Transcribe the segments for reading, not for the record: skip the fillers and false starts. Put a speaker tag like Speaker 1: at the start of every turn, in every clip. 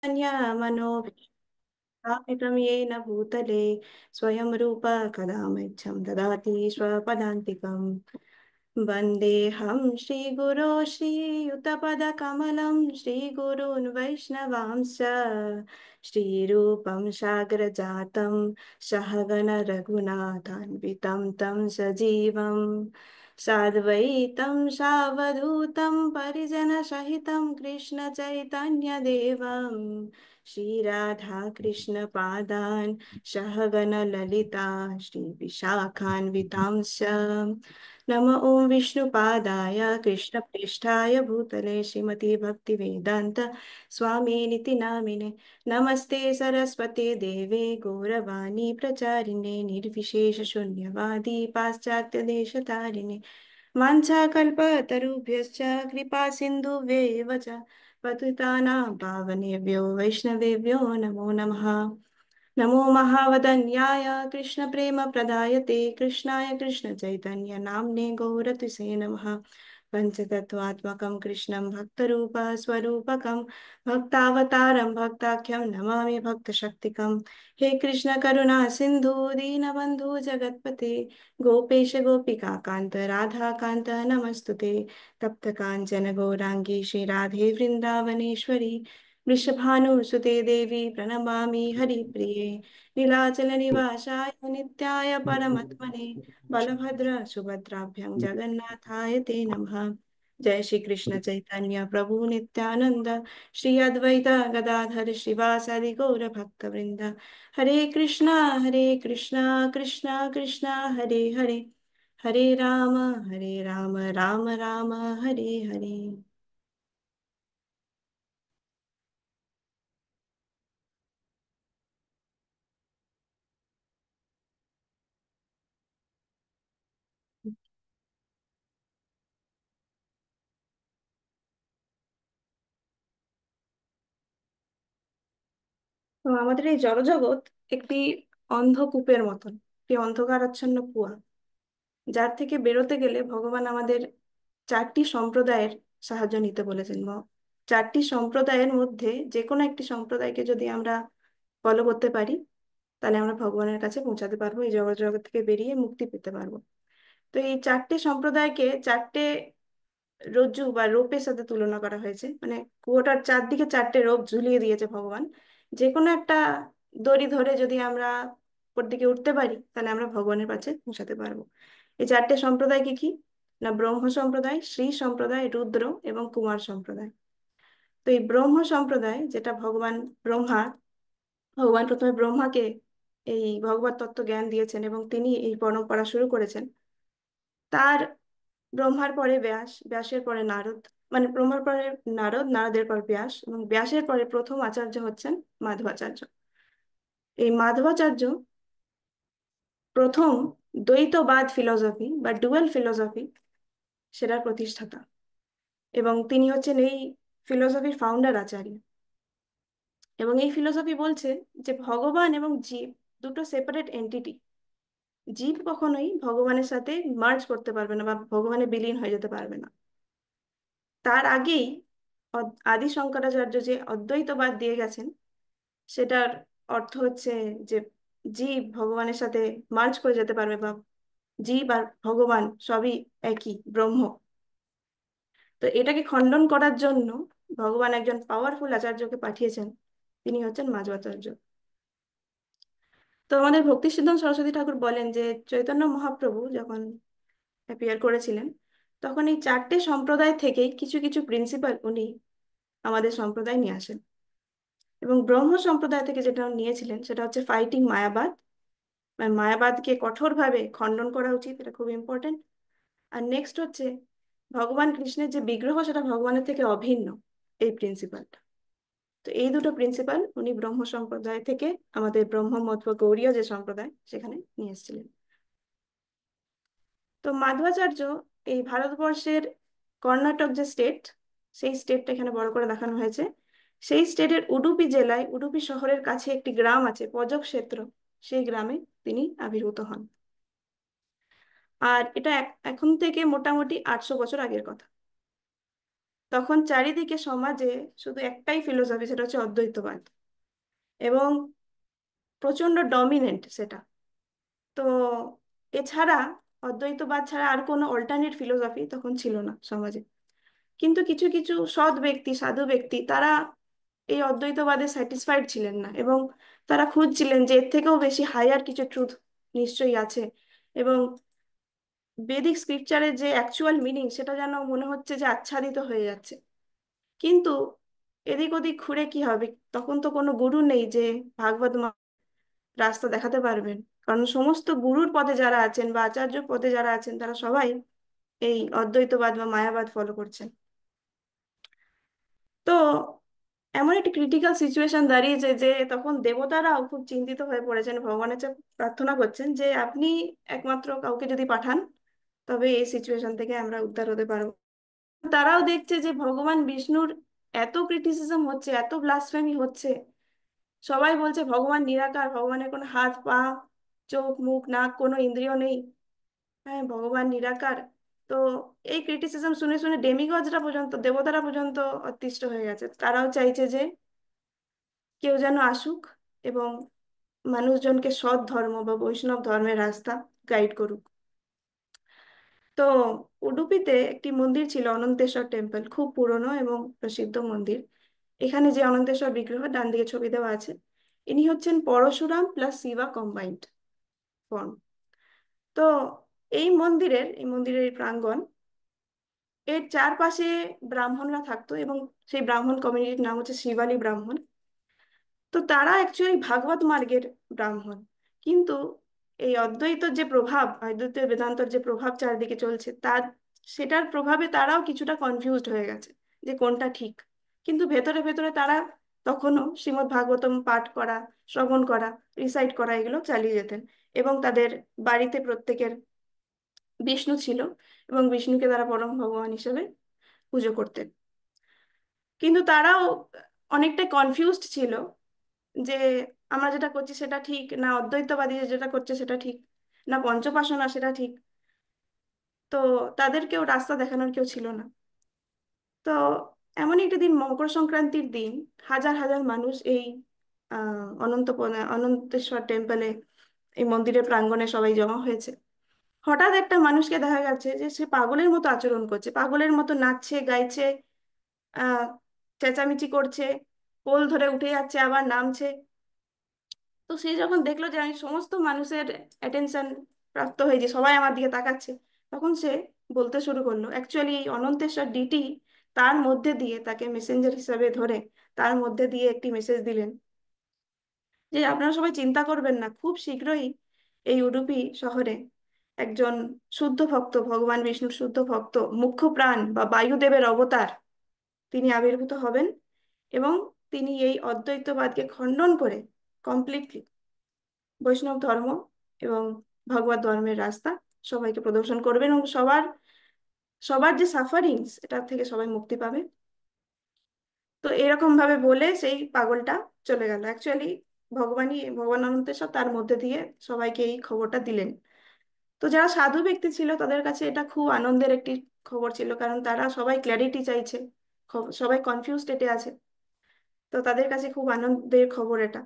Speaker 1: मनोभिष्टापितं येन भूतले स्वयं रूप कदा मह्यं ददाति स्वपदान्तिकम् वन्देऽहं श्रीगुरो श्रीयुतपदकमलं श्रीगुरून् वैष्णवांश्च श्रीरूपं साग्रजातं सहगण रघुनाथान्वितं तं सजीवम् साद्वैतं सावधूतं परिजनसहितं कृष्णचैतन्यदेवं श्रीराधाकृष्णपादान् सहगणललिता श्रीविशाखान्वितांश्च नमो ॐ विष्णुपादाय कृष्णप्रेष्ठाय भूतले श्रीमती भक्तिवेदान्त स्वामिनिति नामिने नमस्ते सरस्वते देवे गौरवाणी प्रचारिणे निर्विशेषशून्यवादी पाश्चात्यदेशतारिणे वाञ्छाकल्पतरुभ्यश्च कृपा सिन्धुभ्येव च पतितानां पावनेभ्यो वैष्णवेभ्यो नमो नमः नमो महावदन्याय कृष्णप्रेमप्रदायते कृष्णाय कृष्णचैतन्य नाम्ने गौरतिसे नमः पञ्चतत्त्वात्मकं कृष्णं भक्तरूपस्वरूपकं भक्तावतारं भक्ताख्यं नमामि भक्तशक्तिकं हे कृष्ण करुणा सिन्धु दीनबन्धु जगत्पते गोपेश गोपिकान्त राधाकान्त नमस्तुते तप्तकाञ्चन गौराङ्गी श्रीराधे वृन्दावनेश्वरी वृषभानुसुते देवी प्रणमामि हरिप्रिये नीलाचलनिवासाय नित्याय परमात्मने बलभद्र सुभद्राभ्यां जगन्नाथाय ते नमः जय श्री कृष्ण चैतन्य प्रभु नित्यानंद श्री अद्वैत गदाधर श्रीवासादि गौर भक्त वृंद हरे कृष्णा कृष्णा कृष्णा हरे हरे हरे राम राम राम हरे हरे। তো আমাদের এই জড়জগৎ একটি অন্ধকূপের মতন, একটি অন্ধকারাচ্ছন্ন কুয়া, যার থেকে বেরোতে গেলে ভগবান আমাদের চারটি সম্প্রদায়ের সাহায্য নিতে বলেছেন। চারটি সম্প্রদায়ের মধ্যে যে কোনো একটি সম্প্রদায়কে যদি আমরা ফলো করতে পারি, তাহলে আমরা ভগবানের কাছে পৌঁছাতে পারবো, এই জগৎ জগৎ থেকে বেরিয়ে মুক্তি পেতে পারবো। তো এই চারটে সম্প্রদায়কে চারটে রজ্জু বা রোপের সাথে তুলনা করা হয়েছে, মানে কুয়োটার চারদিকে চারটে রোপ ঝুলিয়ে দিয়েছে ভগবান। যে কোনো একটা দড়ি ধরে যদি আমরা উপর দিকে উঠতে পারি, তাহলে আমরা ভগবানের কাছে পৌঁছাতে পারবো। এই চারটে সম্প্রদায় কি কি? না, ব্রহ্ম সম্প্রদায়, শ্রী সম্প্রদায়, রুদ্র এবং কুমার সম্প্রদায়। তো এই ব্রহ্ম সম্প্রদায়, যেটা ব্রহ্মা ভগবান প্রথমে ব্রহ্মাকে এই ভগবত তত্ত্ব জ্ঞান দিয়েছেন এবং তিনি এই পরম্পরা শুরু করেছেন। তার ব্রহ্মার পরে ব্যাস, ব্যাসের পরে নারদ, মানে ব্রহ্মার পরে নারদ, নারদের পর ব্যাস এবং ব্যাসের পরে প্রথম আচার্য হচ্ছেন মাধবাচার্য। এই মাধবাচার্য প্রথম দ্বৈতবাদ ফিলসফি বা ডুয়েল ফিলসফি সেটার প্রতিষ্ঠাতা, এবং তিনি হচ্ছেন এই ফিলসফির ফাউন্ডার আচার্য। এবং এই ফিলসফি বলছে যে ভগবান এবং জীব দুটো সেপারেট এন্টিটি। জীব কখনোই ভগবানের সাথে মার্জ করতে পারবে না বা ভগবানে বিলীন হয়ে যেতে পারবে না। তার আগেই আদি শঙ্করাচার্য যে অদ্বৈতবাদ দিয়ে গেছেন, সেটার অর্থ হচ্ছে যে জীব ভগবানের সাথে মার্জ করে যেতে পারবে, বা জীব আর ভগবান সবই একই ব্রহ্ম। তো এটাকে খণ্ডন করার জন্য ভগবান একজন পাওয়ারফুল আচার্যকে পাঠিয়েছেন, তিনি হচ্ছেন মাধ্বাচার্য। তো আমাদের ভক্তি সিদ্ধান্ত সরস্বতী ঠাকুর বলেন যে চৈতন্য মহাপ্রভু যখন অ্যাপিয়ার করেছিলেন, তখন এই চারটে সম্প্রদায় থেকেই কিছু কিছু প্রিন্সিপাল উনি আমাদের সম্প্রদায় নিয়ে আসেন। এবং ব্রহ্ম সম্প্রদায় থেকে যেটা উনি নিয়েছিলেন সেটা হচ্ছে ফাইটিং মায়াবাদ, মানে মায়াবাদকে কঠোরভাবে খণ্ডন করা উচিত, এটা খুব ইম্পর্টেন্ট। আর নেক্সট হচ্ছে ভগবান কৃষ্ণের যে বিগ্রহ সেটা ভগবানের থেকে অভিন্ন, এই প্রিন্সিপালটা। তো এই দুটো প্রিন্সিপাল উনি ব্রহ্ম সম্প্রদায় থেকে আমাদের ব্রহ্মমত বা গৌড়ীয় যে সম্প্রদায় সেখানে নিয়ে এসেছিলেন। তো মাধ্বাচার্য এই ভারতবর্ষের কর্ণাটক যে স্টেট, সেই স্টেটটা এখানে বড় করে দেখানো হয়েছে। সেই স্টেটের উডুপি জেলায়, উডুপি শহরের কাছে একটি গ্রাম আছে পজক ক্ষেত্র, সেই গ্রামে তিনি আবির্ভূত হন। আর এটা এখন থেকে মোটামুটি 800 বছর আগের কথা। তখন চারিদিকে সমাজে শুধু একটাই ফিলোসফি, সেটা হচ্ছে অদ্বৈতবাদ, এবং প্রচন্ড ডমিনেন্ট সেটা। তো এছাড়া, অদ্বৈতবাদ ছাড়া আর কোনো অল্টারনেট ফিলোসফি তখন ছিল না সমাজে। কিন্তু কিছু কিছু সৎ ব্যক্তি, সাধু ব্যক্তি, তারা এই অদ্বৈতবাদে স্যাটিসফাইড ছিলেন না, এবং তারা খুঁজছিলেন যে এর থেকেও বেশি হায়ার কিছু ট্রুথ নিশ্চয়ই আছে, এবং বেদিক স্ক্রিপচারের যে অ্যাকচুয়াল মিনিং সেটা যেন মনে হচ্ছে যে আচ্ছাদিত হয়ে যাচ্ছে। কিন্তু এদিক ওদিক ঘুরে কি হবে, তখন তো কোনো গুরু নেই যে ভাগবত রাস্তা দেখাতে পারবেন। কারণ সমস্ত গুরুর পদে যারা আছেন বা আচার্য পদে যারা আছেন তারা সবাই এই অদ্বৈতবাদ বা মায়াবাদ ফলো করছেন। তো এমন একটি ক্রিটিক্যাল সিচুয়েশন দাঁড়িয়েছে যে তখন দেবতারাও খুব চিন্তিত হয়ে পড়েছেন, ভগবানের কাছে প্রার্থনা করছেন যে আপনি একমাত্র কাউকে যদি পাঠান তবে এই সিচুয়েশন থেকে আমরা উদ্ধার হতে পারবো। তারাও দেখছে যে ভগবান বিষ্ণুর এত ক্রিটিসিজম হচ্ছে, এত ব্লাসফেমি হচ্ছে, সবাই বলছে ভগবান নিরাকার, ভগবানের কোনো হাত পা চোখ মুখ নাক কোনো ইন্দ্রিয় নেই, হ্যাঁ ভগবান নিরাকার। তো এই ক্রিটিসিজম শুনে শুনে ডেমিগডরা পর্যন্ত, দেবতারা পর্যন্ত অতিষ্ঠ হয়ে গেছে। তারাও চাইছে যে কেউ যেন আসুক এবং মানুষজনকে সৎ ধর্ম বা বৈষ্ণব ধর্মের রাস্তা গাইড করুক। তো উডুপিতে একটি মন্দির ছিল, অনন্তেশ্বর টেম্পল, খুব পুরনো এবং প্রসিদ্ধ মন্দির। এখানে যে অনন্তেশ্বর বিগ্রহ, ডান দিকে ছবি দেওয়া আছে, ইনি হচ্ছেন Parshuram plus Shiva combined form. তো এই মন্দিরের প্রাঙ্গণ, এর চারপাশে ব্রাহ্মণরা থাকতো, এবং সেই ব্রাহ্মণ কমিউনিটির নাম হচ্ছে শিবালী ব্রাহ্মণ। তো তারা অ্যাকচুয়ালি ভাগবত মার্গের ব্রাহ্মণ, কিন্তু এই অদ্বৈত যে প্রভাব, অদ্বৈত বেদান্তর যে প্রভাব চারদিকে চলছে, তার সেটার প্রভাবে তারাও কিছুটা কনফিউজড হয়ে গেছে যে কোনটা ঠিক। কিন্তু ভেতরে ভেতরে তারা তখনও শ্রীমদ্ ভাগবতম পাঠ করা, শ্রবণ করা, রিসাইট করা এগুলো চালিয়ে যেতেন, এবং তাদের বাড়িতে প্রত্যেকের বিষ্ণু ছিল, এবং বিষ্ণুকে তারা পরম ভগবান হিসেবে পুজো করতেন। কিন্তু তারাও অনেকটা কনফিউজড ছিল যে আমরা যেটা করছি সেটা ঠিক না, অদ্বৈতবাদী যেটা করছে সেটা ঠিক না, পঞ্চপাশনা সেটা ঠিক। তো তাদের কেউ রাস্তা দেখানোর কেউ ছিল না। তো এমনই একটি দিন, মকর সংক্রান্তির দিন, হাজার হাজার মানুষ এই অনন্তেশ্বর টেম্পলে, এই মন্দিরের প্রাঙ্গণে সবাই জমা হয়েছে। হঠাৎ একটা মানুষকে দেখা গেছে যে সে পাগলের মতো আচরণ করছে, পাগলের মতো নাচছে গাইছে, আহ চেঁচামেচি করছে, পোল ধরে উঠে যাচ্ছে আবার নামছে। তো সে যখন দেখলো যে আমি সমস্ত মানুষের অ্যাটেনশন প্রাপ্ত হয়েছে, সবাই আমার দিকে তাকাচ্ছে, তখন সে বলতে শুরু করলো অ্যাকচুয়ালি এই অনন্তেশ্বর ডিটি তার মধ্যে দিয়ে, তাকে মেসেঞ্জার হিসাবে ধরে তার মধ্যে দিয়ে একটি মেসেজ দিলেন যে আপনারা সবাই চিন্তা করবেন না, খুব শীঘ্রই এই উডুপি শহরে একজন শুদ্ধ ভক্ত, ভগবান বিষ্ণুর শুদ্ধ ভক্ত, মুখ্য প্রাণ বা বায়ুদেবের অবতার, তিনি আবির্ভূত হবেন, এবং তিনি এই অদ্বৈতবাদকে খণ্ডন করে কমপ্লিটলি বৈষ্ণব ধর্ম এবং ভগবত ধর্মের রাস্তা সবাইকে প্রদর্শন করবেন, এবং সবার সবার যে সাফারিংস, এটা থেকে সবাই মুক্তি পাবে। তো এরকম ভাবে বলে সেই পাগলটা চলে গেল। অ্যাকচুয়ালি ভগবান অনন্তেশ্বর তার মধ্যে দিয়ে সবাইকে এই খবরটা দিলেন। তো যারা সাধু ব্যক্তি ছিল তাদের কাছে এটা খুব আনন্দের একটি খবর ছিল, কারণ তারা সবাই ক্ল্যারিটি চাইছে, সবাই কনফিউজ স্টেটে আছে। তো তাদের কাছে খুব আনন্দের খবর এটা।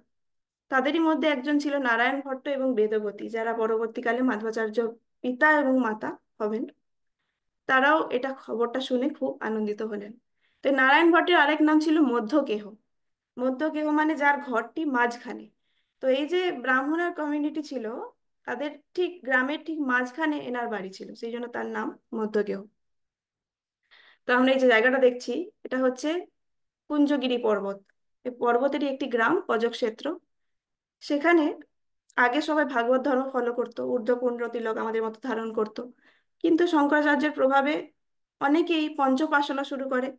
Speaker 1: তাদেরই মধ্যে একজন ছিল নারায়ণ ভট্ট এবং বেদবতী, যারা পরবর্তীকালে মাধ্বাচার্য পিতা এবং মাতা হবেন। তারাও এটা খবরটা শুনে খুব আনন্দিত হলেন। তো নারায়ণ ভট্টের আরেক নাম ছিল মধ্যকেহ। মধ্যকেহ মানে যার ঘরটি মাঝখানে। তো এই যে ব্রাহ্মণের কমিউনিটি ছিল, তাদের ঠিক গ্রামের ঠিক মাঝখানে এনার বাড়ি ছিল, সেই জন্য তার নাম মধ্যকেহ। তো আমরা এই যে জায়গাটা দেখছি, এটা হচ্ছে কুঞ্জগিরি পর্বত। এই পর্বতেরই একটি গ্রাম, অজক্ষেত্র। সেখানে আগে সবাই ভাগবত ধর্ম ফলো করতো, ঊর্ধ্বপুণ্ড তিলক আমাদের মতো ধারণ করতো। কিন্তু শঙ্করাচার্যের প্রভাবে অনেকেই পঞ্চপাশনা শুরু করে,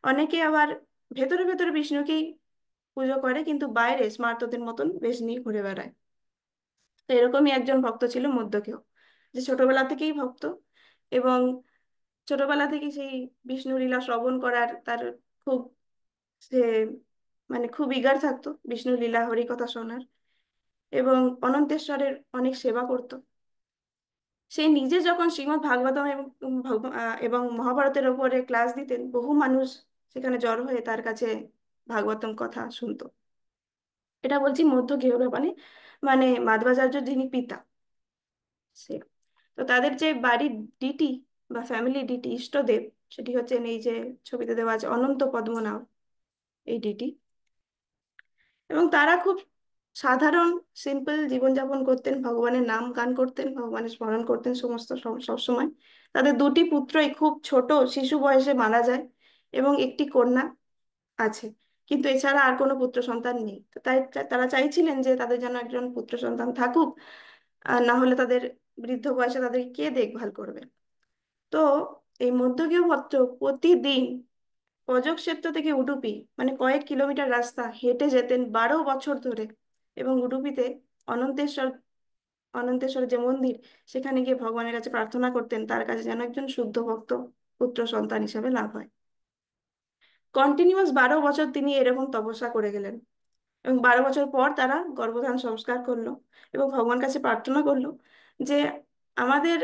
Speaker 1: অনেকে আবার ভেতরে ভেতরে বিষ্ণুকেই পুজো করে, কিন্তু বাইরে স্মার্তদের মতন বেশ নিয়ে ঘুরে বেড়ায়। তো এরকমই একজন ভক্ত ছিল মধ্যকেও, যে ছোটবেলা থেকেই ভক্ত, এবং ছোটবেলা থেকে সেই বিষ্ণু লীলা শ্রবণ করার তার খুব, সে মানে খুব ইগার থাকতো বিষ্ণু লীলা হরি কথা শোনার, এবং অনন্তেশ্বরের অনেক সেবা করত। সে নিজে যখন শ্রীমদ্ ভাগবতম এবং মহাভারতের ওপরে ক্লাস দিতেন, বহু মানুষ সেখানে জড়ো হয়ে তার কাছে ভাগবতম কথা শুনতো। এটা বলছি মধ্য গৃহব্যাপারে, মানে মাধ্বাচার্য যিনি পিতা, সে। তো তাদের যে বাড়ির ডিটি বা ফ্যামিলি ডিটি, ইষ্টদেব, সেটি হচ্ছেন এই যে ছবিতে দেওয়া আছে অনন্ত পদ্মনাভ, এই ডিটি। এবং তারা খুব সাধারণ সিম্পল জীবনযাপন করতেন, ভগবানের নাম গান করতেন, ভগবানের স্মরণ করতেন সমস্ত সব সময়। তাদের দুটি পুত্রই খুব ছোট শিশু বয়সে মারা যায়, এবং একটি কন্যা আছে, কিন্তু এছাড়া আর কোনো পুত্র সন্তান নেই। তো তাই তারা চাইছিলেন যে তাদের যেন একজন পুত্র সন্তান থাকুক, আর না হলে তাদের বৃদ্ধ বয়সে তাদের কে দেখভাল করবে। তো এই মধ্যগিয় ভট্ট প্রতিদিন অজোক থেকে উডুপি, মানে কয়েক কিলোমিটার রাস্তা হেঁটে যেতেন 12 বছর ধরে, এবং উডুপিতে অনন্তেশ্বর, অনন্তেশ্বর যে মন্দির, সেখানে গিয়ে ভগবানের কাছে প্রার্থনা করতেন তার কাছে যেন একজন শুদ্ধ ভক্ত পুত্র সন্তান হিসেবে লাভ হয়। কন্টিনিউয়াস 12 বছর তিনি এরকম তপস্যা করে গেলেন, এবং 12 বছর পর তারা গর্ভধান সংস্কার করলো, এবং ভগবান কাছে প্রার্থনা করলো যে আমাদের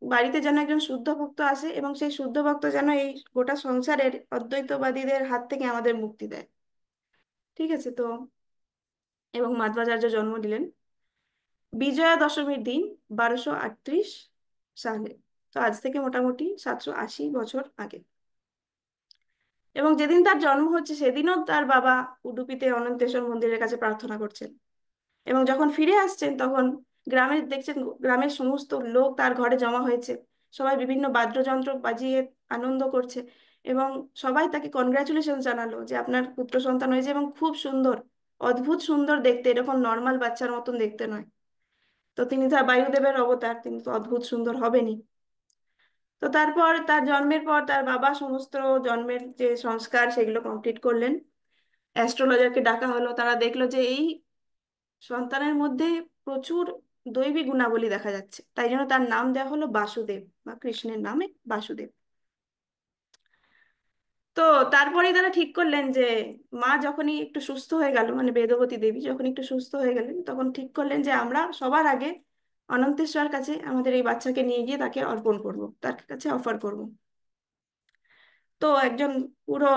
Speaker 1: বাড়িতে যেন একজন শুদ্ধ ভক্ত আসে, এবং সেই শুদ্ধ ভক্ত যেন এই গোটা সংসারের অদ্বৈতবাদীদের হাত থেকে আমাদের মুক্তি দেয়। ঠিক আছে তো, এবং মাধ্বাচার্য জন্ম নিলেন বিজয়া দশমীর দিন 1238 সালে। তো আজ থেকে মোটামুটি 780 বছর আগে। এবং যেদিন তার জন্ম হচ্ছে সেদিনও তার বাবা উডুপিতে অনন্তেশ্বর মন্দিরের কাছে প্রার্থনা করছেন। এবং যখন ফিরে আসছেন তখন গ্রামের দেখছেন, গ্রামের সমস্ত লোক তার ঘরে জমা হয়েছে, সবাই বিভিন্ন বাদ্যযন্ত্র বাজিয়ে আনন্দ করছে, এবং সবাই তাকে কনগ্রাচুলেশন জানালো যে আপনার পুত্র সন্তান হয়েছে, এবং খুব সুন্দর, অদ্ভুত সুন্দর দেখতে, এরকম নর্মাল বাচ্চার মতন দেখতে নয়। তো তিনি তার বায়ুদেবের অবতার, তিনি তো অদ্ভুত সুন্দর হবেনই। তো তারপর তার জন্মের পর তার বাবা সমস্ত জন্মের যে সংস্কার সেগুলো কমপ্লিট করলেন। অ্যাস্ট্রোলজারকে ডাকা হলো, তারা দেখলো যে এই সন্তানের মধ্যে প্রচুর দৈবী গুণাবলী দেখা যাচ্ছে, তাই জন্য তার নাম দেওয়া হলো বাসুদেব, বা কৃষ্ণের নামে বাসুদেব। তো তারপরেই তারা ঠিক করলেন যে মা যখনই একটু সুস্থ হয়ে গেল, মানে বেদবতী দেবী যখন একটু সুস্থ হয়ে গেলেন, তখন ঠিক করলেন যে আমরা সবার আগে অনন্তেশ্বর কাছে আমাদের এই বাচ্চাকে নিয়ে গিয়ে তাকে অর্পণ করব, তার কাছে অফার করব। তো একজন পুরো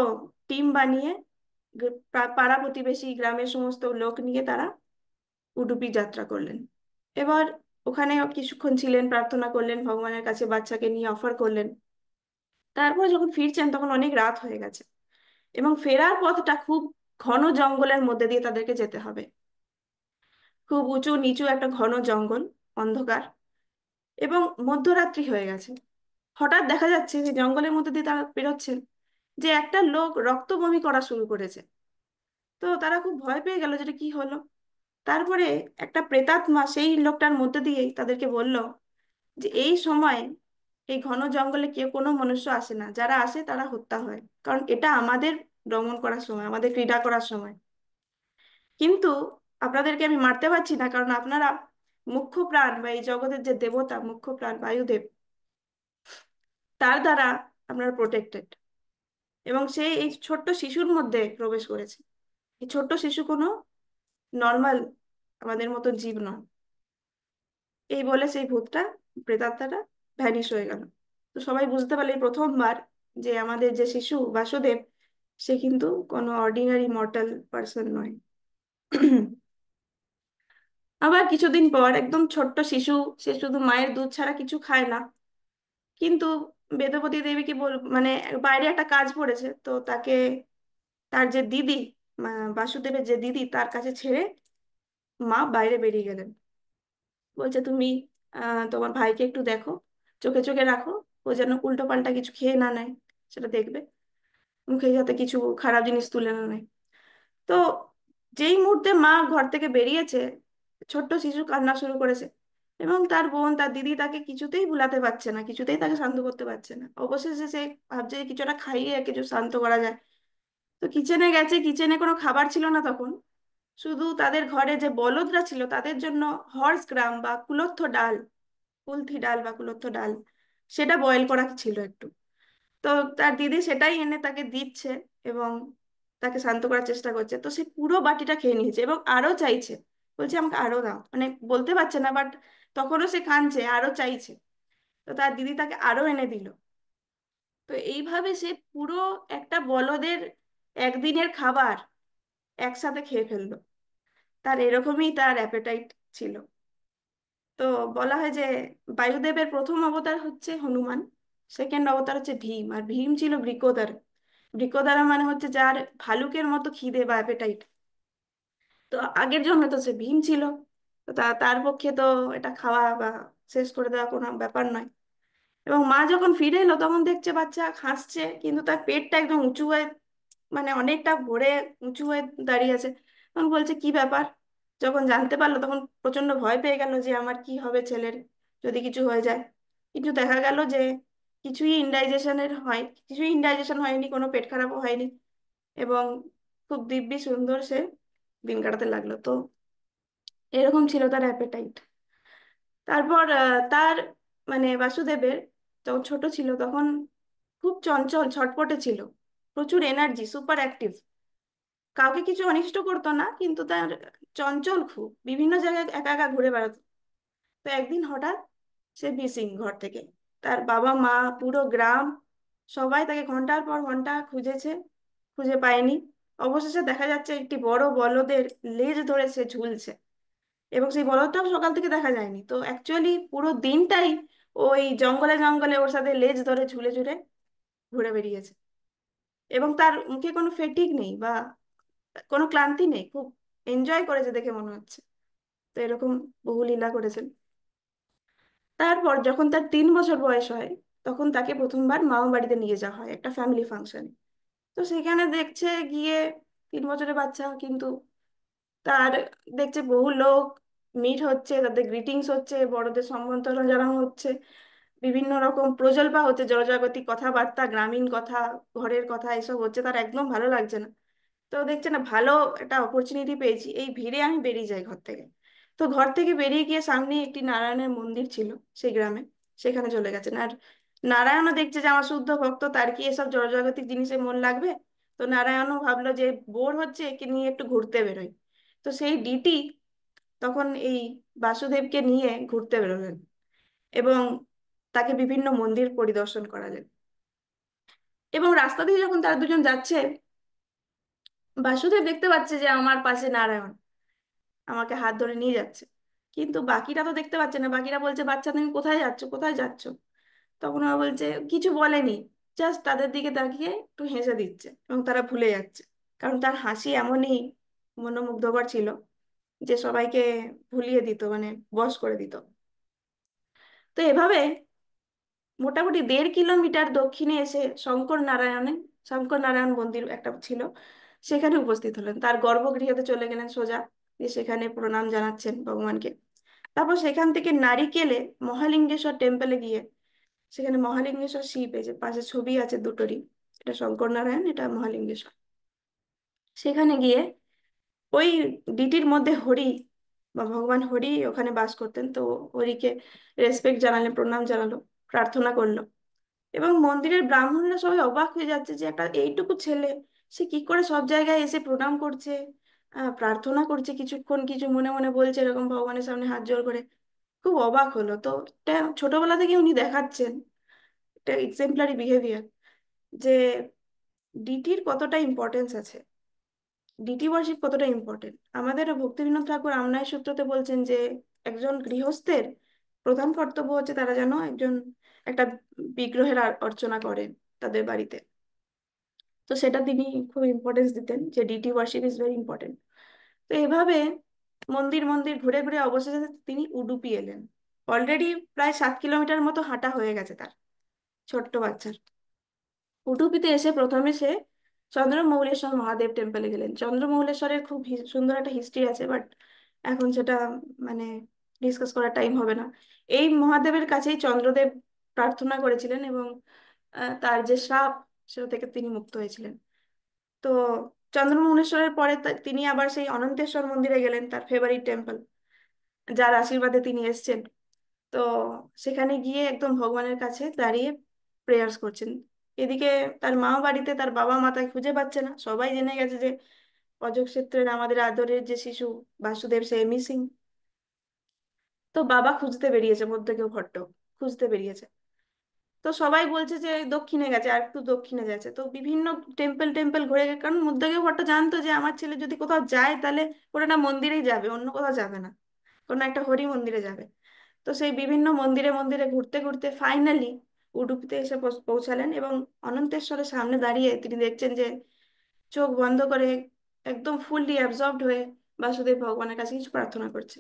Speaker 1: টিম বানিয়ে পাড়া প্রতিবেশী গ্রামের সমস্ত লোক নিয়ে তারা উডুপি যাত্রা করলেন। এবার ওখানে কিছুক্ষণ ছিলেন, প্রার্থনা করলেন ভগবানের কাছে, বাচ্চাকে নিয়ে অফার করলেন। তারপর যখন ফিরছেন তখন অনেক রাত হয়ে গেছে, এবং ফেরার পথটা খুব ঘন জঙ্গলের মধ্যে দিয়ে তাদেরকে যেতে হবে। খুব উঁচু নিচু একটা ঘন জঙ্গল, অন্ধকার, এবং মধ্যরাত্রি হয়ে গেছে। হঠাৎ দেখা যাচ্ছে যে জঙ্গলের মধ্যে দিয়ে তারা বেরোচ্ছেন, যে একটা লোক রক্ত বমি করা শুরু করেছে। তো তারা খুব ভয় পেয়ে গেল, যেটা কি হলো। তারপরে একটা প্রেতাত্মা সেই লোকটার মধ্যে দিয়েই তাদেরকে বলল যে এই সময় এই ঘন জঙ্গলে কেউ কোনো মনুষ্য আসে না, যারা আসে তারা হত্যা হয়, কারণ এটা আমাদের দমন করার সময়, আমাদের ক্রীড়া করার সময়। কিন্তু আপনাদেরকে আমি মারতে পারছি না, কারণ আপনারা মুখ্য প্রাণ, বা এই জগতের যে দেবতা মুখ্য প্রাণ বায়ুদেব, তার দ্বারা আপনারা প্রোটেক্টেড। এবং সে এই ছোট্ট শিশুর মধ্যে প্রবেশ করেছে। এই ছোট্ট শিশু কোনো নর্মাল আমাদের মতো জীব নয়। এই বলে সেই ভূতটা, প্রেতাত্মাটা ভ্যানিশ হয়ে গেল। তো সবাই বুঝতে পারলে এই প্রথমবার যে আমাদের যে শিশু বাসুদেব, সে কিন্তু কোনো অর্ডিনারি মর্টাল পার্সন নয়। আবার কিছুদিন পর একদম ছোট্ট শিশু, সে শুধু মায়ের দুধ ছাড়া কিছু খায় না, কিন্তু বেদবতী দেবীকে মানে বাইরে একটা কাজ পড়েছে, তো তাকে তার যে দিদি, বাসুদেবের যে দিদি, তার কাছে ছেড়ে মা বাইরে বেরিয়ে গেলেন। বলছে তুমি তোমার ভাইকে একটু দেখো, চোখে চোখে রাখো, ও যেন উল্টো পাল্টা কিছু খেয়ে না নেয়, সেটা দেখবে, মুখে যাতে কিছু খারাপ জিনিস তুলে না নেয়। তো যেই মুহূর্তে মা ঘর থেকে বেরিয়েছে, ছোট্ট শিশু কান্না শুরু করেছে, এবং তার বোন তার দিদি তাকে কিছুতেই ভুলাতে পারছে না, কিছুতেই তাকে শান্ত করতে পারছে না। অবশেষে সে ভাবছে যে কিছুটা খাইয়ে কিছু শান্ত করা যায়। তো কিচেনে গেছে, কিচেনে কোনো খাবার ছিল না তখন, শুধু তাদের ঘরে যে বলদরা ছিল তাদের জন্য হর্স গ্রাম বা কুলথ ডাল, কুলথি ডাল বা কুলথ ডাল, সেটা বয়েল করা ছিল একটু। তো তার দিদি সেটাই এনে তাকে দিচ্ছে, এবং তাকে শান্ত করার চেষ্টা করছে। তো সে পুরো বাটিটা খেয়ে নিয়েছে এবং আরো চাইছে, বলছে আমাকে আরো দাও, মানে বলতে পারছে না, বাট তখনও সে কাঁদছে, আরো চাইছে। তো তার দিদি তাকে আরো এনে দিল। তো এইভাবে সে পুরো একটা বলদের একদিনের খাবার একসাথে খেয়ে ফেললো। তার এরকমই তার অ্যাপেটাইট ছিল। তো বলা হয় যে বায়ুদেবের প্রথম অবতার হচ্ছে হনুমান, সেকেন্ড অবতার হচ্ছে ভীম, আর ভীম ছিল বৃকোদর। বৃকোদরা মানে হচ্ছে যার ভালুকের মতো খিদে বা অ্যাপেটাইট। তো আগের জন্মে তো সে ভীম ছিল। তো তার পক্ষে তো এটা খাওয়া বা শেষ করে দেওয়া কোনো ব্যাপার নয়। এবং মা যখন ফিরে এলো তখন দেখছে বাচ্চা হাসছে, কিন্তু তার পেটটা একদম উঁচু হয়ে, মানে অনেকটা ভরে উঁচু হয়ে দাঁড়িয়ে আছে। তখন বলছে কি ব্যাপার। যখন জানতে পারলো তখন প্রচন্ড ভয় পেয়ে গেল যে আমার কি হবে ছেলের, যদি কিছু হয়ে যায়। কিন্তু দেখা গেল যে কিছুই ইনডাইজেশন হয়নি, কোনো পেট খারাপও হয়নি। এবং খুব দিব্যি সুন্দর সে দিন কাটাতে লাগলো। তো এরকম ছিল তার অ্যাপেটাইট। তারপর তার মানে বাসুদেবের যখন ছোট ছিল তখন খুব চঞ্চল, ছটপটে ছিল, প্রচুর এনার্জি, সুপার অ্যাক্টিভ। কাউকে কিছু অনিষ্ট করতো না, কিন্তু তার চঞ্চল খুব, বিভিন্ন জায়গায় একা একা ঘুরে বেড়াতো। তো একদিন হঠাৎ সে মিসিং ঘর থেকে। তার বাবা মা, পুরো গ্রাম, সবাই তাকে ঘন্টার পর ঘন্টা খুঁজেছে, খুঁজে পায়নি। অবশেষে দেখা যাচ্ছে একটি বড় বলদের লেজ ধরে সে ঝুলছে। এবং সেই বলদটাও সকাল থেকে দেখা যায়নি, তো অ্যাকচুয়ালি পুরো দিনটাই ওই জঙ্গলে জঙ্গলে ওর সাথে লেজ ধরে ঝুলে ঝুলে ঘুরে বেরিয়েছে। এবং তার মুখে কোনো ফেটিক নেই বা কোনো ক্লান্তি নেই, খুব এনজয় করেছে দেখে মনে হচ্ছে। তো এরকম বহু লীলা করেছেন। তারপর যখন তার 3 বছর বয়স হয় তখন তাকে প্রথমবার মামা বাড়িতে নিয়ে যাওয়া হয় একটা ফ্যামিলি ফাংশনে। তো সেখানে দেখছে গিয়ে 3 বছরের বাচ্চা, কিন্তু তার দেখছে বহু লোক মিট হচ্ছে, তাদের গ্রিটিংস হচ্ছে, বড়দের সম্বর্ধনা জানানো হচ্ছে, বিভিন্ন রকম প্রজল্পা হচ্ছে, জনজাগতিক কথাবার্তা, গ্রামীণ কথা, ঘরের কথা, এসব হচ্ছে। তার একদম ভালো লাগছে না। তো দেখছে না, ভালো একটা অপরচুনিটি পেয়েছি, এই ভিড়ে আমি বেরিয়ে যাই ঘর থেকে। তো ঘর থেকে বেরিয়ে গিয়ে সামনে একটি নারায়ণের মন্দির ছিল সেই গ্রামে, সেখানে চলে গেছেন। আর নারায়ণও দেখছে যে আমার শুদ্ধ ভক্ত, তার কি এসব জড়জাগতিক জিনিসে মন লাগবে। তো নারায়ণও ভাবলো যে বোর হচ্ছে, একে নিয়ে একটু ঘুরতে বেরোই। তো সেই ডিটি তখন এই বাসুদেবকে নিয়ে ঘুরতে বেরোলেন এবং তাকে বিভিন্ন মন্দির পরিদর্শন করালেন। এবং রাস্তা দিয়ে যখন তারা দুজন যাচ্ছে, বাসুদেব দেখতে পাচ্ছে যে আমার পাশে নারায়ণ আমাকে হাত ধরে নিয়ে যাচ্ছে। কিন্তু বাকিরা তো দেখতে পাচ্ছে না, বাকিরা বলছে বাচ্চা তুমি কোথায় যাচ্ছ, কোথায় যাচ্ছ। তখন ওরা বলছে কিছু বলেনি, জাস্ট তাদের দিকে তাকিয়ে একটু হেসে দিচ্ছে এবং তারা ভুলে যাচ্ছে। কারণ তার হাসি এমনই মনোমুগ্ধকর ছিল যে সবাইকে ভুলিয়ে দিত, মানে বশ করে দিত। তো এভাবে মোটামুটি 1.5 কিলোমিটার দক্ষিণে এসে শঙ্কর নারায়ণ মন্দির একটা ছিল, সেখানে উপস্থিত হলেন। তার গর্ভগৃহতে চলে গেলেন সোজা, দিয়ে সেখানে প্রণাম জানাচ্ছেন ভগবানকে। তারপর সেখান থেকে নারিকেলে মহালিঙ্গেশ্বর টেম্পলে গিয়ে, সেখানে মহালিঙ্গেশ্বর শিব, এই যে পাশে ছবি আছে দুটোরই, এটা শঙ্কর নারায়ণ, এটা মহালিঙ্গেশ্বর। সেখানে গিয়ে ওই ডিটির মধ্যে হরি বা ভগবান হরি ওখানে বাস করতেন, তো হরিকে রেসপেক্ট জানালেন, প্রণাম জানালো, প্রার্থনা করলো। এবং মন্দিরের ব্রাহ্মণরা সবাই অবাক হয়ে যাচ্ছে যে একটা এইটুকু ছেলে, সে কি করে সব জায়গায় এসে প্রণাম করছে, প্রার্থনা করছে, কিছুক্ষণ কিছু মনে মনে বলছে এরকম ভগবানের সামনে হাত জোড় করে। খুব অবাক হলো। তো এটা ছোটবেলা থেকে উনি দেখাচ্ছেন এটা এক্সেম্পলারি বিহেভিয়ার, যে ডিটির কতটা ইম্পর্টেন্স আছে, ডিটি ওয়ার্শিপ কতটা ইম্পর্টেন্ট। আমাদের ভক্তিবিনোদ ঠাকুর আমনাই সূত্রতে বলছেন যে একজন গৃহস্থের প্রধান কর্তব্য হচ্ছে তারা যেন একটা বিগ্রহের অর্চনা করেন তাদের বাড়িতে। তো সেটা তিনি খুব ইম্পর্টেন্স দিতেন যে deity worship is very important. তো এভাবে মন্দির মন্দির ঘুরে ঘুরে অবশেষে তিনি উডুপি এলেন। অলরেডি প্রায় 7 কিলোমিটার মতো হাঁটা হয়ে গেছে তার, ছোট্ট বাচ্চার। উডুপিতে এসে প্রথমে সে চন্দ্রমৌলেশ্বর মহাদেব টেম্পলে গেলেন। চন্দ্রমৌলেশ্বরের খুব সুন্দর একটা হিস্ট্রি আছে, বাট এখন সেটা মানে ডিসকাস করার টাইম হবে না। এই মহাদেবের কাছেই চন্দ্রদেব প্রার্থনা করেছিলেন এবং তার যে শ্রাপ, সেটা থেকে তিনি মুক্ত হয়েছিলেন। তো চন্দ্রমৌলেশ্বরের পরে তিনি আবার সেই অনন্তেশ্বর মন্দিরে গেলেন, তার ফেভারিট টেম্পল, যার আশীর্বাদে তিনি এসেছেন। তো সেখানে গিয়ে একদম ভগবানের কাছে দাঁড়িয়ে প্রেয়ার্স করছেন। এদিকে তার মা বাড়িতে তার বাবা মা তাকে খুঁজে পাচ্ছে না, সবাই জেনে গেছে যে অজক্ষেত্রের আমাদের আদরের যে শিশু বাসুদেব, সে মিসিং। তো বাবা খুঁজতে বেরিয়েছে, মধ্যকেও ভট্ট খুঁজতে বেরিয়েছে। তো সবাই বলছে যে দক্ষিণে গেছে, আর একটু দক্ষিণে গেছে। তো বিভিন্ন টেম্পল টেম্পল ঘুরে গেছে, কারণ মধ্যকেও ভট্ট জানতো যে আমার ছেলে যদি কোথাও যায় তাহলে কোনো একটা মন্দিরেই যাবে, অন্য কোথাও যাবে না, কোনো একটা হরি মন্দিরে যাবে। তো সেই বিভিন্ন মন্দিরে মন্দিরে ঘুরতে ঘুরতে ফাইনালি উডুপিতে এসে পৌঁছালেন, এবং অনন্তেশ্বরের সামনে দাঁড়িয়ে তিনি দেখছেন যে চোখ বন্ধ করে একদম ফুললি অ্যাবজর্বড হয়ে বাসুদেব ভগবানের কাছে কিছু প্রার্থনা করছে।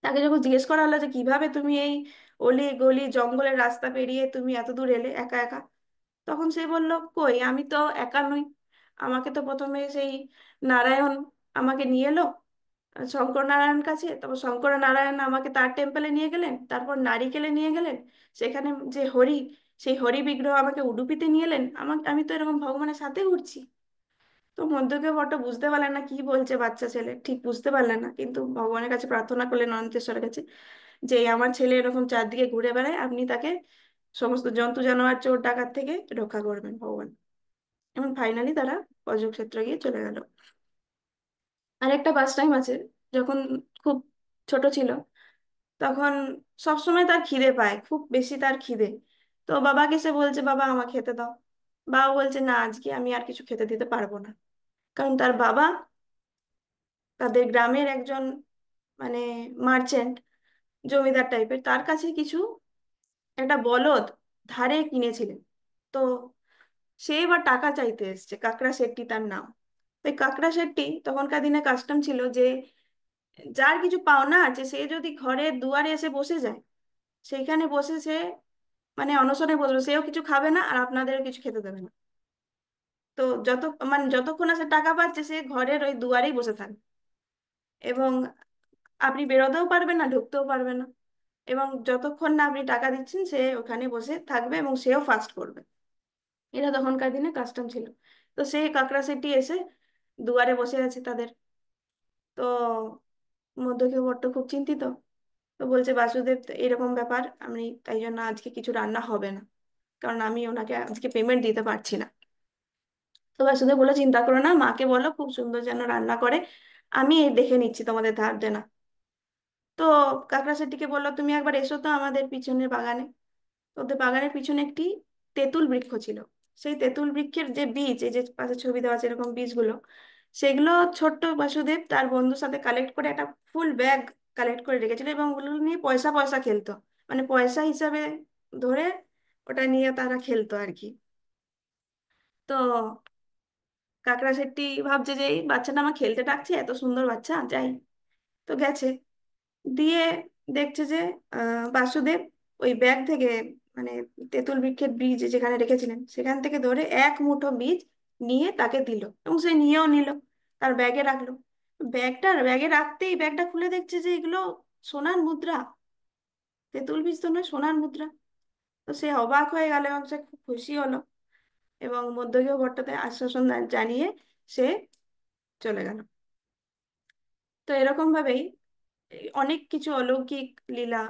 Speaker 1: তাকে যখন জিজ্ঞেস করা হলো যে কিভাবে তুমি এই অলি গলি জঙ্গলের রাস্তা পেরিয়ে তুমি এত দূর এলে একা একা, তখন সে বলল, কই আমি তো একা নই, আমাকে তো প্রথমে সেই নারায়ণ আমাকে নিয়ে এলো শঙ্কর নারায়ণ কাছে, তারপর শঙ্কর নারায়ণ আমাকে তার টেম্পলে নিয়ে গেলেন, তারপর নারিকেলে নিয়ে গেলেন, সেখানে যে হরি, সেই হরি বিগ্রহ আমাকে উডুপিতে নিয়ে এলেন, আমাকে, আমি তো এরকম ভগবানের সাথে ঘুরছি। তো মধ্যকে বড্ড বুঝতে পারলেন না কি বলছে বাচ্চা ছেলে, ঠিক বুঝতে পারলেন না, কিন্তু ভগবানের কাছে প্রার্থনা করলেন, অনন্তেশ্বরের কাছে, যে এই আমার ছেলে এরকম চারদিকে ঘুরে বেড়ায়, আপনি তাকে সমস্ত জন্তু জানোয়ার চোর ডাকাত থেকে রক্ষা করবেন ভগবান। এবং ফাইনালি তারা অজক্ষেত্র গিয়ে চলে গেল। আর একটা বাস টাইম আছে, যখন খুব ছোট ছিল তখন সবসময় তার খিদে পায়, খুব বেশি তার খিদে। তো বাবাকে সে বলছে, বাবা আমাকে খেতে দাও। বাবা বলছে, না আজকে আমি আর কিছু খেতে দিতে পারবো না। কারণ তার বাবা তাদের গ্রামের একজন মানে মার্চেন্ট, জমিদার টাইপের, তার কাছে কিছু একটা বলদ ধারে কিনেছিলেন। তো সে এবার টাকা চাইতে এসছে, কাকড়া শেট্টি তার নাম। তো এই কাকড়া শেট্টি, তখনকার দিনে কাস্টম ছিল যে যার কিছু পাওনা আছে সে যদি ঘরের দুয়ারে এসে বসে যায়, সেইখানে বসে সে মানে অনশনে বসবে, সেও কিছু খাবে না আর আপনাদেরও কিছু খেতে দেবে না। তো মানে যতক্ষণ না সে টাকা পাচ্ছে সে ঘরের ওই দুয়ারেই বসে থাকবে, এবং আপনি বেরোতেও পারবেন না, ঢুকতেও পারবেন না, এবং যতক্ষণ না আপনি টাকা দিচ্ছেন সে ওখানে বসে থাকবে এবং সেও ফাস্ট করবে। এটা তখনকার দিনে কাস্টম ছিল। তো সেই কাকড়া সেটি এসে দুয়ারে বসে আছে তাদের। তো মধ্যকেও বড্ড খুব চিন্তিত। তো বলছে, বাসুদেব তো এরকম ব্যাপার, আমি তাই জন্য আজকে কিছু রান্না হবে না, কারণ আমি ওনাকে আজকে পেমেন্ট দিতে পারছি না। তো বাসুদেব বলে, চিন্তা করো না, মাকে বলো খুব সুন্দর যেন রান্না করে, আমি এই দেখে নিচ্ছি তোমাদের ধার দেনা। তো কাকড়া সেট্টিকে বললো, তুমি একবার এসো তো আমাদের পিছনের বাগানে। তো ওদের বাগানের পিছনে একটি তেঁতুল বৃক্ষ ছিল। সেই তেঁতুল বৃক্ষের যে বীজ, এই যে পাশে ছবি দেওয়া আছে এরকম বীজগুলো, সেগুলো ছোট্ট বাসুদেব তার বন্ধুর সাথে কালেক্ট করে একটা ফুল ব্যাগ কালেক্ট করে রেখেছিল, এবং ওগুলো নিয়ে পয়সা পয়সা খেলতো, মানে পয়সা হিসাবে ধরে ওটা নিয়ে তারা খেলতো আর কি। তো কাকড়া সেট্টি ভাবছে যে এই বাচ্চাটা আমার খেলতে ডাকছে, এত সুন্দর বাচ্চা, যাই। তো গেছে, দিয়ে দেখছে যে বাসুদেব ওই ব্যাগ থেকে মানে তেঁতুল বৃক্ষের বীজ যেখানে রেখেছিলেন সেখান থেকে ধরে এক মুঠো বীজ নিয়ে তাকে দিল, এবং সে নিয়েও নিল, তার ব্যাগে রাখলো। ব্যাগে রাখতেই ব্যাগটা খুলে দেখছে যে এগুলো সোনার মুদ্রা, তেঁতুল বীজ তো নয়, সোনার মুদ্রা। তো সে অবাক হয়ে গেল এবং সে খুব খুশি হলো, এবং মধ্যগেও ভট্টতে আশ্বাসন জানিয়ে সে চলে গেল। তো এরকম ভাবেই অনেক কিছু অলৌকিক লীলা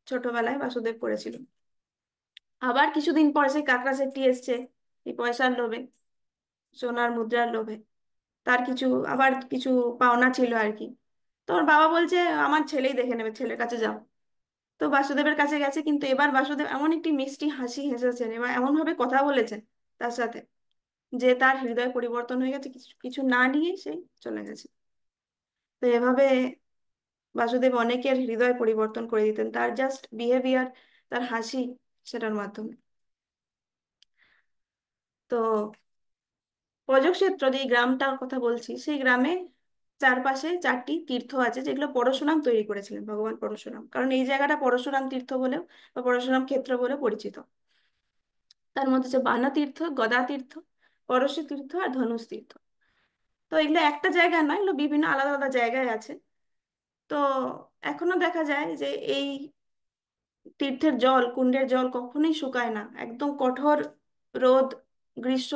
Speaker 1: ছোটবেলায় বাসুদেব করেছিল। আবার কিছুদিন পর সেই কাকড়া সেটটি এসছে এই পয়সার লোভে, সোনার মুদ্রার লোভে, তার কিছু আবার কিছু পাওনা ছিল আর কি। তো ওর বাবা বলছে, আমার ছেলেই দেখে নেবে, ছেলের কাছে যাও। তো বাসুদেবের কাছে গেছে, কিন্তু এবার বাসুদেব এমন একটি মিষ্টি হাসি হেসেছেন এবং এমন ভাবে কথা বলেছেন তার সাথে, যে তার হৃদয় পরিবর্তন হয়ে গেছে, কিছু কিছু না নিয়ে সে চলে গেছে। তো এভাবে বাসুদেব অনেকের হৃদয় পরিবর্তন করে দিতেন তার জাস্ট বিহেভিয়ার, তার হাসি, সেটার মাধ্যমে। তো অজক্ষেত্র যে গ্রামটার কথা বলছি, সেই গ্রামে চারপাশে চারটি তীর্থ আছে যেগুলো পরশুরাম তৈরি করেছিলেন, ভগবান পরশুরাম, কারণ এই জায়গাটা পরশুরাম তীর্থ বলেও বা পরশুরাম ক্ষেত্র বলে পরিচিত। তার মধ্যে হচ্ছে বানা তীর্থ, গদা তীর্থ, পরশু তীর্থ আর ধনুষ তীর্থ। তো এগুলো একটা জায়গায় নয়, এগুলো বিভিন্ন আলাদা আলাদা জায়গায় আছে। তো এখনো দেখা যায় যে এই তীর্থের জল, কুণ্ডের জল কখনোই শুকায় না, একদম কঠোর রোদ, গ্রীষ্ম,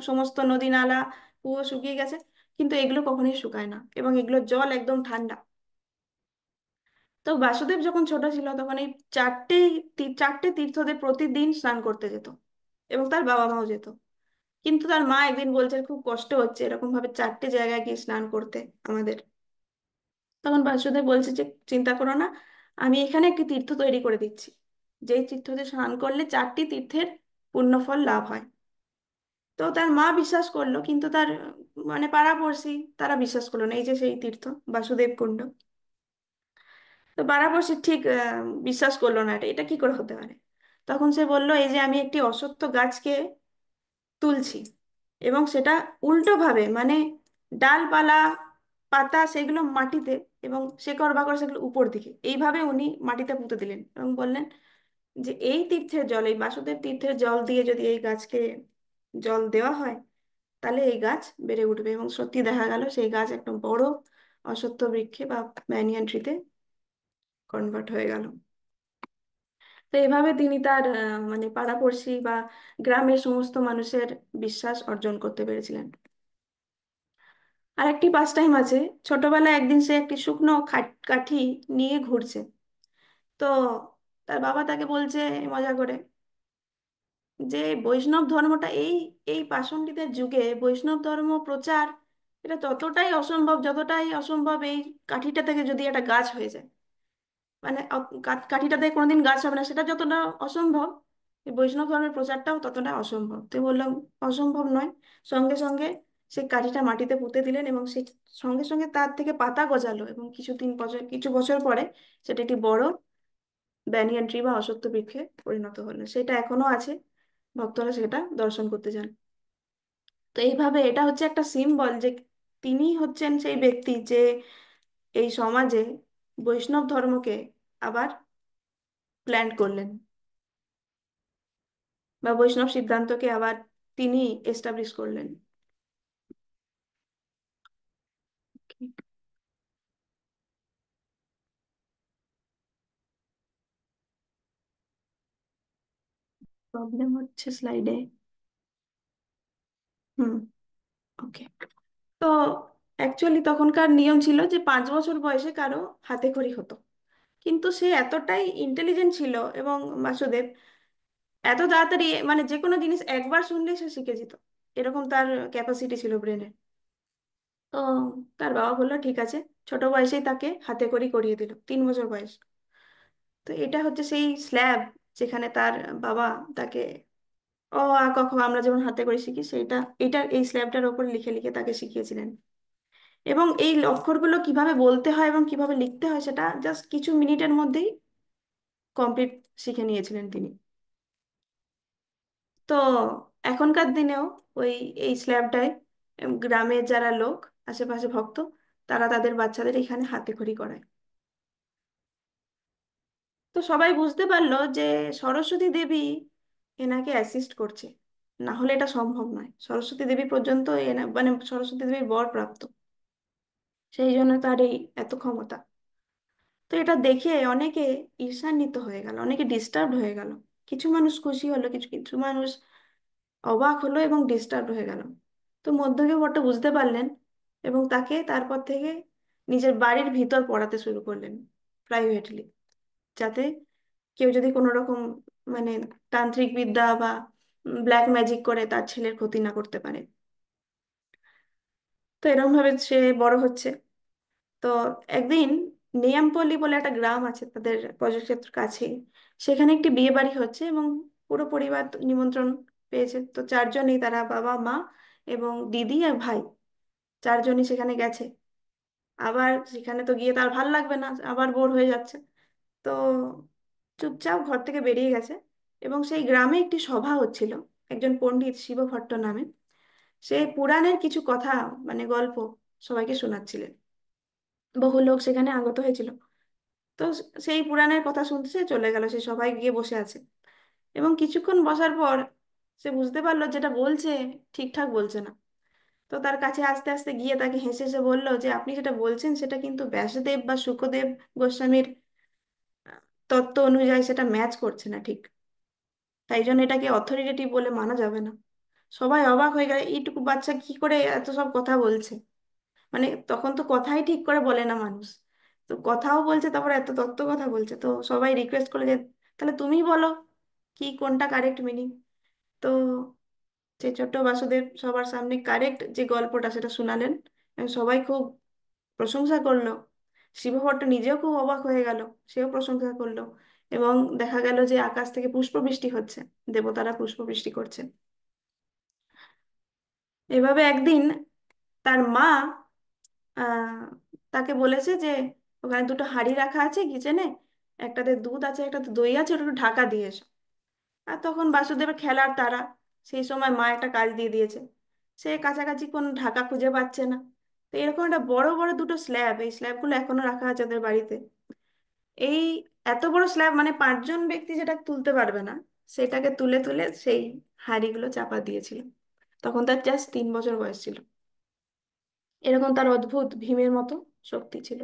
Speaker 1: সমস্ত নদী নালা কুয়ো শুকিয়ে গেছে, কিন্তু এগুলো কখনোই শুকায় না, এবং এগুলোর জল একদম ঠান্ডা। তো বাসুদেব যখন ছোট ছিল তখন এই চারটে চারটে তীর্থতে প্রতিদিন স্নান করতে যেত, এবং তার বাবা মাও যেত। কিন্তু তার মা একদিন বলছে খুব কষ্ট হচ্ছে এরকম ভাবে 4টে জায়গায় গিয়ে স্নান করতে আমাদের। তখন বাসুদেব বলছে যে চিন্তা করো না, আমি এখানে একটি তীর্থ তৈরি করে দিচ্ছি, যেই তীর্থতে স্নান করলে 4টি তীর্থের পুণ্যফল লাভ হয়। তো তার মা বিশ্বাস করলো, কিন্তু তার মানে পাড়াপড়শি তারা বিশ্বাস করলো না, এই যে সেই তীর্থ বাসুদেব কুণ্ড। তো পাড়াপড়শি ঠিক বিশ্বাস করলো না, এটা এটা কি করে হতে পারে। তখন সে বলল, এই যে আমি একটি অশ্বত্থ গাছকে তুলছি, এবং সেটা উল্টো ভাবে, মানে ডালপালা পাতা সেগুলো মাটিতে, এবং শেকড় বাকড় সেগুলো উপর দিকে, এইভাবে উনি মাটিতে পুঁতে দিলেন এবং বললেন যে এই তীর্থের জল, এই বাসুদেব তীর্থের জল দিয়ে যদি এই গাছকে জল দেওয়া হয়, তাহলে এই গাছ বেড়ে উঠবে। এবং সত্যি দেখা গেল সেই গাছ একটা বড় অশ্বত্থ বৃক্ষে বা ব্যানিয়ান ট্রিতে কনভার্ট হয়ে গেল। তো এভাবে তিনি তার মানে পাড়াপড়শি বা গ্রামের সমস্ত মানুষের বিশ্বাস অর্জন করতে পেরেছিলেন। আর একটি পাস টাইম আছে। ছোটবেলায় একদিন সে একটি শুকনো কাঠি নিয়ে ঘুরছে। তো তার বাবা তাকে বলছে মজা করে যে বৈষ্ণব ধর্মটা, এই এই পাষণ্ডীদের যুগে বৈষ্ণব ধর্ম প্রচার, এটা ততটাই অসম্ভব যতটাই অসম্ভব এই কাঠিটা থেকে যদি একটা গাছ হয়ে যায়। মানে কাঠিটা থেকে কোনোদিন গাছ হবে না, সেটা যতটা অসম্ভব, এই বৈষ্ণব ধর্মের প্রচারটাও ততটা অসম্ভব। তো বললাম অসম্ভব নয়। সঙ্গে সঙ্গে সেই কাঠিটা মাটিতে পুঁতে দিলেন, এবং সেই সঙ্গে সঙ্গে তার থেকে পাতা গজালো, এবং কিছু বছর পরে সেটা একটি বড় ব্যানিয়ান ট্রি বা অশ্বত্থ বৃক্ষে পরিণত হলো। সেটা এখনো আছে, ভক্তরা সেটা দর্শন করতে যান। তো এইভাবে এটা হচ্ছে একটা সিম্বল যে তিনি হচ্ছেন সেই ব্যক্তি যে এই সমাজে বৈষ্ণব ধর্মকে আবার প্ল্যান করলেন, বা বৈষ্ণব সিদ্ধান্তকে আবার তিনি এস্টাবলিশ করলেন। প্রবলেম হচ্ছে স্লাইডে। হুম। ওকে। তো অ্যাকচুয়ালি তখনকার নিয়ম ছিল যে 5 বছর বয়সে কারো হাতে খড়ি হতো। কিন্তু সে এতটাই ইন্টেলিজেন্ট ছিল, এবং বাসুদেব এত তাড়াতাড়ি, মানে যে কোনো জিনিস একবার শুনলে সে শিখে যেত, এরকম তার ক্যাপাসিটি ছিল ব্রেনে। তো তার বাবা বললো ঠিক আছে, ছোট বয়সেই তাকে হাতে খড়ি করিয়ে দিল, 3 বছর বয়স। তো এটা হচ্ছে সেই স্ল্যাব যেখানে তার বাবা তাকে অ আ ক খ আমরা যেমন হাতে করে শিখি, সেইটা এটা এই স্ল্যাবটার ওপর লিখে লিখে তাকে শিখিয়েছিলেন। এবং এই অক্ষরগুলো কিভাবে বলতে হয় এবং কিভাবে লিখতে হয় সেটা জাস্ট কিছু মিনিটের মধ্যেই কমপ্লিট শিখে নিয়েছিলেন তিনি। তো এখনকার দিনেও ওই এই স্ল্যাবটায় গ্রামের যারা লোক, আশেপাশে ভক্ত, তারা তাদের বাচ্চাদের এখানে হাতে খড়ি করায়। তো সবাই বুঝতে পারলো যে সরস্বতী দেবী এনাকে অ্যাসিস্ট করছে, না হলে এটা সম্ভব নয়। সরস্বতী দেবী পর্যন্ত মানে সরস্বতী দেবীর বর প্রাপ্ত, সেই জন্য তার এই এত ক্ষমতা। তো এটা দেখে অনেকে ঈর্ষান্বিত হয়ে গেল, অনেকে ডিস্টার্ব হয়ে গেল। কিছু মানুষ খুশি হলো, কিছু কিছু মানুষ অবাক হলো এবং ডিস্টার্ব হয়ে গেল। তো মধ্যকে বট্ট বুঝতে পারলেন, এবং তাকে তারপর থেকে নিজের বাড়ির ভিতর পড়াতে শুরু করলেন প্রাইভেটলি, যাতে কেউ যদি কোনো রকম মানে তান্ত্রিক বিদ্যা বা ব্ল্যাক ম্যাজিক করে তার ছেলের ক্ষতি না করতে পারে। তো এরকম ভাবে সে বড় হচ্ছে। তো একদিন নেয়ামপল্লী বলে একটা গ্রাম আছে তাদের প্রজেক্টের কাছে, সেখানে একটি বিয়ে বাড়ি হচ্ছে, এবং পুরো পরিবার নিমন্ত্রণ পেয়েছে। তো 4জনই, তারা বাবা মা এবং দিদি আর ভাই, 4জনই সেখানে গেছে। আবার সেখানে তো গিয়ে তার ভাল লাগবে না, আবার বোর হয়ে যাচ্ছে। তো চুপচাপ ঘর থেকে বেরিয়ে গেছে। এবং সেই গ্রামে একটি সভা হচ্ছিল, একজন পণ্ডিত শিবভট্ট নামে, সে পুরাণের কিছু কথা, মানে গল্প সবাইকে শোনাচ্ছিলেন। বহু লোক সেখানে আগত হয়েছিল। তো সেই পুরাণের কথা শুনতে সে চলে গেল, সে সবাই গিয়ে বসে আছে। এবং কিছুক্ষণ বসার পর সে বুঝতে পারলো যেটা বলছে ঠিকঠাক বলছে না। তো তার কাছে আস্তে আস্তে গিয়ে তাকে হেসে হেসে বলল যে আপনি যেটা বলছেন সেটা কিন্তু ব্যাসদেব বা শুকদেব গোস্বামীর আহ, তত্ত্ব অনুযায়ী সেটা ম্যাচ করছে না ঠিক। তাই জন্য এটাকে অথরিটেটিভ বলে মানা যাবে না। সবাই অবাক হয়ে গেল, এইটুকু বাচ্চা কি করে এত সব কথা বলছে। মানে তখন তো কথাই ঠিক করে বলে না মানুষ, তো কথাও বলছে, তারপর এত তত্ত্ব কথা বলছে। তো সবাই রিকোয়েস্ট করে যে তাহলে তুমি বলো কি কোনটা কারেক্ট মিনিং। তো সেই ছোট্ট বাসুদেব সবার সামনে কারেক্ট যে গল্পটা সেটা শোনালেন, এবং সবাই খুব প্রশংসা করলো। শিবভট্ট নিজেও খুব অবাক হয়ে গেল, সেও প্রশংসা করলো। এবং দেখা গেল যে আকাশ থেকে পুষ্পবৃষ্টি হচ্ছে, দেবতারা পুষ্পবৃষ্টি করছেন। এভাবে একদিন তার মা আহ তাকে বলেছে যে ওখানে দুটো হাঁড়ি রাখা আছে কিচেনে, একটাতে দুধ আছে একটাতে দই আছে, ওটা একটু ঢাকা দিয়ে এসো। আর তখন বাসুদেবের খেলার তারা, সেই সময় মা একটা কাজ দিয়ে দিয়েছে, সে কাছাকাছি কোনো ঢাকা খুঁজে পাচ্ছে না। তো এরকম একটা বড় বড় দুটো স্ল্যাব, এই স্ল্যাবগুলো এখনো রাখা আছে ওদের বাড়িতে। এই এত বড় স্ল্যাব মানে পাঁচজন ব্যক্তি যেটা তুলতে পারবে না, সেটাকে তুলে তুলে সেই হাঁড়িগুলো চাপা দিয়েছিল। তখন তার জাস্ট 3 বছর বয়স ছিল। এরকম তার অদ্ভুত ভীমের মতো শক্তি ছিল।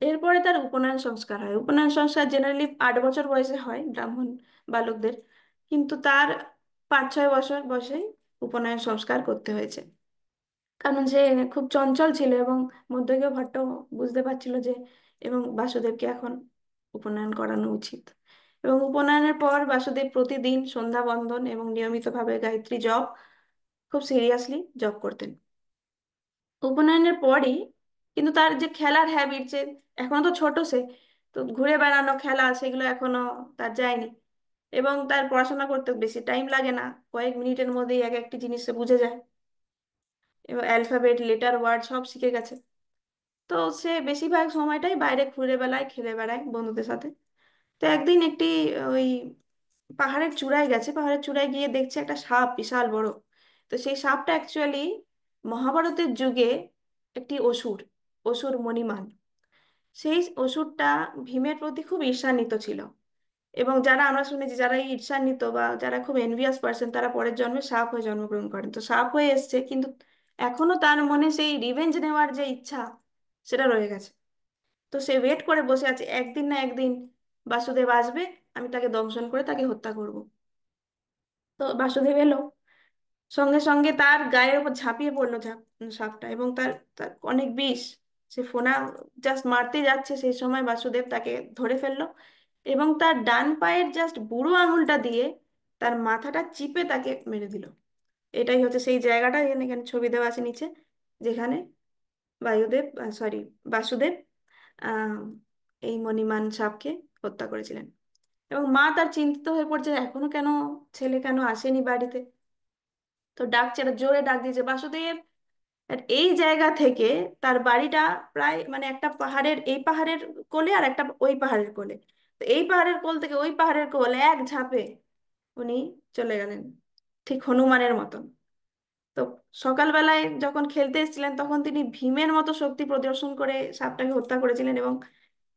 Speaker 1: এরপরে তার উপনয়ন সংস্কার হয়। উপনয়ন সংস্কার জেনারেলি 8 বছর বয়সে হয় ব্রাহ্মণ বালকদের, কিন্তু তার 5-6 বছর বয়সেই উপনয়ন সংস্কার করতে হয়েছে। কারণ সে খুব চঞ্চল ছিল, এবং মধ্যযুগীয় ভট্ট বুঝতে পারছিল যে এবং বাসুদেবকে এখন উপনয়ন করানো উচিত। এবং উপনয়নের পর বাসুদেব প্রতিদিন সন্ধ্যা বন্দন এবং নিয়মিতভাবে গায়ত্রী জপ খুব সিরিয়াসলি জপ করতেন। উপনয়নের পরই কিন্তু তার যে খেলার হ্যাবিট, যে এখনো তো ছোট সে, তো ঘুরে বেড়ানো খেলা সেগুলো এখনো তার যায়নি। এবং তার পড়াশোনা করতে বেশি টাইম লাগে না, কয়েক মিনিটের মধ্যেই এক একটি জিনিস সে বুঝে যায়, এবং অ্যালফাবেট লেটার ওয়ার্ড সব শিখে গেছে। তো সে বেশিরভাগ সময়টাই বাইরে ঘুরে বেড়ায়, খেলে বেড়ায় বন্ধুদের সাথে। তো একদিন একটি ওই পাহাড়ের চূড়ায় গেছে, পাহাড়ের চূড়ায় গিয়ে দেখছে একটা সাপ বিশাল বড়। তো সেই সাপটা অ্যাকচুয়ালি মহাভারতের যুগে একটি অসুর, অসুর মণিমান। সেই অসুরটা ভীমের প্রতি খুব ঈর্ষান্বিত ছিল। এবং যারা আমরা শুনেছি যারা এই ঈর্ষান্বিত বা যারা খুব এনভিয়াস পার্সন, তারা পরের জন্মে সাপ হয়ে জন্মগ্রহণ করেন। তো সাপ হয়ে এসছে, কিন্তু এখনো তার মনে সেই রিভেঞ্জ নেওয়ার যে ইচ্ছা সেটা রয়ে গেছে। তো সে ওয়েট করে বসে আছে, একদিন না একদিন বাসুদেব আসবে, আমি তাকে দংশন করে তাকে হত্যা করব। তো বাসুদেব এলো, সঙ্গে সঙ্গে তার গায়ের উপর ঝাঁপিয়ে পড়লো সাপটা, এবং তার তার অনেক বিষ। সে ফোনা জাস্ট মারতে যাচ্ছে, সেই সময় বাসুদেব তাকে ধরে ফেললো, এবং তার ডান পায়ের জাস্ট বুড়ো আঙুলটা দিয়ে তার মাথাটা চিপে তাকে মেরে দিল। এটাই হচ্ছে সেই জায়গাটা, এখানে এখানে ছবি দেওয়া আছে নিচে, যেখানে বায়ুদেব সরি বাসুদেব আহ এই মণিমান সাপকে হত্যা করেছিলেন। এবং মা তার চিন্তিত হয়ে পড়ছে, এখনো কেন ছেলে কেন আসেনি বাড়িতে। তো ডাকছে, একটা জোরে ডাক দিয়েছে, বাসুদেব। আর এই জায়গা থেকে তার বাড়িটা প্রায় মানে একটা পাহাড়ের, এই পাহাড়ের কোলে আর একটা ওই পাহাড়ের কোলে। তো এই পাহাড়ের কোল থেকে ওই পাহাড়ের কোল, এক ঝাঁপে উনি চলে গেলেন, ঠিক হনুমানের মতন। তো সকালবেলায় যখন খেলতে এসেছিলেন, তখন তিনি ভীমের মতো শক্তি প্রদর্শন করে সাপটাকে হত্যা করেছিলেন। এবং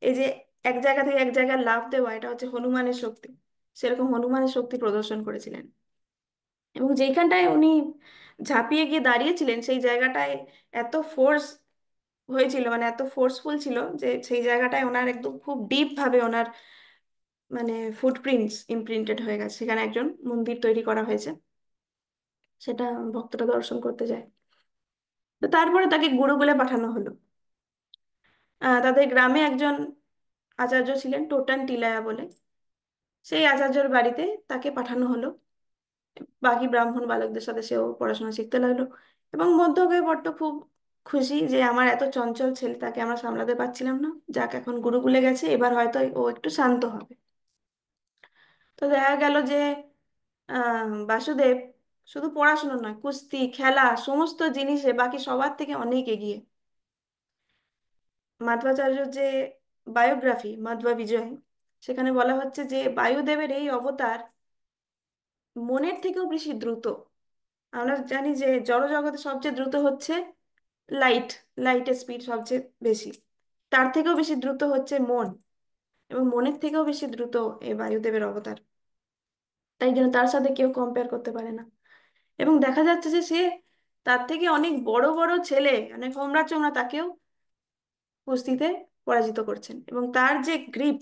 Speaker 1: এই যে এক জায়গা থেকে এক জায়গায় লাফ দেওয়া, এটা হচ্ছে হনুমানের শক্তি। সেরকম হনুমানের শক্তি প্রদর্শন করেছিলেন। এবং যেখানটায় উনি ঝাঁপিয়ে গিয়ে দাঁড়িয়েছিলেন, সেই জায়গাটায় এত ফোর্স হয়েছিল, মানে এত ফোর্সফুল ছিল যে সেই জায়গাটায় ওনার একদম খুব ডিপ ভাবে ওনার মানে ফুটপ্রিন্টস ইমপ্রিন্টেড হয়ে গেছে। সেখানে একজন মন্দির তৈরি করা হয়েছে, সেটা ভক্তরা দর্শন করতে যায়। তো তারপরে তাকে গুরুকুলে পাঠানো হলো। তাদের গ্রামে একজন আচার্য ছিলেন, টোটান টিলায়া বলে, সেই আচার্যর বাড়িতে তাকে পাঠানো হলো। বাকি ব্রাহ্মণ বালকদের সাথে সেও পড়াশোনা শিখতে লাগলো। এবং মধ্যকে বড্ড খুব খুশি যে আমার এত চঞ্চল ছেলে, তাকে আমরা সামলাতে পারছিলাম না, যাক এখন গুরুকুলে গেছে, এবার হয়তো ও একটু শান্ত হবে। তো দেখা গেল যে বাসুদেব শুধু পড়াশোনা নয়, কুস্তি খেলা সমস্ত জিনিসে বাকি সবার থেকে অনেক এগিয়ে। মাধ্বাচার্যর যে বায়োগ্রাফি মাধ্বা বিজয়, সেখানে বলা হচ্ছে যে বায়ুদেবের এই অবতার মনের থেকেও বেশি দ্রুত। আমরা জানি যে জড়জগতে সবচেয়ে দ্রুত হচ্ছে লাইট, লাইটের স্পিড সবচেয়ে বেশি, তার থেকেও বেশি দ্রুত হচ্ছে মন, এবং মনের থেকেও বেশি দ্রুত এই বায়ুদেবের অবতার। তাই জন্য তার সাথে কেউ কম্পেয়ার করতে পারে না। এবং দেখা যাচ্ছে যে সে তার থেকে অনেক বড় বড় ছেলে, অনেক হোমরা চোমরা, তাকেও কুস্তিতে পরাজিত করছেন। এবং তার যে গ্রিপ,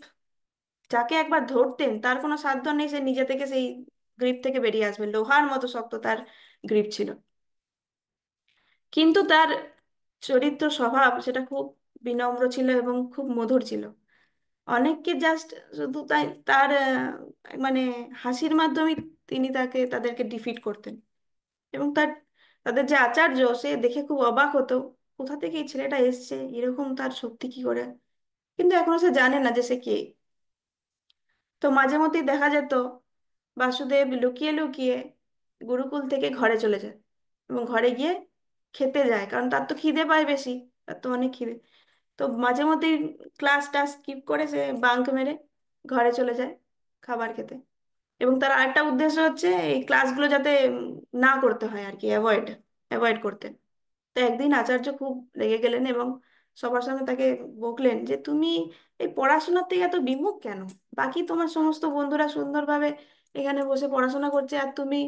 Speaker 1: যাকে একবার ধরতেন তার কোনো সাধ্য নেই সে নিজে থেকে সেই গ্রিপ থেকে বেরিয়ে আসবে, লোহার মতো শক্ত তার গ্রিপ ছিল। কিন্তু তার চরিত্র স্বভাব সেটা খুব বিনম্র ছিল এবং খুব মধুর ছিল। অনেককে জাস্ট শুধু তাই তার মানে হাসির মাধ্যমে তিনি তাদেরকে ডিফিট করতেন। এবং তাদের যে আচার্য, সে দেখে খুব অবাক হতো, কোথা থেকে এই ছেলেটা এসছে, এরকম তার শক্তি কি করে। কিন্তু এখনো সে জানে না যে সে কে। তো মাঝে মধ্যেই দেখা যেত বাসুদেব লুকিয়ে লুকিয়ে গুরুকুল থেকে ঘরে চলে যায়, এবং ঘরে গিয়ে খেতে যায়, কারণ তার তো খিদে পায় বেশি, তার তো অনেক খিদে। তো মাঝে মধ্যেই ক্লাসটা স্কিপ করে সে বাঙ্ক মেরে ঘরে চলে যায় খাবার খেতে। এবং তার আরেকটা উদ্দেশ্য হচ্ছে এই ক্লাসগুলো যাতে না করতে হয় আর কি, অ্যাভয়েড অ্যাভয়েড করতে। তো একদিন আচার্য খুব রেগে গেলেন এবং সবার সামনে তাকে বকলেন যে তুমি এই পড়াশোনার থেকে এত বিমুখ কেন? বাকি তোমার সমস্ত বন্ধুরা সুন্দরভাবে এখানে বসে পড়াশোনা করছে, আর তুমি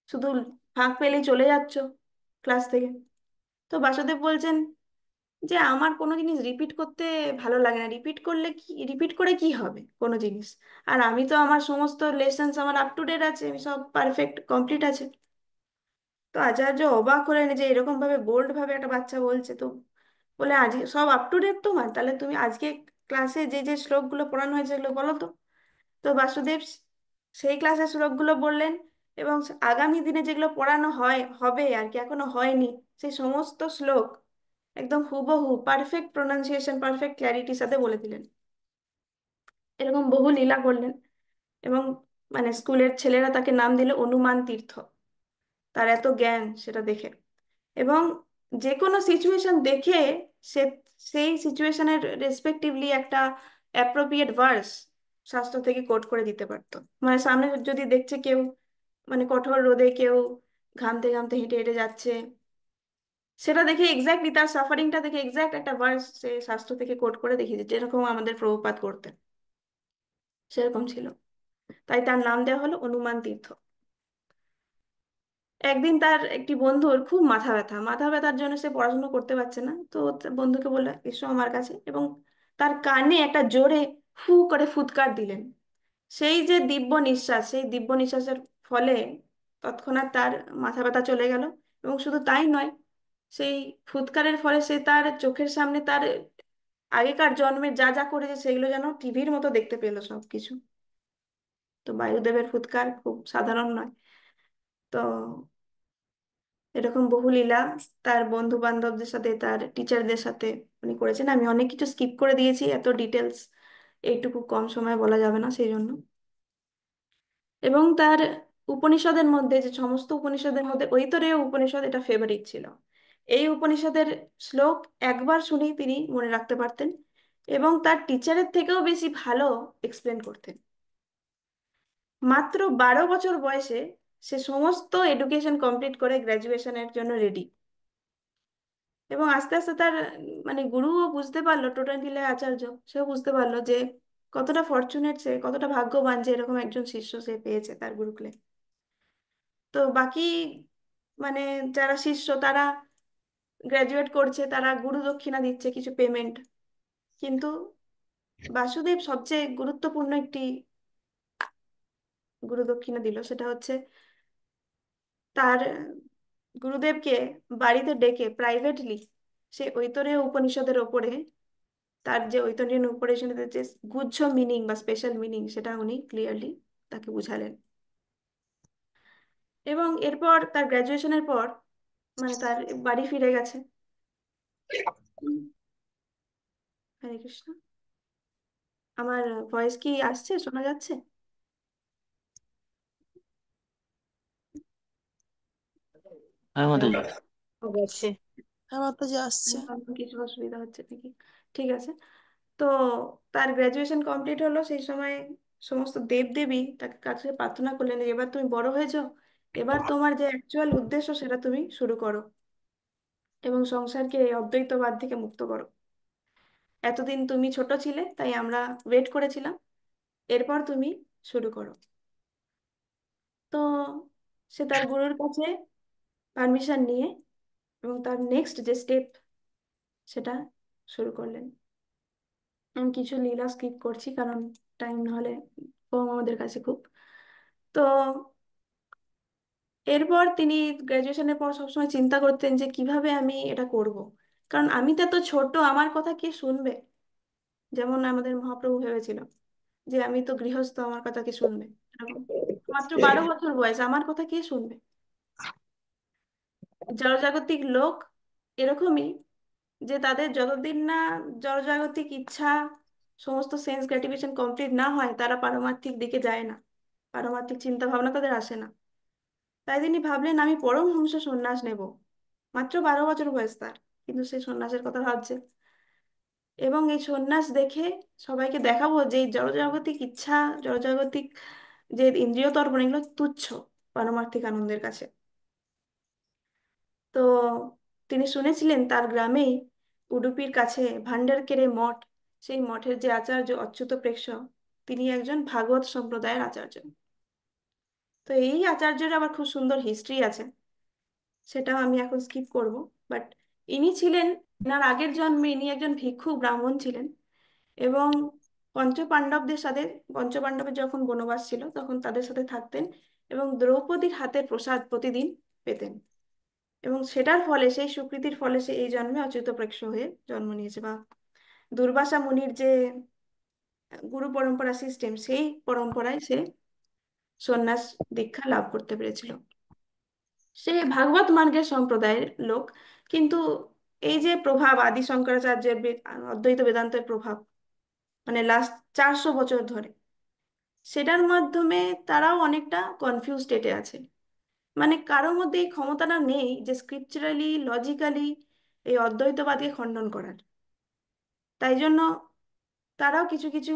Speaker 1: শুধু ফাঁক পেলেই চলে যাচ্ছ ক্লাস থেকে। তো বাসুদেব বলছেন যে আমার কোনো জিনিস রিপিট করতে ভালো লাগে না, রিপিট করলে কি, রিপিট করে কি হবে কোনো জিনিস? আর আমি তো আমার সমস্ত লেসন্স আমার আপ টু ডেট আছে, আমি সব পারফেক্ট কমপ্লিট আছে। তো আচার্য অবাক হলেন যে এরকম ভাবে বোল্ড ভাবে একটা বাচ্চা বলছে। তো বলে আজ সব আপ টু ডেট তোমার, তাহলে তুমি আজকে ক্লাসে যে যে শ্লোকগুলো পড়ানো হয়েছে সেগুলো বলো তো। তো বাসুদেব সেই ক্লাসের শ্লোকগুলো বললেন, এবং আগামী দিনে যেগুলো পড়ানো হবে আর কি, এখনো হয়নি, সেই সমস্ত শ্লোক একদম হুবহু পারফেক্ট প্রোনাউন্সিয়েশন পারফেক্ট ক্ল্যারিটির সাথে বলে দিলেন। এরকম বহু লীলা করলেন। এবং মানে স্কুলের ছেলেরা তাকে নাম দিল অনুমান তীর্থ, তার এত জ্ঞান সেটা দেখে। এবং যে কোনো সিচুয়েশন দেখে সে সেই সিচুয়েশনের রেসপেক্টিভলি একটা অ্যাপ্রোপ্রিয়েট ভার্স শাস্ত্র থেকে কোট করে দিতে পারতো। মানে সামনে যদি দেখছে কেউ, মানে কঠোর রোদে কেউ ঘামতে ঘামতে হেঁটে হেঁটে যাচ্ছে, সেটা দেখে এক্স্যাক্টলি তার সাফারিংটা দেখে এক্স্যাক্ট একটা ভার্স সে শাস্ত্র থেকে কোট করে দেখিয়ে দিচ্ছে, যেরকম আমাদের প্রভুপাত করতেন সেরকম ছিল। তাই তার নাম দেওয়া হলো হনুমান তীর্থ। একদিন তার একটি বন্ধুর খুব মাথা ব্যথা, মাথা ব্যথার জন্য সে পড়াশোনা করতে পারছে না, তো তার বন্ধুকে বললো এসো আমার কাছে, এবং তার কানে একটা জোরে ফু করে ফুৎকার দিলেন। সেই যে দিব্য নিঃশ্বাস, সেই দিব্য নিঃশ্বাসের ফলে তৎক্ষণাৎ তার মাথা ব্যথা চলে গেল। এবং শুধু তাই নয়, সেই ফুৎকারের ফলে সে তার চোখের সামনে তার আগেকার জন্মে যা যা করেছে সেগুলো যেন টিভির মতো দেখতে পেলো সবকিছু। তো বায়ুদেবের ফুৎকার খুব সাধারণ নয়। তো এরকম বহু লীলা তার বন্ধু বান্ধবদের সাথে, তার টিচারদের সাথে উনি করেছেন। আমি অনেক কিছু স্কিপ করে দিয়েছি, এত ডিটেলস এইটুকু কম সময়ে বলা যাবে না সেই জন্য। এবং তার উপনিষদের মধ্যে, যে সমস্ত উপনিষদের মধ্যে ঐতরেয় উপনিষদ এটা ফেভারিট ছিল। এই উপনিষদের শ্লোক একবার শুনেই তিনি মনে রাখতে পারতেন, এবং তার টিচারের থেকেও বেশি ভালো এক্সপ্লেন করতেন। মাত্র 12 বছর বয়সে সে সমস্ত এডুকেশন কমপ্লিট করে গ্র্যাজুয়েশনের জন্য রেডি। এবং আস্তে আস্তে তার মানে গুরুও বুঝতে পারলো, টোটাল আচার্য, সেও বুঝতে পারলো যে কতটা ফরচুনেট সে, কতটা ভাগ্যবান যে এরকম একজন শিষ্য সে পেয়েছে তার গুরুকুলে। তো বাকি মানে যারা শিষ্য তারা গ্র্যাজুয়েট করছে, তারা গুরু দক্ষিণা দিচ্ছে কিছু পেমেন্ট। কিন্তু বাসুদেব সবচেয়ে গুরুত্বপূর্ণ একটি গুরু দক্ষিণা দিল, সেটা হচ্ছে তার গুরুদেবকে বাড়িতে ডেকে প্রাইভেটলি সে ঐতরেয় উপনিষদের ওপরে, তার যে ঐতরেয় উপনিষদের যে গুহ্য মিনিং বা স্পেশাল মিনিং সেটা উনি ক্লিয়ারলি তাকে বুঝালেন। এবং এরপর তার গ্র্যাজুয়েশনের পর মানে তার বাড়ি ফিরে গেছে। উম, হরে কৃষ্ণ। আমার ভয়েস কি আসছে, শোনা যাচ্ছে?
Speaker 2: হ্যাঁ
Speaker 1: হ্যালো।
Speaker 2: মাতাজি।
Speaker 3: অবশ্যই। হ্যাঁ মাতাজি আসছে।
Speaker 1: আমি ভাবলাম কিছু অসুবিধা হচ্ছে নাকি। ঠিক আছে। তো তার গ্র্যাজুয়েশন কমপ্লিট হলো, সেই সময় সমস্ত দেবদেবী তাকে কাছে প্রার্থনা করলেন যে এবার তুমি বড় হয়েছো, এবার তোমার যে অ্যাকচুয়াল উদ্দেশ্য সেটা তুমি শুরু করো, এবং সংসারকে এই অদ্বৈতবাদ থেকে মুক্ত করো। এতদিন তুমি ছোট ছিলে তাই আমরা ওয়েট করেছিলাম, এরপর তুমি শুরু করো। তো সে তার গুরুর কাছে পারমিশন নিয়ে এবং তার নেক্সট যে স্টেপ সেটা শুরু করলেন। আমি কিছু লীলা স্কিপ করছি কারণ টাইম নাহলে কম আমাদের কাছে খুব। তো এরপর তিনি গ্রাজুয়েশনের পর সবসময় চিন্তা করতেন যে কিভাবে আমি এটা করব, কারণ আমি তো এত ছোট, আমার কথা কে শুনবে। যেমন আমাদের মহাপ্রভু ভেবেছিল যে আমি তো গৃহস্থ, আমার কথা কে শুনবে, এরকম। মাত্র 12 বছর বয়স, আমার কথা কে শুনবে? জড়জাগতিক লোক এরকমই, যে তাদের যতদিন না জড়জাগতিক ইচ্ছা, সমস্ত সেন্স গ্র্যাটিফিকেশন কমপ্লিট না হয়, তারা পারমার্থিক দিকে যায় না, পারমার্থিক চিন্তা ভাবনা তাদের আসে না। তাই তিনি ভাবলেন আমি পরমহংস সন্ন্যাস নেব। মাত্র 12 বছর বয়স তার, কিন্তু সে সন্ন্যাসের কথা ভাবছে। এবং এই সন্ন্যাস দেখে সবাইকে দেখাবো যে এই জড়জাগতিক ইচ্ছা, জড়জাগতিক যে ইন্দ্রিয় তর্পণ, এগুলো তুচ্ছ পারমার্থিক আনন্দের কাছে। তো তিনি শুনেছিলেন তার গ্রামেই, উডুপির কাছে ভান্ডারকেরে মঠ, সেই মঠের যে আচার্য অচ্যুত প্রেক্ষ, তিনি একজন ভাগবত সম্প্রদায়ের আচার্য। তো এই আচার্যের আবার খুব সুন্দর হিস্ট্রি আছে, সেটাও আমি এখন স্কিপ করব। বাট ইনি ছিলেন, এনার আগের জন্মে ইনি একজন ভিক্ষু ব্রাহ্মণ ছিলেন। এবং পঞ্চপাণ্ডবদের সাথে, পঞ্চপাণ্ডবের যখন বনবাস ছিল তখন তাদের সাথে থাকতেন, এবং দ্রৌপদীর হাতের প্রসাদ প্রতিদিন পেতেন। এবং সেটার ফলে, সেই স্বীকৃতির ফলে সে এই জন্মে অচ্যুত প্রেক্ষ হয়ে জন্ম নিয়েছে, বা দুর্বাসা মুনির যে গুরু পরম্পরা সিস্টেম, সেই পরম্পরায় সে সন্ন্যাস দীক্ষা লাভ করতে পেরেছিল। সে ভাগবত মার্গের সম্প্রদায়ের লোক, কিন্তু এই যে প্রভাব আদি শঙ্করাচার্যের অদ্বৈত বেদান্তের প্রভাব, মানে লাস্ট 400 বছর ধরে, সেটার মাধ্যমে তারাও অনেকটা কনফিউজ স্টেটে আছে। মানে কারোর মধ্যে এই ক্ষমতাটা নেই যে স্ক্রিপচারালি লজিক্যালি এই অদ্বৈতবাদকে খণ্ডন করার। তাই জন্য তারাও কিছু কিছু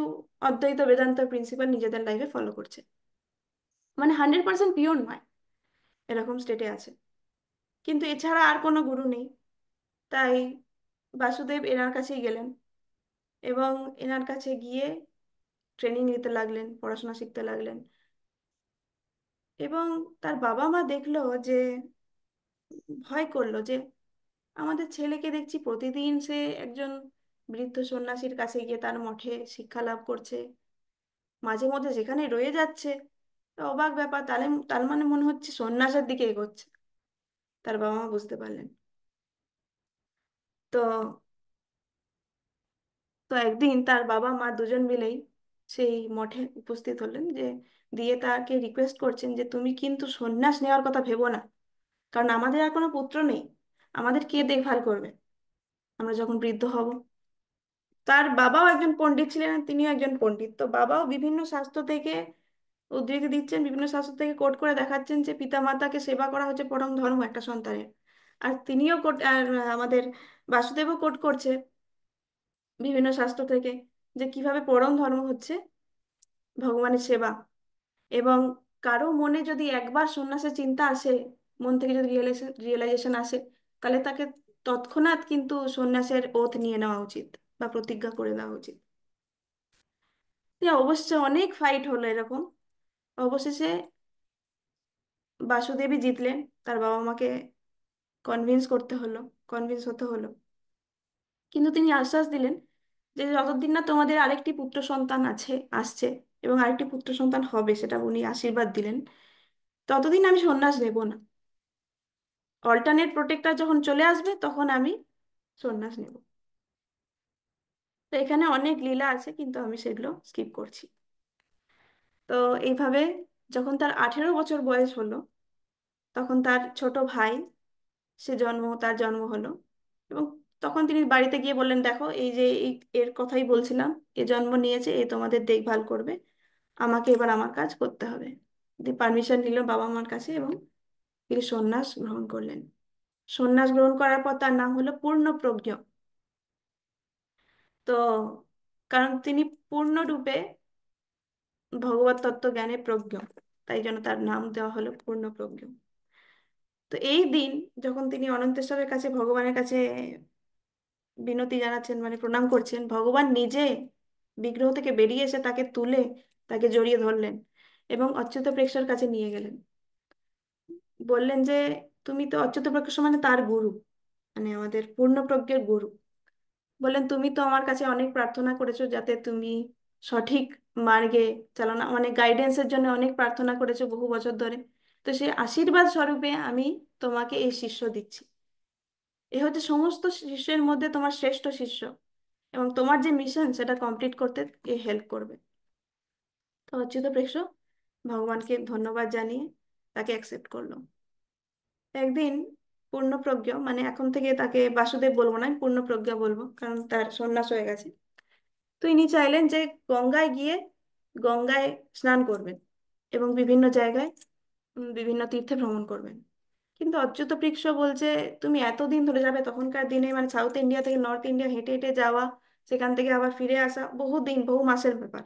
Speaker 1: অদ্বৈত বেদান্ত প্রিন্সিপাল নিজেদের লাইফে ফলো করছে, মানে 100% পিওর নয়, এরকম স্টেটে আছে। কিন্তু এছাড়া আর কোনো গুরু নেই। তাই বাসুদেব এনার কাছেই গেলেন, এবং এনার কাছে গিয়ে ট্রেনিং নিতে লাগলেন, পড়াশোনা শিখতে লাগলেন। এবং তার বাবা মা দেখলো যে, ভয় করলো যে আমাদের ছেলেকে দেখছি প্রতিদিন সে একজন বৃদ্ধ সন্ন্যাসীর কাছে গিয়ে তার মঠে শিক্ষা লাভ করছে, মাঝে মধ্যে যেখানে রয়ে যাচ্ছে। তো অবাক ব্যাপার, তাহলে তার মানে মনে হচ্ছে সন্ন্যাসের দিকে এগোচ্ছে। তার বাবা মা বুঝতে পারলেন। তো তো একদিন তার বাবা মা দুজন মিলেই সেই মঠে উপস্থিত হলেন, যে দিয়ে তাকে রিকোয়েস্ট করছেন যে তুমি কিন্তু সন্ন্যাস নেওয়ার কথা ভেবো না, কারণ আমাদের আর কোনো পুত্র নেই, আমাদের কে দেখভাল করবে আমরা যখন বৃদ্ধ হব। তার বাবাও একজন পণ্ডিত ছিলেন, আর তিনিও একজন পণ্ডিত। তো বাবাও বিভিন্ন শাস্ত্র থেকে উদ্ধৃতি দিচ্ছেন, বিভিন্ন শাস্ত্র থেকে কোট করে দেখাচ্ছেন যে পিতা মাতাকে সেবা করা হচ্ছে পরম ধর্ম একটা সন্তানের। আর তিনিও কোট, আর আমাদের বাসুদেবও কোট করছে বিভিন্ন শাস্ত্র থেকে, যে কিভাবে পরম ধর্ম হচ্ছে ভগবানের সেবা। এবং কারো মনে যদি একবার সন্ন্যাসের চিন্তা আসে, মন থেকে যদি রিয়েলাইজেশন আসে, তাহলে তাকে তৎক্ষণাৎ কিন্তু সন্ন্যাসের ওথ নিয়ে নেওয়া উচিত, বা প্রতিজ্ঞা করে দেওয়া উচিত। অবশ্য অনেক ফাইট হলো এরকম। অবশেষে বাসুদেবী জিতলেন, তার বাবা মাকে কনভিন্স করতে হলো, কনভিন্স হতে হলো। কিন্তু তিনি আশ্বাস দিলেন যে যতদিন না তোমাদের আরেকটি পুত্র সন্তান আসছে, এবং আরেকটি পুত্র সন্তান হবে, সেটা উনি আশীর্বাদ দিলেন, ততদিন আমি সন্ন্যাস নেব না। অল্টারনেট প্রোটেক্টর যখন চলে আসবে তখন আমি সন্ন্যাস নেব। তো এখানে অনেক লীলা আছে, কিন্তু আমি সেগুলো স্কিপ করছি। তো এইভাবে যখন তার 18 বছর বয়স হলো, তখন তার ছোট ভাই, তার জন্ম হলো। এবং তখন তিনি বাড়িতে গিয়ে বললেন, দেখো এই যে এর কথাই বলছিলাম, এ জন্ম নিয়েছে, এ তোমাদের দেখভাল করবে, আমাকে এবার আমার কাজ করতে হবে। তিনি পারমিশন নিল বাবা মার কাছে, এবং তিনি সন্ন্যাস গ্রহণ করলেন। সন্ন্যাস গ্রহণ করার পর তার নাম হলো পূর্ণপ্রজ্ঞ। তো কারণ তিনি পূর্ণরূপে ভগবত তত্ত্ব জ্ঞানে প্রজ্ঞ, তাই জন্য তার নাম দেওয়া হলো পূর্ণপ্রজ্ঞ। তো এই দিন যখন তিনি অনন্তেশ্বরের কাছে, ভগবানের কাছে বিনতি জানাচ্ছেন, মানে প্রণাম করছেন, ভগবান নিজে বিগ্রহ থেকে বেরিয়ে এসে তাকে তুলে, তাকে জড়িয়ে ধরলেন, এবং অচ্যুত প্রেক্ষর কাছে নিয়ে গেলেন। বললেন যে তুমি তো অচ্যুত প্রেক্ষর মানে তার গুরু, মানে আমাদের পূর্ণপ্রজ্ঞের গুরু। বললেন তুমি তো আমার কাছে অনেক প্রার্থনা করেছো যাতে তুমি সঠিক মার্গে চালানো, মানে গাইডেন্সের জন্য অনেক প্রার্থনা করেছো বহু বছর ধরে। তো সেই আশীর্বাদ স্বরূপে আমি তোমাকে এই শিষ্য দিচ্ছি। এ হচ্ছে সমস্ত শিষ্যের মধ্যে তোমার শ্রেষ্ঠ শিষ্য, এবং তোমার যে মিশন সেটা কমপ্লিট করতে এ হেল্প করবে। তো অচ্যুত প্রেক্ষ ভগবানকে ধন্যবাদ জানিয়ে তাকে অ্যাকসেপ্ট করলো। একদিন পূর্ণপ্রজ্ঞ, মানে এখন থেকে তাকে বাসুদেব বলবো না, আমি পূর্ণপ্রজ্ঞা বলবো কারণ তার সন্ন্যাস হয়ে গেছে, তো ইনি চাইলেন যে গঙ্গায় গিয়ে গঙ্গায় স্নান করবেন এবং বিভিন্ন জায়গায় বিভিন্ন তীর্থে ভ্রমণ করবেন। কিন্তু অচ্যুত বৃক্ষ বলছে, তুমি এতদিন ধরে যাবে? তখনকার দিনে মানে সাউথ ইন্ডিয়া থেকে নর্থ ইন্ডিয়া হেঁটে হেঁটে যাওয়া, সেখান থেকে আবার ফিরে আসা বহু দিন বহু মাসের ব্যাপার।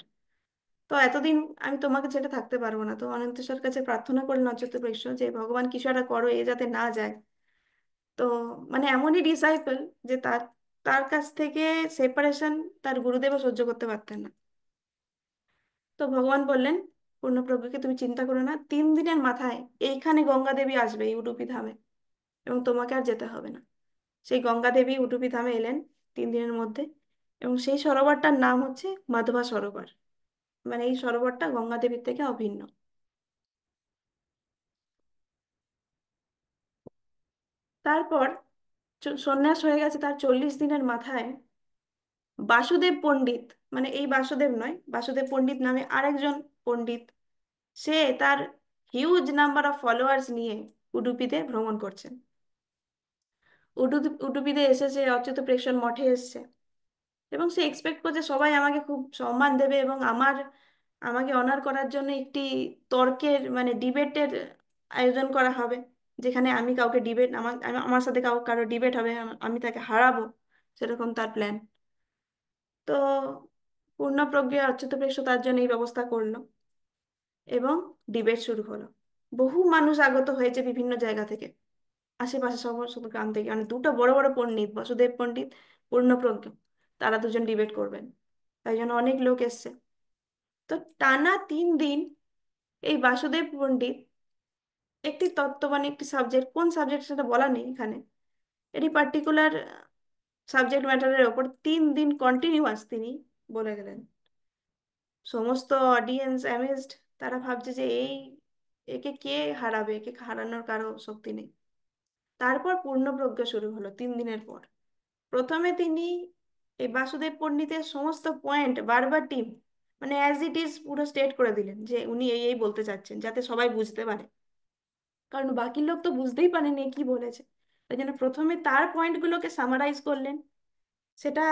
Speaker 1: তো এতদিন আমি তোমাকে ছেড়ে থাকতে পারবো না। তো অনন্তেশ্বর কাছে প্রার্থনা করলেন অচ্যুত বৃক্ষ যে ভগবান কিছু একটা করো, এ যাতে না যায়। তো মানে এমনই ডিসাইপল যে তার তার কাছ থেকে সেপারেশন তার গুরুদেবও সহ্য করতে পারতেন না। তো ভগবান বললেন পূর্ণপ্রজ্ঞকে, তুমি চিন্তা করো না, 3 দিনের মাথায় এইখানে গঙ্গা দেবী আসবে এই উডুপি ধামে, এবং তোমাকে আর যেতে হবে না। সেই গঙ্গা দেবী উডুপি ধামে এলেন 3 দিনের মধ্যে, এবং সেই সরোবরটার নাম হচ্ছে মাধবা সরোবর। মানে এই সরোবরটা গঙ্গা দেবীর থেকে অভিন্ন। তারপর সন্ন্যাস হয়ে গেছে, তার 40 দিনের মাথায় বাসুদেব পণ্ডিত, মানে এই বাসুদেব নয়, বাসুদেব পণ্ডিত নামে আরেকজন পণ্ডিত, সে তার হিউজ নাম্বার অফ ফলোয়ার্স নিয়ে উডুপিতে ভ্রমণ করছেন। উডুপিতে এসেছে, অচ্যুত প্রেক্ষণ মঠে এসেছে, এবং সে এক্সপেক্ট করছে সবাই আমাকে খুব সম্মান দেবে এবং আমাকে অনার করার জন্য একটি তর্কের মানে ডিবেটের আয়োজন করা হবে, যেখানে আমি কাউকে ডিবেট আমার সাথে কারো ডিবেট হবে, আমি তাকে হারাবো, সেরকম তার প্ল্যান। তো পূর্ণপ্রজ্ঞ অচ্যুত প্রেক্ষ তার জন্য এই ব্যবস্থা করলো, এবং ডিবেট শুরু হলো। বহু মানুষ আগত হয়েছে বিভিন্ন জায়গা থেকে, আশেপাশে সমস্ত গ্রাম থেকে, মানে দুটো বড় বড় পণ্ডিত, বাসুদেব পণ্ডিত, পূর্ণপ্রজ্ঞ, তারা দুজন ডিবেট করবেন, তাই জন্য অনেক লোক এসছে। তো টানা 3 দিন এই বাসুদেব পণ্ডিত একটি তত্ত্ব, মানে একটি সাবজেক্ট, কোন সাবজেক্ট সেটা বলা নেই এখানে, এটি পার্টিকুলার সাবজেক্ট ম্যাটারের ওপর 3 দিন কন্টিনিউয়াস তিনি বলে গেলেন। সমস্ত অডিয়েন্স অ্যামেজড, তারা ভাবছে যে একে কে হারাবে, একে হারানোর কারো শক্তি নেই। তারপর পূর্ণপ্রজ্ঞা শুরু হলো 3 দিনের পর। প্রথমে তিনি এই বাসুদেব পণ্ডিতের সমস্ত পয়েন্ট বারবার মানে অ্যাজ ইট ইজ পুরো স্টেট করে দিলেন যে উনি এই বলতে চাচ্ছেন, যাতে সবাই বুঝতে পারে, কারণ বাকি লোক তো বুঝতেই পারেনি এ কি বলেছে। তাই জন্য প্রথমে তার পয়েন্টগুলোকে সামারাইজ করলেন, সেটা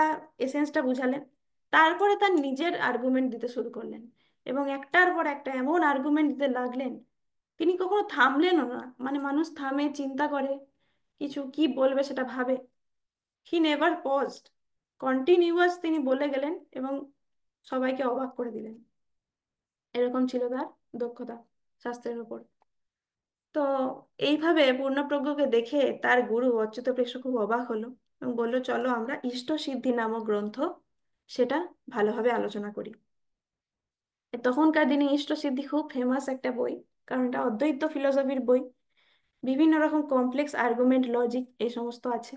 Speaker 1: এসেন্সটা বুঝালেন। তারপরে তার নিজের আর্গুমেন্ট দিতে শুরু করলেন, এবং একটার পর একটা এমন আর্গুমেন্ট দিতে লাগলেন, তিনি কখনো থামলেনও না। মানে মানুষ থামে, চিন্তা করে, কিছু কি বলবে সেটা ভাবে, হি নেভার পজড, কন্টিনিউয়াস তিনি বলে গেলেন এবং সবাইকে অবাক করে দিলেন। এরকম ছিল তার দক্ষতা শাস্ত্রের উপর। তো এইভাবে পূর্ণপ্রজ্ঞকে দেখে তার গুরু অচ্যুত প্রেক্ষ খুব অবাক হলো এবং বলল, চলো আমরা ইষ্ট সিদ্ধি নামক গ্রন্থ সেটা ভালোভাবে আলোচনা করি। তখনকার দিনে ইষ্ট সিদ্ধি খুব ফেমাস একটা বই, কারণ এটা অদ্বৈত ফিলোসফির বই, বিভিন্ন রকম কমপ্লেক্স আর্গুমেন্ট লজিক এই সমস্ত আছে।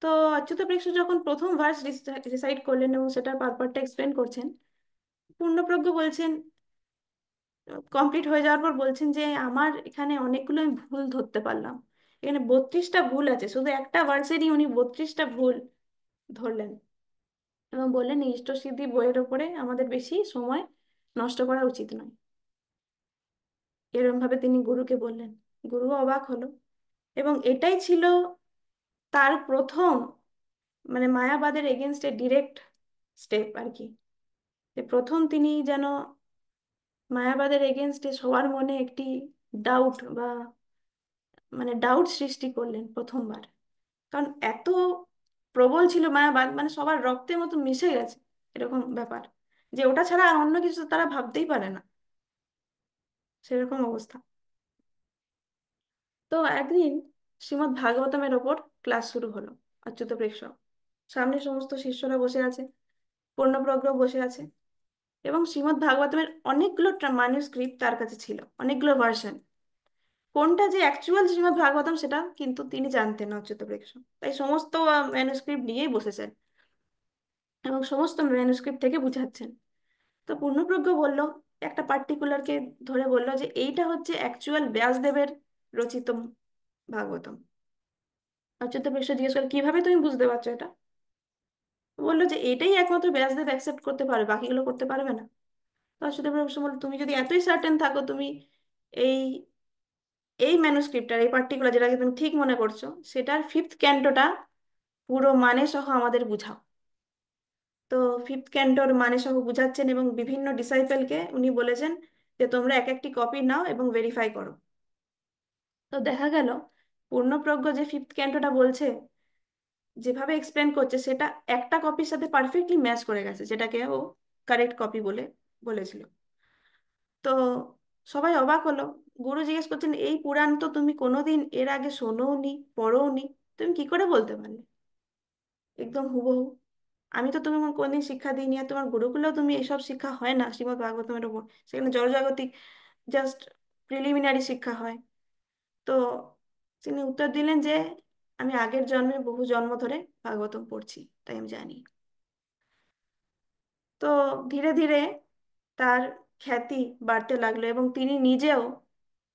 Speaker 1: তো অচ্যুত প্রেক্ষ যখন প্রথম ভার্স রিসাইট করলেন এবং সেটার পারপারটা এক্সপ্লেন করছেন, পূর্ণপ্রজ্ঞ বলছেন, কমপ্লিট হয়ে যাওয়ার পর বলছেন যে আমার এখানে অনেকগুলো আমি ভুল ধরতে পারলাম, এখানে 32টা ভুল আছে, শুধু একটা ভার্সেরই উনি 32টা ভুল ধরলেন, এবং বললেন এই ইষ্টসিদ্ধি বইয়ের ওপরে আমাদের বেশি সময় নষ্ট করা উচিত নয়। এরকম ভাবে তিনি গুরুকে বললেন। গুরু অবাক হলো, এবং এটাই ছিল তার প্রথম মানে মায়াবাদের এগেনস্টে ডিরেক্ট স্টেপ আর কি, যে প্রথম তিনি যেন মায়াবাদের এগেনস্টে সবার মনে একটি ডাউট বা মানে ডাউট সৃষ্টি করলেন প্রথমবার। কারণ এত প্রবল ছিল মায়াবাদ, মানে সবার রক্তের মতো মিশে গেছে, এরকম ব্যাপার, যে ওটা ছাড়া আর অন্য কিছু তারা ভাবতেই পারে না, সেরকম অবস্থা। তো একদিন শ্রীমদ্ ভাগবতমের ওপর ক্লাস শুরু হলো। অচ্যুত প্রেক্ষক সামনে সমস্ত শিষ্যরা বসে আছে, পূর্ণপ্রজ্ঞ বসে আছে, এবং শ্রীমদ্ ভাগবতমের অনেকগুলো ম্যানুস্ক্রিপ্ট তার কাছে ছিল, অনেকগুলো ভার্সন। কোনটা যে অ্যাকচুয়াল শ্রীমদ্ ভাগবতম সেটা কিন্তু তিনি জানতেন না, অচ্যুত প্রেক্ষক, তাই সমস্ত ম্যানুস্ক্রিপ্ট নিয়েই বসেছেন এবং সমস্ত ম্যানুস্ক্রিপ্ট থেকে বুঝাচ্ছেন। তো পূর্ণপ্রজ্ঞ বলল, একটা পার্টিকুলারকে ধরে বলল যে এইটা হচ্ছে অ্যাকচুয়াল ব্যাসদেবের রচিত ভাগবতম। অচ্যুত প্রেক্ষক জিজ্ঞেস করে, কিভাবে তুমি বুঝতে পারছো এটা? বললো যে এটাই একমাত্র ব্যাসদেব অ্যাকসেপ্ট করতে পারে, বাকিগুলো করতে পারবে না। তো অচ্যুত প্রকাশ বলল, তুমি যদি এতই সার্টেন থাকো, তুমি এই এই ম্যানুস্ক্রিপ্টার এই পার্টিকুলার যেটাকে তুমি ঠিক মনে করছো, সেটার ফিফথ ক্যান্টোটা পুরো মানে সহ আমাদের বুঝাও। তো ফিফথ ক্যান্টোর মানে সহ বুঝাচ্ছেন এবং বিভিন্ন ডিসাইপেলকে উনি বলেছেন যে তোমরা এক একটি কপি নাও এবং ভেরিফাই করো। তো দেখা গেল পূর্ণপ্রজ্ঞ যে ফিফথ ক্যান্টোটা বলছে, যেভাবে এক্সপ্লেন করছে, সেটা একটা কপির সাথে পারফেক্টলি ম্যাচ করে গেছে, যেটাকে ও কারেক্ট কপি বলে বলেছিল। তো সবাই অবাক হলো। গুরু জিজ্ঞেস করছেন, এই পুরাণ তো তুমি কোনোদিন এর আগে শোনোওনি, পড়োওনি, তুমি কি করে বলতে পারলে একদম হুবহু? আমি তো তুমি কোনোদিন শিক্ষা দিইনি, আর তোমার গুরুকুলেও তুমি এসব শিক্ষা হয় না শ্রীমদ্ ভাগবতমের উপর, সেখানে জড়জাগতিক জাস্ট প্রিলিমিনারি শিক্ষা হয়। তো তিনি উত্তর দিলেন যে আমি আগের জন্মে বহু জন্ম ধরে ভাগবতম পড়ছি, তাই আমি জানি। তো ধীরে ধীরে তার খ্যাতি বাড়তে লাগলো এবং তিনি নিজেও,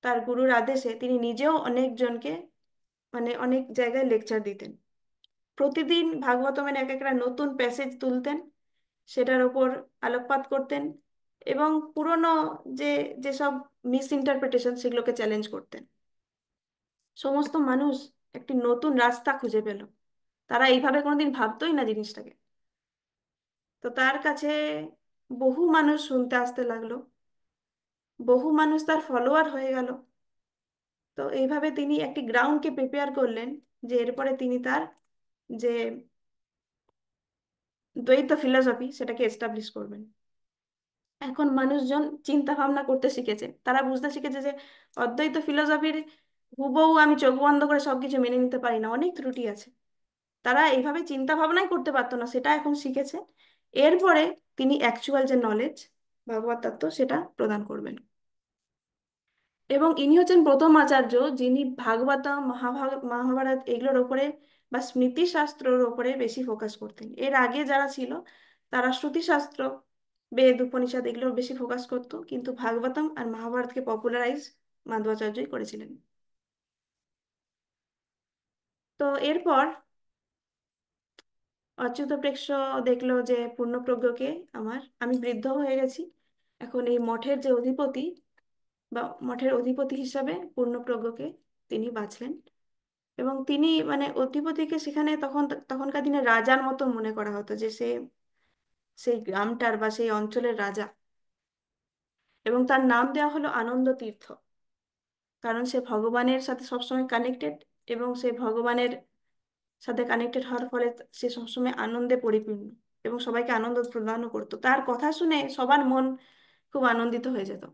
Speaker 1: তার গুরুর আদেশে তিনি নিজেও অনেকজনকে, মানে অনেক জায়গায় লেকচার দিতেন। প্রতিদিন ভাগবতমের এক একটা নতুন প্যাসেজ তুলতেন, সেটার ওপর আলোকপাত করতেন এবং পুরনো যে যেসব মিস ইন্টারপ্রিটেশন সেগুলোকে চ্যালেঞ্জ করতেন। সমস্ত মানুষ একটি নতুন রাস্তা খুঁজে পেল, তারা এইভাবে কোনোদিন ভাবতোই না জিনিসটাকে। তো তার কাছে বহু মানুষ শুনতে আসতে লাগলো, বহু মানুষ তার ফলোয়ার হয়ে গেল। তো এইভাবে তিনি একটি গ্রাউন্ডকে প্রিপেয়ার করলেন, যে এরপরে তিনি তার যে দ্বৈত ফিলসফি সেটাকে এস্টাবলিশ করবেন। এখন মানুষজন চিন্তা ভাবনা করতে শিখেছে, তারা বুঝতে শিখেছে যে অদ্বৈত ফিলোসফির হুবহু আমি চোখ বন্ধ করে সবকিছু মেনে নিতে পারি না, অনেক ত্রুটি আছে। তারা এইভাবে চিন্তা ভাবনাই করতে পারতো না, সেটা এখন শিখেছে। এরপরে তিনি অ্যাকচুয়াল যে নলেজ, ভগবত তত্ত্ব, সেটা প্রদান করবেন। এবং ইনি হচ্ছেন প্রথম আচার্য যিনি ভাগবতম, মহাভারত এগুলোর ওপরে বা স্মৃতি শাস্ত্রের ওপরে বেশি ফোকাস করতেন। এর আগে যারা ছিল তারা শ্রুতি শাস্ত্র, বেদ, উপনিষদ এগুলোর বেশি ফোকাস করতো, কিন্তু ভাগবতম আর মহাভারতকে পপুলারাইজ মাধ্বাচার্যই করেছিলেন। তো এরপর অচ্যুত প্রেক্ষ দেখলো যে পূর্ণপ্রজ্ঞকে, আমি বৃদ্ধ হয়ে গেছি, এখন এই মঠের যে অধিপতি বা মঠের অধিপতি হিসাবে পূর্ণপ্রজ্ঞকে তিনি বাছলেন। এবং তিনি মানে অধিপতিকে সেখানে তখনকার দিনে রাজার মতো মনে করা হতো, যে সে সেই গ্রামটার বা সেই অঞ্চলের রাজা। এবং তার নাম দেওয়া হলো আনন্দ তীর্থ, কারণ সে ভগবানের সাথে সবসময় কানেক্টেড, এবং সে ভগবানের সাথে কানেক্টেড হওয়ার ফলে সে সবসময় আনন্দে পরিপূর্ণ এবং সবাইকে আনন্দ প্রদানও করতো। তার কথা শুনে সবার মন খুব আনন্দিত হয়ে যেত,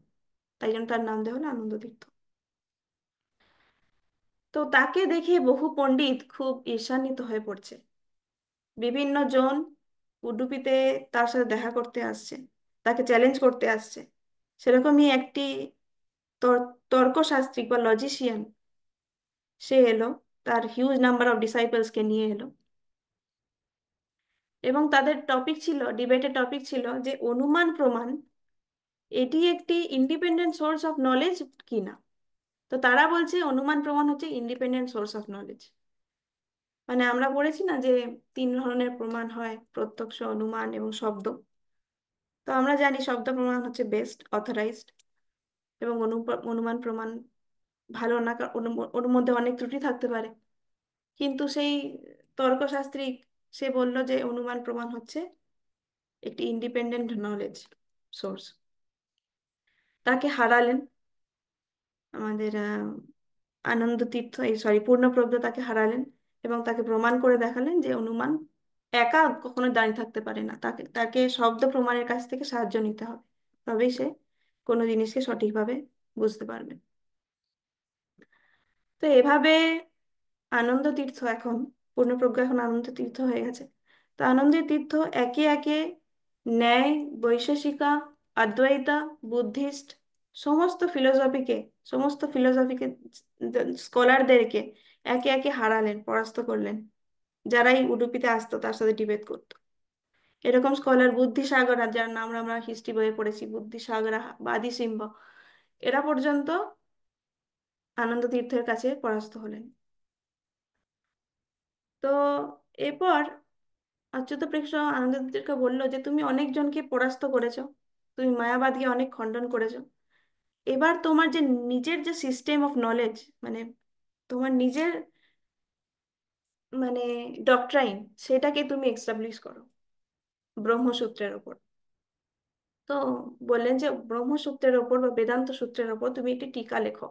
Speaker 1: তাই জন্য তার নাম দেওয়া হলো আনন্দ তীর্থ। তো তাকে দেখে বহু পণ্ডিত খুব ঈর্ষান্বিত হয়ে পড়ছে। বিভিন্ন জন উডুপিতে তার সাথে দেখা করতে আসছে, তাকে চ্যালেঞ্জ করতে আসছে। সেরকমই একটি তর্কশাস্ত্রিক বা লজিশিয়ান সে এলো, তার হিউজ নাম্বার অফ ডিসাইপলসকে নিয়ে এলো। এবং তাদের টপিক ছিল, ডিবেটের টপিক ছিল যে অনুমান প্রমাণ এটি একটি ইন্ডিপেন্ডেন্ট সোর্স অফ নলেজ কিনা। তো তারা বলছে অনুমান প্রমাণ হচ্ছে ইন্ডিপেন্ডেন্ট সোর্স অফ নলেজ। মানে আমরা পড়েছি না যে তিন ধরনের প্রমাণ হয়, প্রত্যক্ষ, অনুমান এবং শব্দ। তো আমরা জানি শব্দ প্রমাণ হচ্ছে বেস্ট, অথরাইজড, এবং অনুমান প্রমাণ ভালো না, কারণ ওর মধ্যে অনেক ত্রুটি থাকতে পারে। কিন্তু সেই তর্কশাস্ত্রী সে বলল যে অনুমান প্রমাণ হচ্ছে একটি ইন্ডিপেন্ডেন্ট নলেজ সোর্স। তাকে হারালেন আমাদের আনন্দ তীর্থ, এই সরি পূর্ণপ্রজ্ঞ তাকে হারালেন এবং তাকে প্রমাণ করে দেখালেন যে অনুমান একা কখনো দাঁড়িয়ে থাকতে পারে না, তাকে তাকে শব্দ প্রমাণের কাছ থেকে সাহায্য নিতে হবে, তবেই সে কোনো জিনিসকে সঠিকভাবে বুঝতে পারবে। তো এভাবে আনন্দ তীর্থ এখন, পূর্ণপ্রজ্ঞ এখন আনন্দ তীর্থ হয়ে গেছে। তো আনন্দ তীর্থ একে একে ন্যায়, বৈশেষিকা, অদ্বৈতা, বুদ্ধিস্ট সমস্ত ফিলোসফিকে স্কলারদেরকে একে একে হারালেন, পরাস্ত করলেন, যারাই উডুপিতে আসতো তার সাথে ডিবেট করতো। এরকম স্কলার বুদ্ধিসাগর, যার নাম আমরা হিস্ট্রি বইয়ে পড়েছি, বুদ্ধিসাগর বা আদিসিম্ব, এরা পর্যন্ত আনন্দ তীর্থের কাছে পরাস্ত হলেন। তো এরপর অচ্যুত প্রেক্ষ আনন্দ তীর্থকে বললো যে তুমি অনেকজনকে পরাস্ত করেছো, তুমি মায়াবাদকে অনেক খণ্ডন করেছো। এবার তোমার যে নিজের যে সিস্টেম অফ নলেজ, মানে তোমার নিজের মানে ডক্ট্রাইন, সেটাকে তুমি এস্টাবলিশ করো ব্রহ্মসূত্রের ওপর। তো বললেন যে ব্রহ্মসূত্রের ওপর বা বেদান্ত সূত্রের ওপর তুমি একটি টিকা লেখো,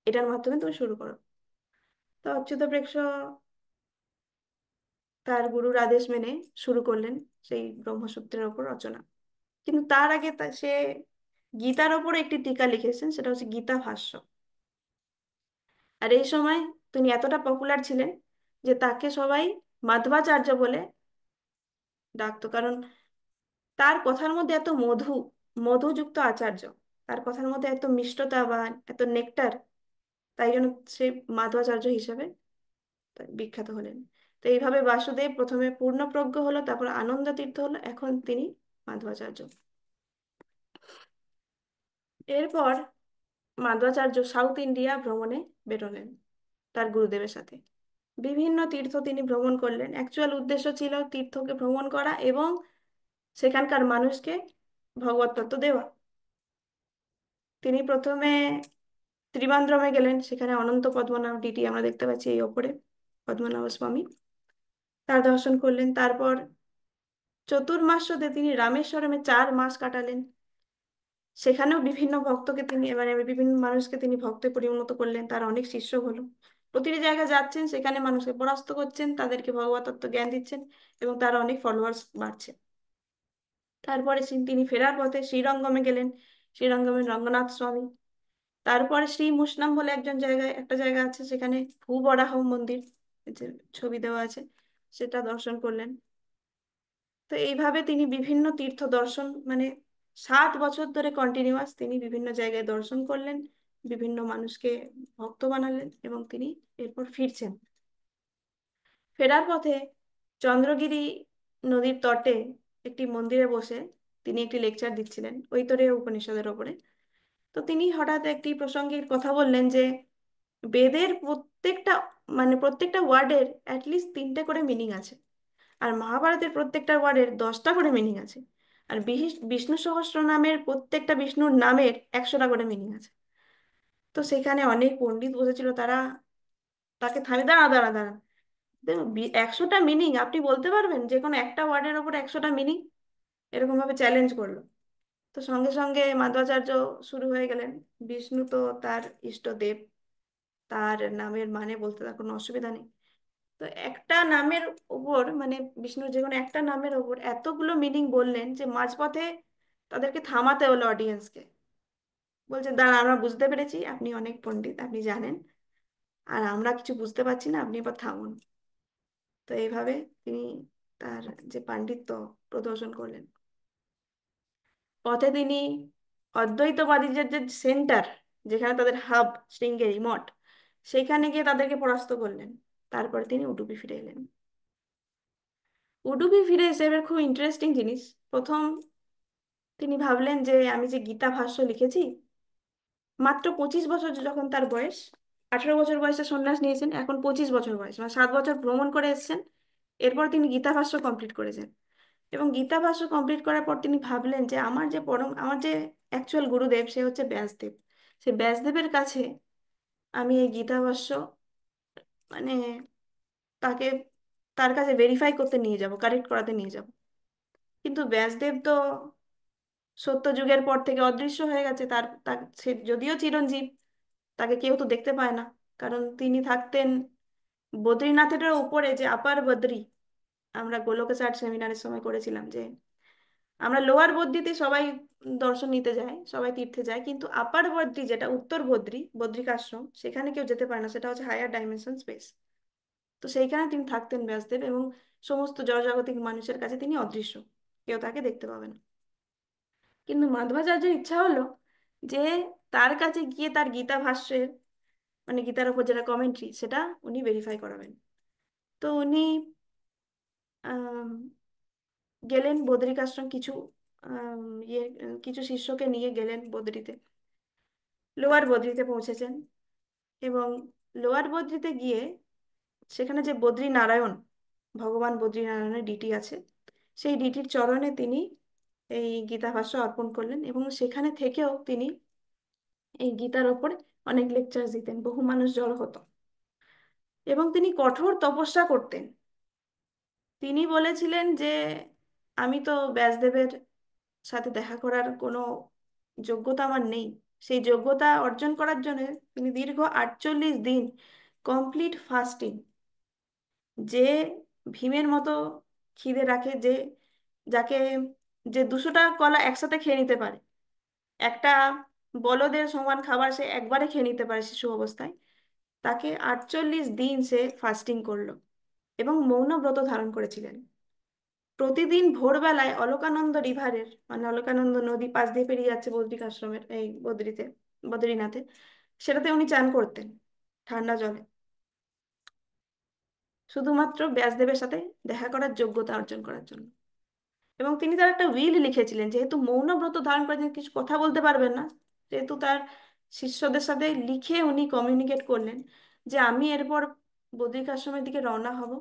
Speaker 1: এটার মাধ্যমে তুমি শুরু করো। তো অচ্যুত প্রেক্ষ তার গুরুর আদেশ মেনে শুরু করলেন সেই ব্রহ্মসূত্রের ওপর রচনা। কিন্তু তার আগে সে গীতার ওপর একটি টিকা লিখেছেন, সেটা হচ্ছে গীতা ভাষ্য। আর এই সময় তিনি এতটা পপুলার ছিলেন যে তাকে সবাই মাধ্বাচার্য বলে ডাকতো, কারণ তার কথার মধ্যে এত মধুযুক্ত আচার্য, তার কথার মধ্যে এত মিষ্টতা বা এত নেকটার, তাই জন্য সে মাধ্বাচার্য হিসেবে বিখ্যাত হলেন। তো এইভাবে বাসুদেব প্রথমে পূর্ণপ্রজ্ঞ হলো, তারপর আনন্দ তীর্থ হলো, এখন তিনি মাধ্বাচার্য। এরপর মাধ্বাচার্য সাউথ ইন্ডিয়া ভ্রমণে বেরোলেন তার গুরুদেবের সাথে। বিভিন্ন তীর্থ তিনি ভ্রমণ করলেন। অ্যাকচুয়াল উদ্দেশ্য ছিল তীর্থকে ভ্রমণ করা এবং সেখানকার মানুষকে ভগবত তত্ত্ব দেওয়া। তিনি প্রথমে ত্রিবান্দ্রমে গেলেন, সেখানে অনন্ত পদ্মনাভ ডিটি আমরা দেখতে পাচ্ছি এই ওপরে, পদ্মনাভ স্বামী, তার দর্শন করলেন। তারপর চতুর্মাস্যতে তিনি রামেশ্বরমে 4 মাস কাটালেন। সেখানেও বিভিন্ন ভক্তকে তিনি, মানে বিভিন্ন মানুষকে তিনি ভক্তে পরিণত করলেন, তার অনেক শিষ্য হলো। প্রতিটি জায়গায় যাচ্ছেন, সেখানে মানুষকে পরাস্ত করছেন, তাদেরকে ভগবত তত্ত্ব জ্ঞান দিচ্ছেন এবং তার অনেক ফলোয়ার্স বাড়ছে। তারপরে তিনি ফেরার পথে শ্রীরঙ্গমে গেলেন, শ্রীরঙ্গমের রঙ্গনাথ স্বামী। তারপরে শ্রী মুসনাম বলে একটা জায়গা আছে, সেখানে ভূবরাহ মন্দির, এই যে ছবি দেওয়া আছে, সেটা দর্শন করলেন। তো এইভাবে তিনি বিভিন্ন তীর্থ দর্শন, মানে 7 বছর ধরে কন্টিনিউয়াস তিনি বিভিন্ন জায়গায় দর্শন করলেন, বিভিন্ন মানুষকে ভক্ত বানালেন এবং তিনি এরপর ফিরছেন। ফেরার পথে চন্দ্রগিরি নদীর তটে একটি মন্দিরে বসে তিনি একটি লেকচার দিচ্ছিলেন ঐতরেয় উপনিষদের ওপরে। তো তিনি হঠাৎ একটি প্রসঙ্গের কথা বললেন যে বেদের প্রত্যেকটা ওয়ার্ডের অ্যাটলিস্ট 3টে করে মিনিং আছে, আর মহাভারতের প্রত্যেকটা ওয়ার্ডের 10টা করে মিনিং আছে, আর বিষ্ণু সহস্র নামের প্রত্যেকটা বিষ্ণুর নামের 100টা করে মিনিং আছে। তো সেখানে অনেক পণ্ডিত বসেছিল, তারা তাকে থামিয়ে, দাঁড়া দাঁড়া দাঁড়া, দেখুন 100টা মিনিং আপনি বলতে পারবেন, যে কোনো একটা ওয়ার্ডের ওপর 100টা মিনিং, এরকম ভাবে চ্যালেঞ্জ করলো। তো সঙ্গে সঙ্গে মাধ্বাচার্য শুরু হয়ে গেলেন। বিষ্ণু তো তার ইষ্টদেব, তার নামের মানে বলতে তার কোনো অসুবিধা নেই। তো একটা নামের ওপর, মানে বিষ্ণুর যে কোনো একটা নামের ওপর এতগুলো মিনিং বললেন যে মাঝপথে তাদেরকে থামাতে হলো অডিয়েন্সকে। বলছে, দাঁড়া, আমরা বুঝতে পেরেছি আপনি অনেক পণ্ডিত, আপনি জানেন, আর আমরা কিছু বুঝতে পারছি না, আপনি এবার থামুন। তো এইভাবে তিনি তার যে পাণ্ডিত্য প্রদর্শন করলেন। পথে তিনি অদ্বৈতবাদীদের যে সেন্টার, যেখানে তাদের হাব শৃঙ্গেরি মঠ, সেখানে গিয়ে তাদেরকে পরাস্ত করলেন। তারপরে তিনি উডুপি ফিরে এলেন। উডুপি ফিরে এসে এবার খুব ইন্টারেস্টিং জিনিস, প্রথম তিনি ভাবলেন যে আমি যে গীতা ভাষ্য লিখেছি, মাত্র 25 বছর যখন তার বয়স, 18 বছর বয়সে সন্ন্যাস নিয়েছেন, এখন 25 বছর বয়স, মানে 7 বছর ভ্রমণ করে এসেছেন। এরপর তিনি গীতা ভাষ্য কমপ্লিট করেছেন, এবং গীতা ভাষ্য কমপ্লিট করার পর তিনি ভাবলেন যে আমার যে অ্যাকচুয়াল গুরুদেব, সে হচ্ছে ব্যাসদেব। সে ব্যাসদেবের কাছে আমি এই গীতা ভাষ্য, মানে তাকে, তার কাছে ভেরিফাই করতে নিয়ে যাব, কারেক্ট করাতে নিয়ে যাব। কিন্তু ব্যাসদেব তো সত্য যুগের পর থেকে অদৃশ্য হয়ে গেছে। সে যদিও চিরঞ্জীব, তাকে কেউ তো দেখতে পায় না, কারণ তিনি থাকতেন বদ্রীনাথের উপরে, যে আপার বদ্রী। আমরা গোলকেশার সেমিনারের সময় করেছিলাম যে আমরা লোয়ার বদ্রীতে সবাই দর্শন নিতে যায়, সবাই তীর্থে যায়, কিন্তু আপার বদ্রী, যেটা উত্তর বদ্রী, বদ্রিকাশ্রম, সেখানে কেউ যেতে পারে না, সেটা হচ্ছে হায়ার ডাইমেনশন স্পেস। তো সেইখানে তিনি থাকতেন ব্যাসদেব, এবং সমস্ত জড়জাগতিক মানুষের কাছে তিনি অদৃশ্য, কেউ তাকে দেখতে পাবে না। কিন্তু মাধ্বাচার্যের ইচ্ছা হলো যে তার কাছে গিয়ে তার গীতা ভাষ্যের, মানে গীতার উপর যেটা কমেন্ট্রি, সেটা উনি ভেরিফাই করাবেন। তো উনি আম, গেলেন বদ্রিকাশ্রম, আম, ইয়ে কিছু শিষ্যকে নিয়ে গেলেন বদ্রিতে, লোয়ার বদ্রিতে পৌঁছেছেন। এবং লোয়ার বদ্রিতে গিয়ে সেখানে যে বদ্রী নারায়ণ, ভগবান বদ্রী নারায়ণের ডিটি আছে, সেই ডিটির চরণে তিনি এই গীতা ভাষ্য অর্পণ করলেন, এবং সেখানে থেকেও তিনি এই গীতার ওপরে অনেক লেকচার দিতেন, বহু মানুষ জড়ো হতো, এবং তিনি কঠোর তপস্যা করতেন। তিনি বলেছিলেন যে আমি তো ব্যাসদেবের সাথে দেখা করার কোনো যোগ্যতা আমার নেই। সেই যোগ্যতা অর্জন করার জন্য তিনি দীর্ঘ 48 দিন কমপ্লিট ফাস্টিং, যে ভীমের মতো খিদে রাখে, যে যাকে যে 200টা কলা একসাথে খেয়ে নিতে পারে, একটা বলদের সমান খাবার সে একবারে খেয়ে নিতে পারে শিশু অবস্থায়, তাকে 48 দিন সে ফাস্টিং করলো এবং মৌন ব্রত ধারণ করেছিলেন। প্রতিদিন ভোরবেলায় অলকানন্দ রিভারের, মানে অলকানন্দ নদী পাশ দিয়ে পেরিয়ে যাচ্ছে বদ্রিক আশ্রমের এই বদ্রীনাথে, সেটাতে উনি চান করতেন ঠান্ডা জলে, শুধুমাত্র ব্যাসদেবের সাথে দেখা করার যোগ্যতা অর্জন করার জন্য। এবং তিনি তার একটা উইল লিখেছিলেন, যেহেতু মৌন ব্রত ধারণ করেছেন, কিছু কথা বলতে পারবেন না, যেহেতু তার শিষ্যদের সাথে লিখে উনি কমিউনিকেট করলেন যে আমি এরপর বদ্রিক আশ্রমের দিকে রওনা হব,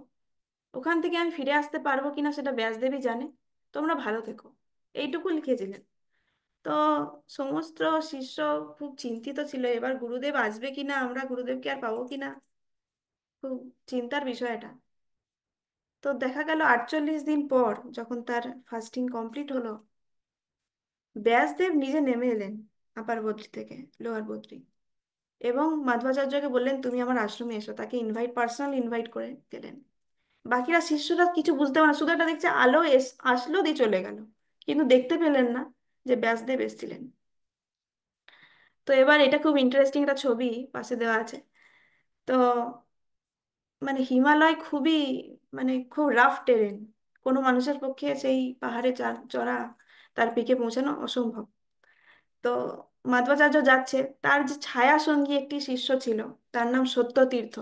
Speaker 1: ওখান থেকে আমি ফিরে আসতে পারবো কিনা সেটা ব্যাসদেবই জানে, তোমরা ভালো থেকো, এইটুকু লিখেছিলেন। তো সমস্ত শিষ্য খুব চিন্তিত ছিল, এবার গুরুদেব আসবে কিনা, আমরা গুরুদেবকে আর পাবো কিনা, খুব চিন্তার বিষয় এটা। তো দেখা গেল 48 দিন পর যখন তার ফাস্টিং কমপ্লিট হলো, ব্যাসদেব নিজে নেমে এলেন আপার বদ্রী থেকে লোয়ার বদ্রী, এবং মাধ্বাচার্যকে বললেন তুমি আমার আশ্রমে এসো, তাকে পার্সোনাল ইনভাইট করে গেলেন। বাকিরা শিষ্যরা কিছু বুঝতে পারে না, শুধু একটা দেখছে আলো আসলো দিয়ে চলে গেল, কিন্তু দেখতে পেলেন না যে ব্যাসদেব এসেছিলেন। তো এবার এটা খুব ইন্টারেস্টিং একটা ছবি পাশে দেওয়া আছে। তো মানে হিমালয় খুবই, মানে খুব রাফ টেরেন, কোনো মানুষের পক্ষে সেই পাহাড়ে চড়া, তার পিকে পৌঁছানো অসম্ভব। তো মাধ্বাচার্য যাচ্ছে, তার যে ছায়া সঙ্গী একটি শিষ্য ছিল, তার নাম সত্যতীর্থ,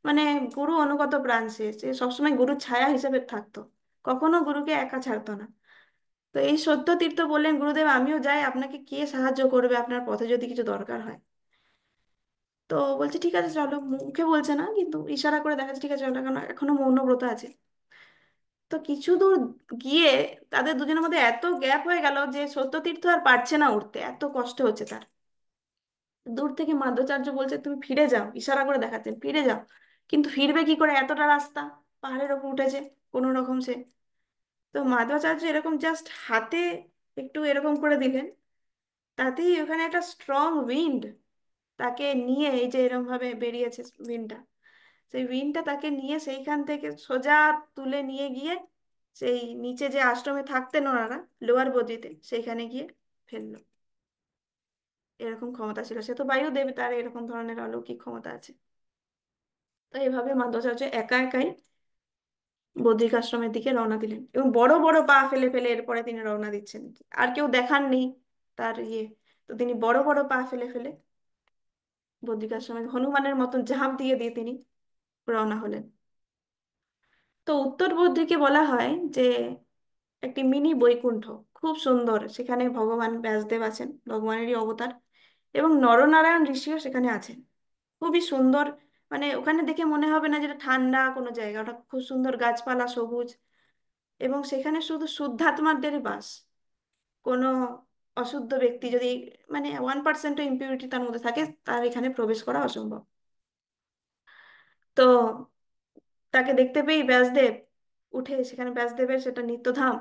Speaker 1: মানে গুরু অনুগত প্রাণ, সে সে সবসময় গুরুর ছায়া হিসেবে থাকতো, কখনো গুরুকে একা ছাড়তো না। তো এই সত্যতীর্থ বললেন গুরুদেব আমিও যাই, আপনাকে কে সাহায্য করবে আপনার পথে যদি কিছু দরকার হয়। তো বলছে ঠিক আছে চলো, মুখে বলছে না কিন্তু ইশারা করে দেখাচ্ছে ঠিক আছে চলো, কারণ এখনো মৌনব্রত আছে। তো কিছু দূর গিয়ে তাদের দুজনের মধ্যে এত গ্যাপ হয়ে গেল যে সত্যতীর্থ আর পারছে না উঠতে, এত কষ্ট হচ্ছে তার। দূর থেকে মাধ্বাচার্য বলছে তুমি ফিরে যাও, ইশারা করে দেখাচ্ছেন ফিরে যাও, কিন্তু ফিরবে কি করে, এতটা রাস্তা পাহাড়ের ওপর উঠেছে কোনো রকম সে। তো মাধ্বাচার্য এরকম জাস্ট হাতে একটু এরকম করে দিলেন, তাতেই ওখানে একটা স্ট্রং উইন্ড তাকে নিয়ে, এই যে এরকম ভাবে বেরিয়েছে উইন্ডটা, সেই উইন্ডটা তাকে নিয়ে সেইখান থেকে সোজা তুলে নিয়ে গিয়ে সেই নিচে যে আশ্রমে থাকতেন ওনারা লোয়ার বদ্রীতে, সেইখানে গিয়ে ফেললো। এরকম ক্ষমতা ছিল, সে তো বায়ুদেব, তার এরকম ধরনের অলৌকিক ক্ষমতা আছে। তো এভাবে মাধ্বাচার্য একা একাই বদ্রিক আশ্রমের দিকে রওনা দিলেন, এবং বড় বড় পা ফেলে ফেলে এরপরে তিনি রওনা দিচ্ছেন, আর কেউ দেখাননি তার তো তিনি বড় বড় পা ফেলে ফেলে বদ্রিক আশ্রমে হনুমানের মতন ঝাঁপ দিয়ে দিয়ে তিনি রওনা হলেন। তো উত্তর বদ্রীকে বলা হয় যে একটি মিনি বৈকুণ্ঠ, খুব সুন্দর, সেখানে ভগবান ব্যাসদেব আছেন, ভগবানেরই অবতার, এবং নরনারায়ণ ঋষিও সেখানে আছেন। খুবই সুন্দর, মানে ওখানে দেখে মনে হবে না যেটা ঠান্ডা কোনো জায়গা, ওটা খুব সুন্দর গাছপালা সবুজ, এবং সেখানে শুধু শুদ্ধাত্মাদেরই বাস। কোনো অশুদ্ধ ব্যক্তি যদি, মানে 1%ও ইম্পিউরিটি তার মধ্যে থাকে, তার এখানে প্রবেশ করা অসম্ভব। তো তাকে দেখতে পেয়ে ব্যাসদেব উঠে, সেখানে ব্যাসদেবের সেটা নিত্যধাম,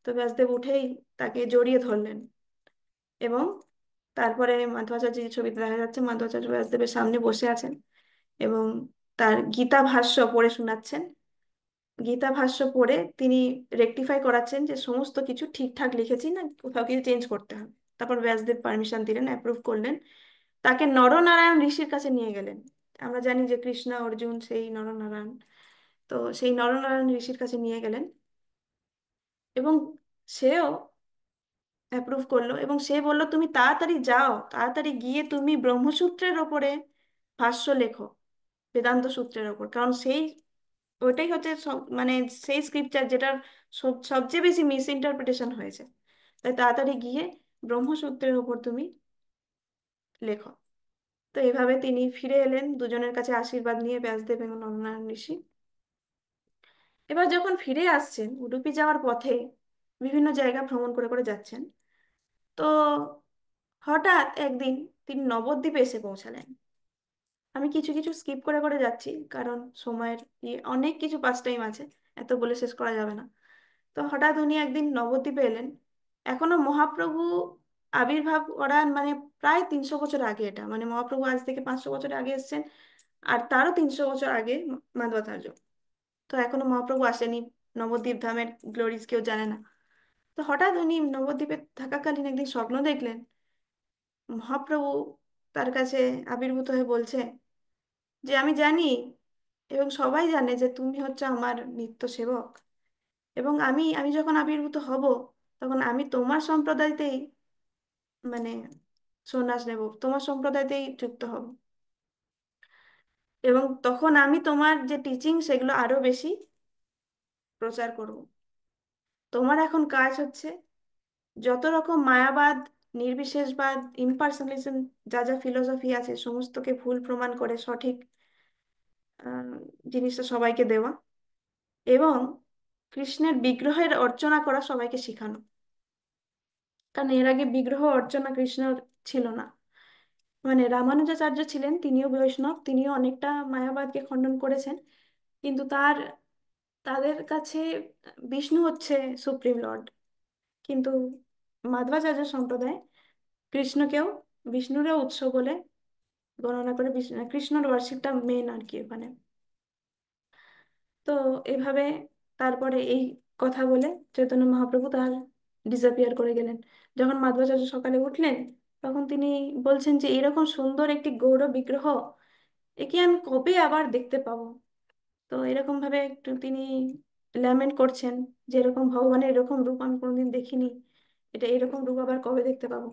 Speaker 1: তো ব্যাসদেব উঠেই তাকে জড়িয়ে ধরলেন, এবং তারপরে মাধ্বাচার্য যে ছবিতে দেখা যাচ্ছে মাধ্বাচার্য ব্যাসদেবের সামনে বসে আছেন এবং তার গীতা ভাষ্য পড়ে শোনাচ্ছেন। গীতা ভাষ্য পড়ে তিনি রেকটিফাই করাচ্ছেন যে সমস্ত কিছু ঠিকঠাক লিখেছি না, কোথাও কিছু চেঞ্জ করতে হবে। তারপর ব্যাসদেব পারমিশন দিলেন, অ্যাপ্রুভ করলেন, তাকে নরনারায়ণ ঋষির কাছে নিয়ে গেলেন। আমরা জানি যে কৃষ্ণ অর্জুন সেই নরনারায়ণ, তো সেই নরনারায়ণ ঋষির কাছে নিয়ে গেলেন, এবং সেও অ্যাপ্রুভ করলো, এবং সে বলল তুমি তাড়াতাড়ি যাও, তাড়াতাড়ি গিয়ে তুমি ব্রহ্মসূত্রের ওপরে ভাষ্য লেখো, বেদান্ত সূত্রের ওপর, কারণ সেই ওইটাই হচ্ছে মানে সেই স্ক্রিপচার যেটার সবচেয়ে বেশি মিস ইন্টারপ্রিটেশন হয়েছে, তাই তাড়াতাড়ি গিয়ে ব্রহ্মসূত্রের ওপর তুমি লেখো। তো এইভাবে তিনি ফিরে এলেন দুজনের কাছে আশীর্বাদ নিয়ে, ব্যাসদেব এবং নরনারায়ণ ঋষি। এবার যখন ফিরে আসছেন উডুপি যাওয়ার পথে, বিভিন্ন জায়গা ভ্রমণ করে করে যাচ্ছেন। তো হঠাৎ একদিন তিনি নবদ্বীপে এসে পৌঁছালেন। আমি কিছু কিছু স্কিপ করে করে যাচ্ছি, কারণ সময়ের অনেক কিছু পাস টাইম আছে, এত বলে শেষ করা যাবে না। তো হঠাৎ উনি একদিন নবদ্বীপে এলেন। এখনো মহাপ্রভু আবির্ভাব করার মানে প্রায় 300 বছর আগে, এটা মানে মহাপ্রভু আজ থেকে 500 বছর আগে এসেছেন, আর তারও 300 বছর আগে মাধবাচার্য। তো এখনো মহাপ্রভু আসেনি, নবদ্বীপ ধামের গ্লোরিজ কেউ জানে না। তো হঠাৎ উনি নবদ্বীপে থাকাকালীন একদিন স্বপ্ন দেখলেন, মহাপ্রভু তার কাছে আবির্ভূত হয়ে বলছে যে আমি জানি এবং সবাই জানে যে তুমি হচ্ছে আমার নিত্য সেবক, এবং আমি আমি যখন আবির্ভূত হব তখন আমি তোমার সম্প্রদায়তেই মানে সন্ন্যাস নেব, তোমার সম্প্রদায়তেই যুক্ত হব, এবং তখন আমি তোমার যে টিচিং সেগুলো আরো বেশি প্রচার করব। তোমার এখন কাজ হচ্ছে যত রকম মায়াবাদ, নির্বিশেষবাদ, ইম্পার্সোনালিজম, যা যা ফিলোসফি আছে সমস্তকে ভুল প্রমাণ করে সঠিক আহ, জিনিসটা সবাইকে দেওয়া, এবং কৃষ্ণের বিগ্রহের অর্চনা করা সবাইকে শেখানো। কারণ এর আগে বিগ্রহ অর্চনা কৃষ্ণর ছিল না। মানে রামানুজাচার্য ছিলেন, তিনিও বৈষ্ণব, তিনিও অনেকটা মায়াবাদকে খণ্ডন করেছেন, কিন্তু তাদের কাছে বিষ্ণু হচ্ছে সুপ্রিম লর্ড। কিন্তু মাধ্বাচার্য সম্প্রদায় কৃষ্ণকেও বিষ্ণুরও উৎস বলে গণনা করে, কৃষ্ণর ওয়ার্শিপটা মেন আর কি ওখানে। তো এভাবে তারপরে এই কথা বলে চৈতন্য মহাপ্রভু তার ডিসঅ্যাপিয়ার করে গেলেন। যখন মাধ্বাচার্য সকালে উঠলেন তখন তিনি বলছেন যে এরকম সুন্দর একটি গৌর বিগ্রহ একে আমি কবে আবার দেখতে পাবো। তো এরকম ভাবে একটু তিনি ল্যামেন্ট করছেন যে এরকম ভগবানের এরকম রূপ আমি কোনোদিন দেখিনি, এটা এরকম রূপ আবার কবে দেখতে পাবো।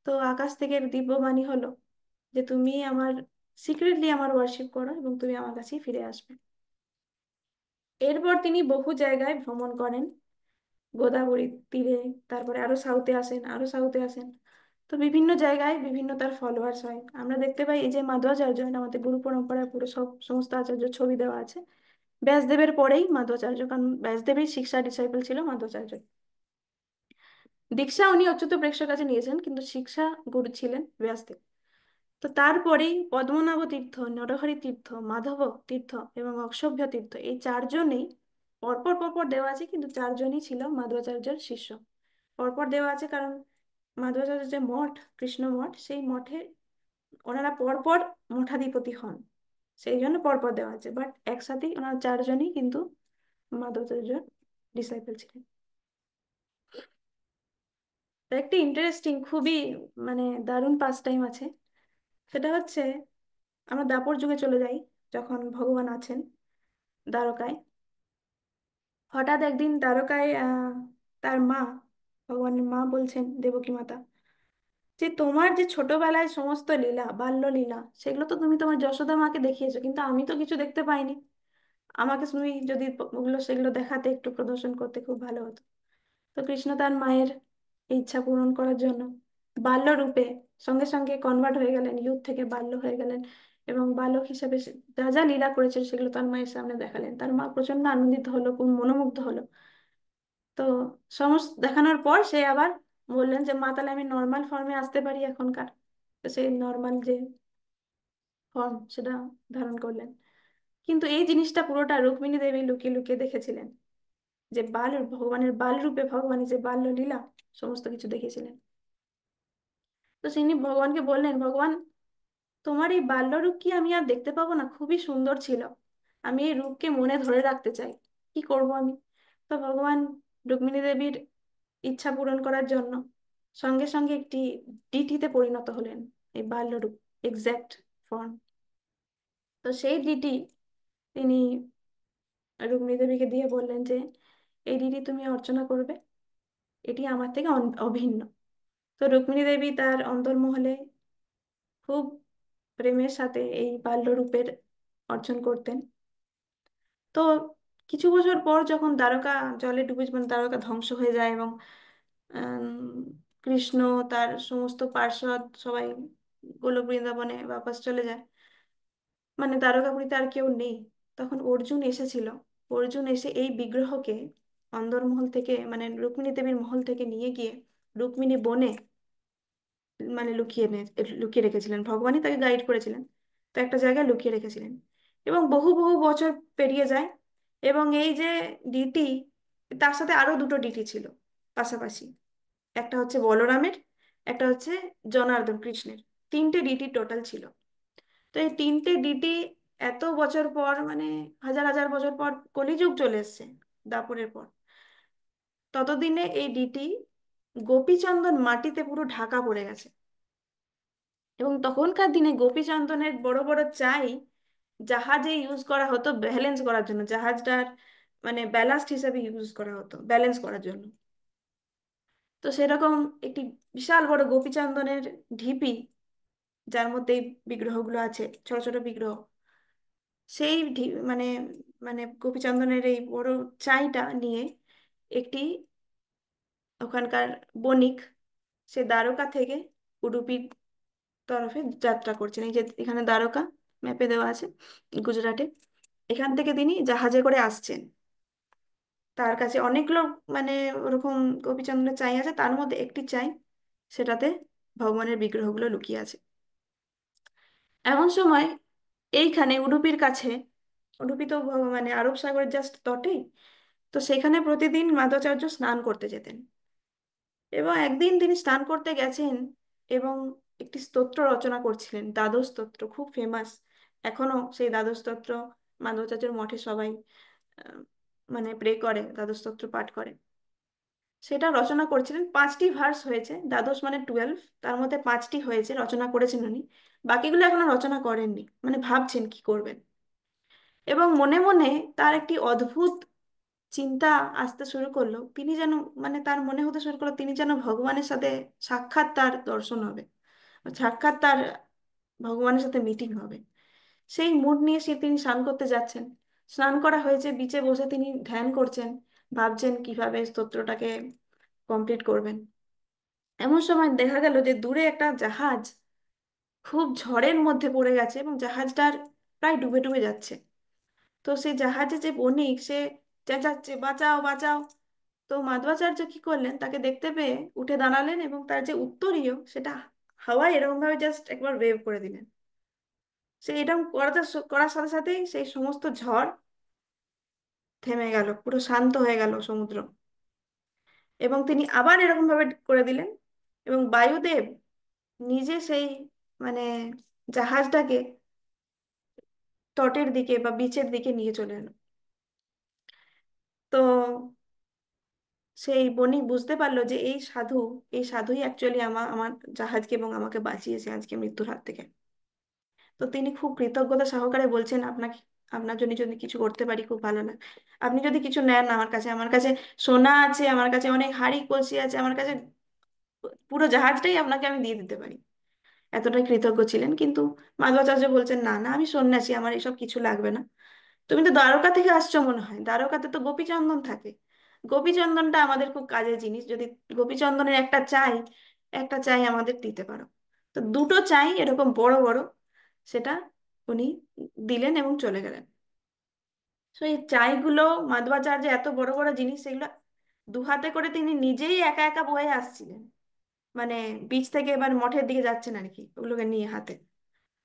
Speaker 1: তো আকাশ থেকে দিব্যবাণী হলো যে তুমি আমার সিক্রেটলি আমার ওয়ার্শিপ করো এবং তুমি আমার কাছেই ফিরে আসবে। এরপর তিনি বহু জায়গায় ভ্রমণ করেন, গোদাবরী তীরে, তারপরে আরো সাউথে আসেন, আরো সাউথে আসেন। তো বিভিন্ন জায়গায় বিভিন্ন তার ফলোয়ার্স হয়। আমরা দেখতে পাই এই যে মাধ্বাচার্য, এটা আমাদের গুরু পরম্পরায় পুরো সব সমস্ত আচার্য ছবি দেওয়া আছে। ব্যাসদেবের পরেই মাধ্বাচার্য, কারণ ব্যাসদেবের শিক্ষা ডিসাইপল ছিল মাধ্বাচার্য। দীক্ষা উনি অচ্যুত প্রেক্ষকের কাছে নিয়েছেন, কিন্তু শিক্ষা গুরু ছিলেন ব্যাসদেব। তো তারপরেই পদ্মনাভ তীর্থ, নরহরি তীর্থ, মাধব তীর্থ এবং অক্ষোভ্য তীর্থ, এই চারজনেই পরপর পরপর দেওয়া আছে, কিন্তু চারজনই ছিল মাধবাচার্যের শিষ্য। পরপর দেওয়া আছে কারণ মাধবাচার্যের যে মঠ, কৃষ্ণ মঠ, সেই মঠে ওনারা পরপর মঠাধিপতি হন, সেই জন্য পরপর দেওয়া আছে। বাট একসাথেই ওনারা চারজনই কিন্তু মাধবাচার্যের ডিসাইপল ছিলেন। তো একটি ইন্টারেস্টিং খুবই মানে দারুণ পাস টাইম আছে, সেটা হচ্ছে আমরা দাপর যুগে চলে যাই, যখন ভগবান আছেন দ্বারকায়। হঠাৎ একদিন দ্বারকায় তার মা, ভগবানের মা বলছেন দেবকী মাতা যে তোমার যে ছোটবেলায় সমস্ত লীলা, বাল্য লীলা, সেগুলো তো তুমি তোমার যশোদা মাকে দেখিয়েছো, কিন্তু আমি তো কিছু দেখতে পাইনি। আমাকে তুমি যদি ওগুলো সেগুলো দেখাতে, একটু প্রদর্শন করতে, খুব ভালো হতো। তো কৃষ্ণ তার মায়ের এই ইচ্ছা পূরণ করার জন্য বাল্য রূপে সঙ্গে সঙ্গে কনভার্ট হয়ে গেলেন, ইয়ুথ থেকে বাল্য হয়ে গেলেন, এবং বালক হিসেবে যা যা লীলা করেছিল সেগুলো তার মায়ের সামনে দেখালেন। তার মা প্রচন্ড আনন্দিত হলো, খুব মনোমুগ্ধ হলো। তো সমস্ত দেখানোর পর সে আবার বললেন যে মা তাহলে আমি নর্মাল ফর্মে আসতে পারি এখনকার। তো সেই নর্মাল যে ফর্ম সেটা ধারণ করলেন। কিন্তু এই জিনিসটা পুরোটা রুক্মিণী দেবী লুকিয়ে লুকিয়ে দেখেছিলেন, যে ভগবানের বাল রূপে ভগবানের যে বাল্য লীলা সমস্ত কিছু দেখেছিলেন। তো তিনি ভগবানকে বললেন, ভগবান তোমার এই বাল্য রূপ কি আমি আর দেখতে পাবো না? খুবই সুন্দর ছিল, আমি এই রূপকে মনে ধরে রাখতে চাই, কি করব আমি? তো ভগবান রুক্মিণী দেবীর ইচ্ছা পূরণ করার জন্য সঙ্গে সঙ্গে একটি ডিটিতে পরিণত হলেন, এই বাল্য রূপ, এক্সাক্ট ফর্ম। তো সেই ডিটি তিনি রুক্মিণী দেবীকে দিয়ে বললেন যে এই ডিটি তুমি অর্চনা করবে, এটি আমার থেকে অভিন্ন। তো রুক্মিণী দেবী তার অন্তর্মহলে খুব প্রেমের সাথে এই বাল্য রূপের অর্জন করতেন। তো কিছু বছর পর যখন দ্বারকা জলে ডুবে, মানে দ্বারকা ধ্বংস হয়ে যায়, এবং কৃষ্ণ তার সমস্ত পার্ষদ সবাই গোলক বৃন্দাবনে বাপস চলে যায়, মানে দ্বারকাপুরীতে আর কেউ নেই, তখন অর্জুন এসেছিল। অর্জুন এসে এই বিগ্রহকে অন্দরমহল থেকে, মানে রুক্মিণী দেবীর মহল থেকে নিয়ে গিয়ে রুক্মিণী বনে মানে লুকিয়ে রেখেছিলেন। ভগবানই তাকে গাইড করেছিলেন। তো একটা জায়গায় লুকিয়ে রেখেছিলেন এবং বহু বহু বছর পেরিয়ে যায়। এবং এই যে ডিটি, তার সাথে আরো দুটো ডিটি ছিল পাশাপাশি। একটা হচ্ছে বলরামের, একটা হচ্ছে জনার্দন কৃষ্ণের। তিনটে ডিটি টোটাল ছিল। তো এই তিনটে ডিটি এত বছর পর, মানে হাজার হাজার বছর পর কলিযুগ চলে এসছে দাপরের পর, ততদিনে এই ডিটি গোপীচন্দন মাটিতে পুরো ঢাকা পড়ে গেছে। এবং তখনকার দিনে গোপীচন্দনের বড় বড় চাই জাহাজে ইউজ করা হতো ব্যালেন্স করার জন্য, জাহাজটার মানে ব্যালাস্ট হিসেবে ইউজ করা হতো ব্যালেন্স করার জন্য। তো সেরকম একটি বিশাল বড় গোপীচন্দনের ঢিপি, যার মধ্যে এই বিগ্রহগুলো আছে, ছোট ছোট বিগ্রহ, সেই মানে মানে গোপীচন্দনের এই বড় চাইটা নিয়ে একটি ওখানকার বণিক, সে দ্বারকা থেকে উডুপির তরফে যাত্রা করছেন। এই যে এখানে দ্বারকা ম্যাপে দেওয়া আছে, গুজরাটে। এখান থেকে তিনি জাহাজে করে আসছেন। তার কাছে অনেকগুলো মানে ওরকম গোপীচন্দ্রের চাই আছে, তার মধ্যে একটি চাই, সেটাতে ভগবানের বিগ্রহগুলো লুকিয়ে আছে। এমন সময় এইখানে উডুপির কাছে, উডুপি তো মানে আরব সাগরের জাস্ট তটেই, তো সেখানে প্রতিদিন মাধবাচার্য স্নান করতে যেতেন। এবং একদিন তিনি স্নান করতে গেছেন এবং একটি স্তোত্র রচনা করছিলেন, দ্বাদশ স্তোত্র, খুব ফেমাস। এখনো সেই দ্বাদশ স্তোত্র মাধবাচার্যের মঠে সবাই আহ, মানে প্রে করে, দ্বাদশ স্তোত্র পাঠ করে। সেটা রচনা করছিলেন, 5টি ভার্স হয়েছে, দ্বাদশ মানে 12, তার মধ্যে 5টি হয়েছে, রচনা করেছেন উনি। বাকিগুলো এখনো রচনা করেননি, মানে ভাবছেন কি করবেন। এবং মনে মনে তার একটি অদ্ভুত চিন্তা আসতে শুরু করলো। তিনি যেন, মানে তার মনে হতে শুরু করলো তিনি যেন ভগবানের সাথে সাক্ষাৎ তার দর্শন হবে, সাক্ষাৎ তার ভগবানের সাথে মিটিং হবে। সেই মুড নিয়ে তিনি স্নান করতে যাচ্ছেন। স্নান করা হয়েছে, বিচে বসে তিনি ধ্যান করছেন, ভাবছেন কিভাবে স্তোত্রটাকে কমপ্লিট করবেন। এমন সময় দেখা গেল যে দূরে একটা জাহাজ খুব ঝড়ের মধ্যে পড়ে গেছে এবং জাহাজটার প্রায় ডুবে ডুবে যাচ্ছে। তো সেই জাহাজে যে বণিক, সে চেঁচাচ্ছে, বাঁচাও বাঁচাও। তো মাধ্বাচার্য কি করলেন, তাকে দেখতে পেয়ে উঠে দাঁড়ালেন এবং তার যে উত্তরীয় সেটা হাওয়ায় এরকম ভাবে জাস্ট একবার ওয়েভ করে দিলেন। সে এরকম করার সাথে সাথেই সেই সমস্ত ঝড় থেমে গেল, পুরো শান্ত হয়ে গেল সমুদ্র। এবং তিনি আবার এরকম ভাবে করে দিলেন এবং বায়ুদেব নিজে সেই মানে জাহাজটাকে তটের দিকে বা বিচের দিকে নিয়ে চলে এলো। তো সেই বণিক বুঝতে পারলো যে এই সাধুই অ্যাকচুয়ালি আমার জাহাজকে এবং আমাকে বাঁচিয়েছে আজকে মৃত্যুর হাত থেকে। তো তিনি খুব কৃতজ্ঞতা সহকারে বলছেন, আপনাকে, আপনার জন্য যদি কিছু করতে পারি খুব ভালো লাগে। আপনি যদি কিছু নেন আমার কাছে সোনা আছে, আমার কাছে অনেক হাঁড়ি কলসি আছে, আমার কাছে পুরো জাহাজটাই আপনাকে আমি দিয়ে দিতে পারি। এতটাই কৃতজ্ঞ ছিলেন। কিন্তু মাধবাচার্য বলছেন, না না, আমি সন্ন্যাসী, আমার এসব কিছু লাগবে না। তুমি তো দ্বারকা থেকে আসছো মনে হয়, দ্বারকাতে তো গোপীচন্দন থাকে। গোপীচন্দনটা আমাদের খুব কাজের জিনিস, যদি গোপীচন্দনের একটা চাই আমাদের দিতে পারো। তো দুটো চাই এরকম বড় বড়, সেটা উনি দিলেন এবং চলে গেলেন। তো এই চাইগুলো, মাধ্বাচার্য এত বড় বড় জিনিস, সেগুলো দু হাতে করে তিনি নিজেই একা একা বয়ে আসছিলেন। মানে বিচ থেকে এবার মঠের দিকে যাচ্ছেন আর কি, ওগুলোকে নিয়ে হাতে।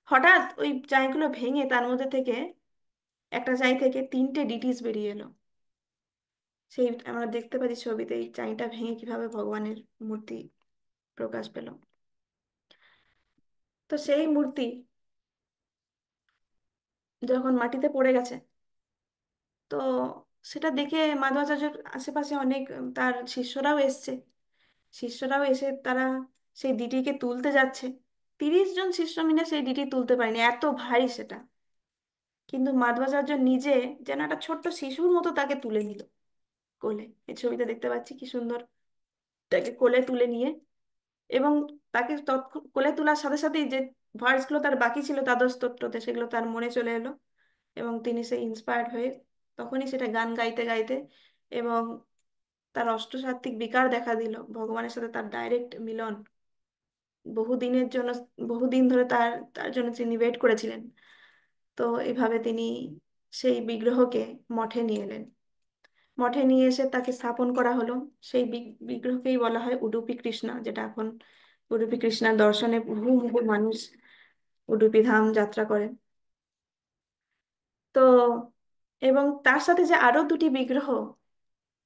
Speaker 1: হঠাৎ ওই চাইগুলো ভেঙে তার মধ্যে থেকে, একটা চাই থেকে 3টে ডিটিস বেরিয়ে এলো। সেই আমরা দেখতে পাচ্ছি ছবিতে, এই চাইটা ভেঙে কিভাবে ভগবানের মূর্তি প্রকাশ পেল। তো সেই মূর্তি যখন মাটিতে পড়ে গেছে, তো সেটা দেখে মাধবাচার্যের আশেপাশে অনেক তার শিষ্যরাও এসে তারা সেই ডিটিকে তুলতে যাচ্ছে। 30 জন শিষ্য মিলে সেই ডিটি তুলতে পারেনি, এত ভারী সেটা। কিন্তু মাধবাচার্য নিজে যেন একটা ছোট্ট শিশুর মতো তাকে তুলে নিল কোলে। এই ছবিতে দেখতে পাচ্ছি কি সুন্দর, তাকে কোলে তুলে নিয়ে, এবং তাকে কোলে তোলার সাথে সাথেই যে ভার্সগুলো তার বাকি ছিল দ্বাদশ স্তোত্রতে, সেগুলো তার মনে চলে এলো। এবং তিনি সে ইন্সপায়ার্ড হয়ে তখনই সেটা গান গাইতে গাইতে, এবং তার অষ্টসাত্ত্বিক বিকার দেখা দিল, ভগবানের সাথে তার ডাইরেক্ট মিলন বহুদিনের জন্য, বহুদিন ধরে তার তার জন্য তিনি ওয়েট করেছিলেন। তো এভাবে তিনি সেই বিগ্রহকে মঠে নিয়ে এলেন। মঠে নিয়ে এসে তাকে স্থাপন করা হলো। সেই বিগ্রহকেই বলা হয় উডুপি কৃষ্ণা, যেটা এখন উডুপি কৃষ্ণার দর্শনে বহু বহু মানুষ উডুপি ধাম যাত্রা করে। তো এবং তার সাথে যে আরো দুটি বিগ্রহ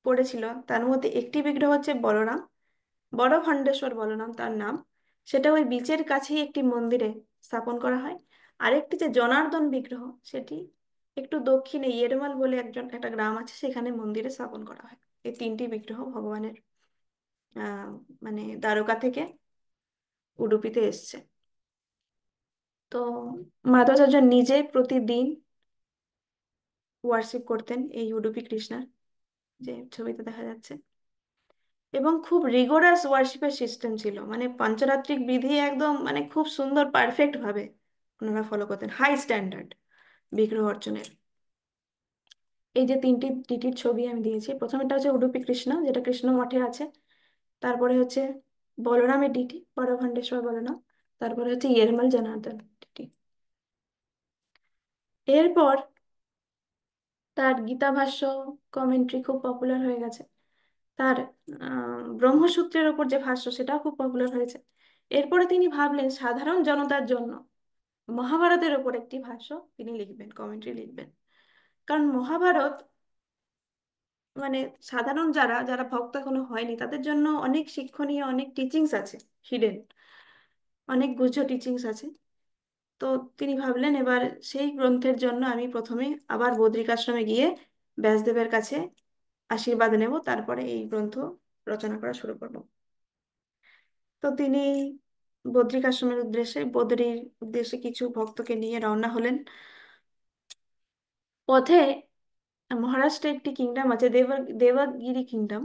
Speaker 1: পড়েছিল, তার মধ্যে একটি বিগ্রহ হচ্ছে বলরাম, বড় খণ্ডেশ্বর বলরাম তার নাম। সেটা ওই বিচের কাছেই একটি মন্দিরে স্থাপন করা হয়। আরেকটি যে জনার্দন বিগ্রহ, সেটি একটু দক্ষিণে ইয়েরমাল বলে একটা গ্রাম আছে, সেখানে মন্দিরে স্থাপন করা হয়। এই তিনটি বিগ্রহ ভগবানের আহ মানে দ্বারকা থেকে উডুপিতে এসছে। তো মাধবাচার্য নিজে প্রতিদিন ওয়ার্শিপ করতেন এই উডুপি কৃষ্ণার, যে ছবিতে দেখা যাচ্ছে। এবং খুব রিগোরাস ওয়ার্শিপের সিস্টেম ছিল, মানে পঞ্চরাত্রিক বিধি একদম মানে খুব সুন্দর পারফেক্ট ভাবে ওনারা ফলো করতেন, হাই স্ট্যান্ডার্ড বিগ্রহ অর্চনের। এই যে তিনটি ডিটির ছবি আমি দিয়েছি, প্রথমটা হচ্ছে উডুপি কৃষ্ণ, যেটা কৃষ্ণ মঠে আছে। তারপরে হচ্ছে বলরামের ডিটি, বড়খণ্ডেশ্বর বলরাম। তারপরে হচ্ছে ইয়েরমাল জনার্দন ডিটি। এরপর তার গীতা ভাষ্য কমেন্ট্রি খুব পপুলার হয়ে গেছে। তার ব্রহ্মসূত্রের ওপর যে ভাষ্য, সেটাও খুব পপুলার হয়েছে। এরপরে তিনি ভাবলেন সাধারণ জনতার জন্য মহাভারতের ওপর একটি ভাষ্য তিনি লিখবেন, কমেন্ট্রি লিখবেন। কারণ মহাভারত মানে সাধারণ যারা যারা ভক্ত এখনো হয়নি, তাদের জন্য অনেক শিক্ষণীয়, অনেক টিচিংস আছে, হিডেন অনেক গুহ্য টিচিংস আছে। তো তিনি ভাবলেন এবার সেই গ্রন্থের জন্য আমি প্রথমে আবার বদ্রিকাশ্রমে গিয়ে ব্যাসদেবের কাছে আশীর্বাদ নেব, তারপরে এই গ্রন্থ রচনা করা শুরু করব। তো তিনি বদ্রির উদ্দেশ্যে কিছু ভক্তকে নিয়ে রওনা হলেন। পথে মহারাষ্ট্রে একটি কিংডম আছে, দেবগিরি কিংডম।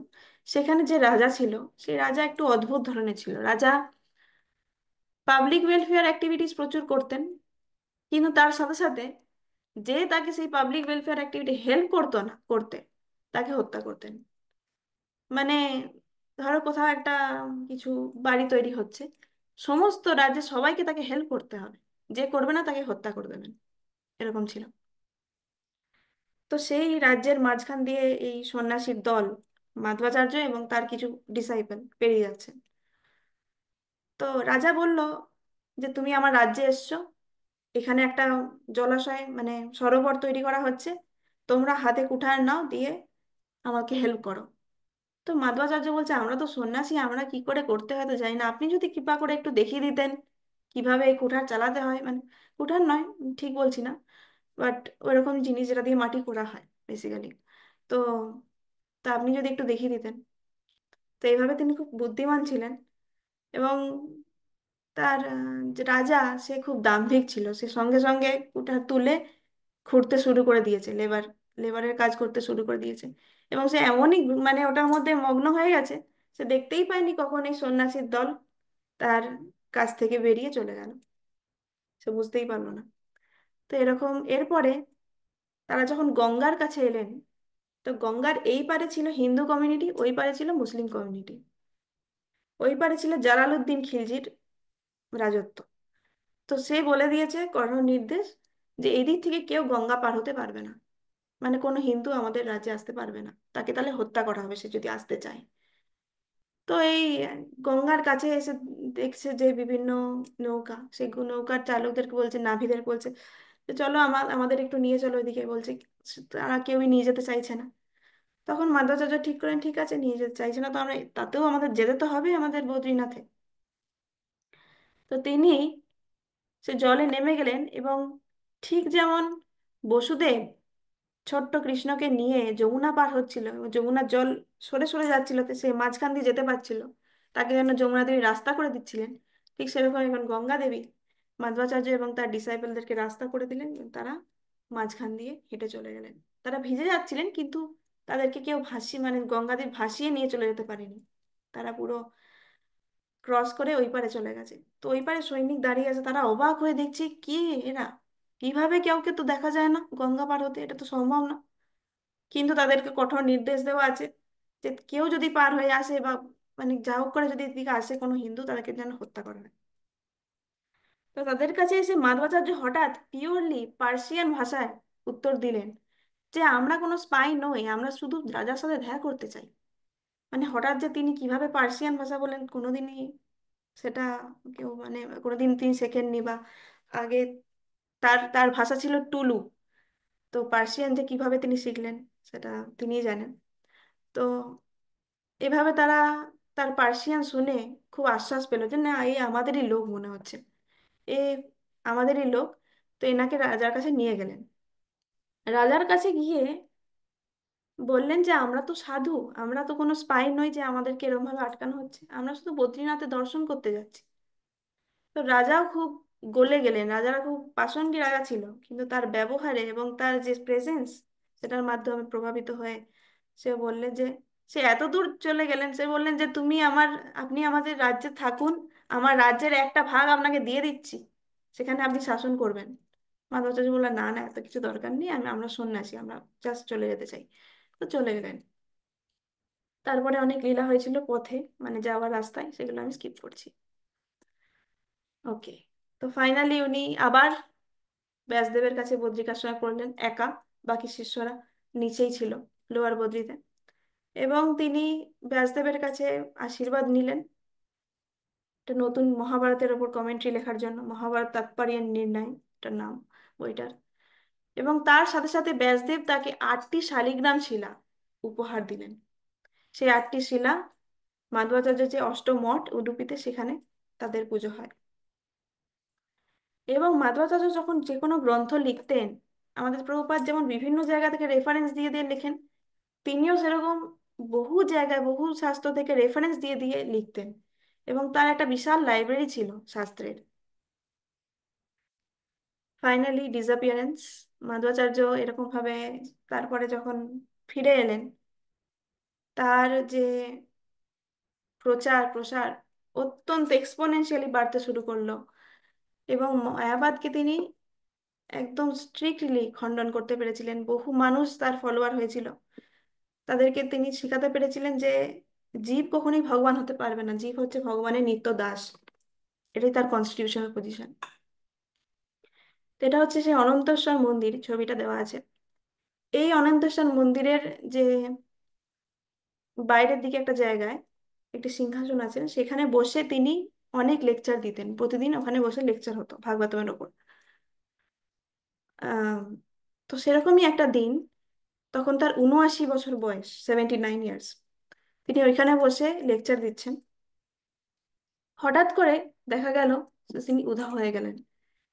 Speaker 1: সেখানে যে রাজা ছিল, সেই রাজা একটু অদ্ভুত ধরনের ছিল। রাজা পাবলিক ওয়েলফেয়ার অ্যাক্টিভিটিস প্রচুর করতেন, কিন্তু তার সাথে সাথে যে তাকে সেই পাবলিক ওয়েলফেয়ার অ্যাক্টিভিটি হেল্প করতো না করতে, তাকে হত্যা করতেন। মানে ধরো কোথাও একটা কিছু বাড়ি তৈরি হচ্ছে, সমস্ত রাজ্যে সবাইকে তাকে হেল্প করতে হবে, যে করবে না তাকে হত্যা করে দেবেন, এরকম ছিল। তো সেই রাজ্যের মাঝখান দিয়ে এই সন্ন্যাসীর দল, মাধ্বাচার্য এবং তার কিছু ডিসাইপল পেরিয়ে যাচ্ছে। তো রাজা বলল যে তুমি আমার রাজ্যে এসছো, এখানে একটা জলাশয় মানে সরোবর তৈরি করা হচ্ছে, তোমরা হাতে কুঠার নাও, দিয়ে আমাকে হেল্প করো। তো মাধ্বাচার্য বলছে আমরা তো সন্ন্যাসী, আমরা কি করে করতে হয় তো জানি না, আপনি যদি কৃপা করে একটু দেখিয়ে দিতেন কিভাবে এই কুঠার চালাতে হয়, মানে কুঠার নয়, ঠিক বলছি না, বাট ওইরকম জিনিস যেটা দিয়ে মাটি করা হয় বেসিক্যালি। তো তা আপনি যদি একটু দেখিয়ে দিতেন। তো এইভাবে তিনি খুব বুদ্ধিমান ছিলেন। এবং তার যে রাজা, সে খুব দাম্ভিক ছিল, সে সঙ্গে সঙ্গে কুঠার তুলে খুঁড়তে শুরু করে দিয়েছে, লেবারের কাজ করতে শুরু করে দিয়েছে। এবং সে এমনই মানে ওটার মধ্যে মগ্ন হয়ে গেছে, সে দেখতেই পায়নি কখন এই সন্ন্যাসীর দল তার কাছ থেকে বেরিয়ে চলে গেল, সে বুঝতেই পারলো না। তো এরকম এরপরে তারা যখন গঙ্গার কাছে এলেন, তো গঙ্গার এই পারে ছিল হিন্দু কমিউনিটি, ওই পারে ছিল মুসলিম কমিউনিটি। ওই পারে ছিল জালালউদ্দিন খিলজির রাজত্ব। তো সে বলে দিয়েছে কঠোর নির্দেশ যে এদিক থেকে কেউ গঙ্গা পার হতে পারবে না, মানে কোনো হিন্দু আমাদের রাজ্যে আসতে পারবে না, তাকে তাহলে হত্যা করা হবে সে যদি আসতে চায়। তো এই গঙ্গার কাছে এসে দেখছে যে বিভিন্ন নৌকা, সেই নৌকার চালকদেরকে বলছে, নাভিদের বলছে যে চলো আমাদের একটু নিয়ে চলো ওইদিকে, বলছে তারা কেউই নিয়ে যেতে চাইছে না। তখন মাধ্বাচার্য ঠিক করেন, ঠিক আছে নিয়ে যেতে চাইছে না তো আমরা, তাতেও আমাদের যেতে তো হবে আমাদের বদ্রীনাথে। তো তিনি সে জলে নেমে গেলেন, এবং ঠিক যেমন বসুদেব ছোট্ট কৃষ্ণকে নিয়ে যমুনা পার হচ্ছিল এবং যমুনার জল সরে সরে যাচ্ছিল, তো সে মাঝখান দিয়ে যেতে পারছিল, তাকে যেন যমুনা দেবী রাস্তা করে দিচ্ছিলেন, ঠিক সেরকম এখন গঙ্গা দেবী মাধ্বাচার্য এবং তার ডিসাইপলদেরকে রাস্তা করে দিলেন, এবং তারা মাঝখান দিয়ে হেঁটে চলে গেলেন। তারা ভিজে যাচ্ছিলেন, কিন্তু তাদেরকে কেউ ভাসিয়ে মানে গঙ্গাদেবী ভাসিয়ে নিয়ে চলে যেতে পারেনি, তারা পুরো ক্রস করে ওই পারে চলে গেছে। তো ওই পারে সৈনিক দাঁড়িয়ে আছে, তারা অবাক হয়ে দেখছে কি এরা, কিভাবে কাউকে তো দেখা যায় না গঙ্গা পার হতে, এটা তো সম্ভব না। কিন্তু তাদেরকে কঠোর নির্দেশ দেওয়া আছে যে কেউ যদি পার হয়ে আসে বা মানে যা হোক করে যদি এদিকে আসে কোনো হিন্দু, তাদেরকে যেন হত্যা করা হয়। তো তাদের কাছে এসে মাধবাচার্য হঠাৎ পিওরলি পার্সিয়ান ভাষায় উত্তর দিলেন যে আমরা কোনো স্পাই নই, আমরা শুধু রাজার সাথে দেখা করতে চাই। মানে হঠাৎ যে তিনি কিভাবে পার্সিয়ান ভাষা বলেন কোনোদিনই সেটা কেউ মানে কোনোদিন তিনি শেখেননি, বা আগে তার তার ভাষা ছিল টুলু। তো পার্সিয়ান যে কিভাবে তিনি শিখলেন সেটা তিনিই জানেন। তো এভাবে তারা তার পার্সিয়ান শুনে খুব আশ্বাস পেল যে না, এই আমাদেরই লোক মনে হচ্ছে, এ আমাদেরই লোক। তো এনাকে রাজার কাছে নিয়ে গেলেন। রাজার কাছে গিয়ে বললেন যে আমরা তো সাধু, আমরা তো কোনো স্পাই নই যে আমাদেরকে এরকম ভাবে আটকানো হচ্ছে, আমরা শুধু বদ্রীনাথে দর্শন করতে যাচ্ছি। তো রাজাও খুব গলে গেলেন, রাজারা খুব পাষণ্ডী রাজা ছিল, কিন্তু তার ব্যবহারে এবং তার যে প্রেজেন্স সেটার মাধ্যমে প্রভাবিত হয়ে সে বললেন যে, সে এত দূর চলে গেলেন, সে বললেন যে আপনি আমাদের রাজ্যে থাকুন, আমার রাজ্যের একটা ভাগ আপনাকে দিয়ে দিচ্ছি, সেখানে আপনি শাসন করবেন। মাধবাচার্য বললেন না না, এত কিছু দরকার নেই, আমরা সন্ন্যাসী, আমরা জাস্ট চলে যেতে চাই। তো চলে গেলেন। তারপরে অনেক লীলা হয়েছিল পথে, মানে যাওয়ার রাস্তায়, সেগুলো আমি স্কিপ করছি। ওকে। তো ফাইনালি উনি আবার ব্যাসদেবের কাছে বদ্রিকাশ্রমে পড়লেন একা, বাকি শিষ্যরা নিচেই ছিল, লোয়ার বদ্রিতে। এবং তিনি ব্যাসদেবের কাছে আশীর্বাদ নিলেন একটা নতুন মহাভারতের ওপর কমেন্ট্রি লেখার জন্য, মহাভারত তাৎপর্য নির্ণয় এটার নাম বইটার। এবং তার সাথে সাথে ব্যাসদেব তাকে 8টি শালিগ্রাম শিলা উপহার দিলেন। সেই 8টি শিলা মাধ্বাচার্য যে অষ্টমঠ উডুপিতে, সেখানে তাদের পুজো হয়। এবং মাধ্বাচার্য যখন যে কোনো গ্রন্থ লিখতেন, আমাদের প্রভুপাদ যেমন বিভিন্ন জায়গা থেকে রেফারেন্স দিয়ে দিয়ে লেখেন, তিনিও সেরকম বহু জায়গায় বহু শাস্ত্র থেকে রেফারেন্স দিয়ে দিয়ে লিখতেন। এবং তার একটা বিশাল লাইব্রেরি ছিল শাস্ত্রের। ফাইনালি ডিসঅ্যাপিয়ারেন্স, মাধ্বাচার্য এরকম ভাবে তারপরে যখন ফিরে এলেন, তার যে প্রচার প্রসার অত্যন্ত এক্সপোনেনশিয়ালি বাড়তে শুরু করলো। এবং মায়াবাদকে তিনি একদম স্ট্রিক্টলি খণ্ডন করতে পেরেছিলেন। বহু মানুষ তার ফলোয়ার হয়েছিল, তাদেরকে তিনি শেখাতে পেরেছিলেন যে জীব কখনোই ভগবান হতে পারবে না, জীব হচ্ছে ভগবানের নিত্য দাস। এটাই তার কনস্টিটিউশনাল পজিশন। এটা হচ্ছে সেই অনন্তশ্বর মন্দির, ছবিটা দেওয়া আছে। এই অনন্তশ্বর মন্দিরের যে বাইরের দিকে একটা জায়গায় একটি সিংহাসন আছে, সেখানে বসে তিনি অনেক লেকচার দিতেন, প্রতিদিন ওখানে বসে লেকচার হতো ভাগবতমের ওপর। আহ তো সেরকমই একটা দিন, তখন তার 79 বছর বয়স, 79 ইয়ার্স, তিনি ওইখানে বসে লেকচার দিচ্ছেন। হঠাৎ করে দেখা গেল যে তিনি উধাও হয়ে গেলেন,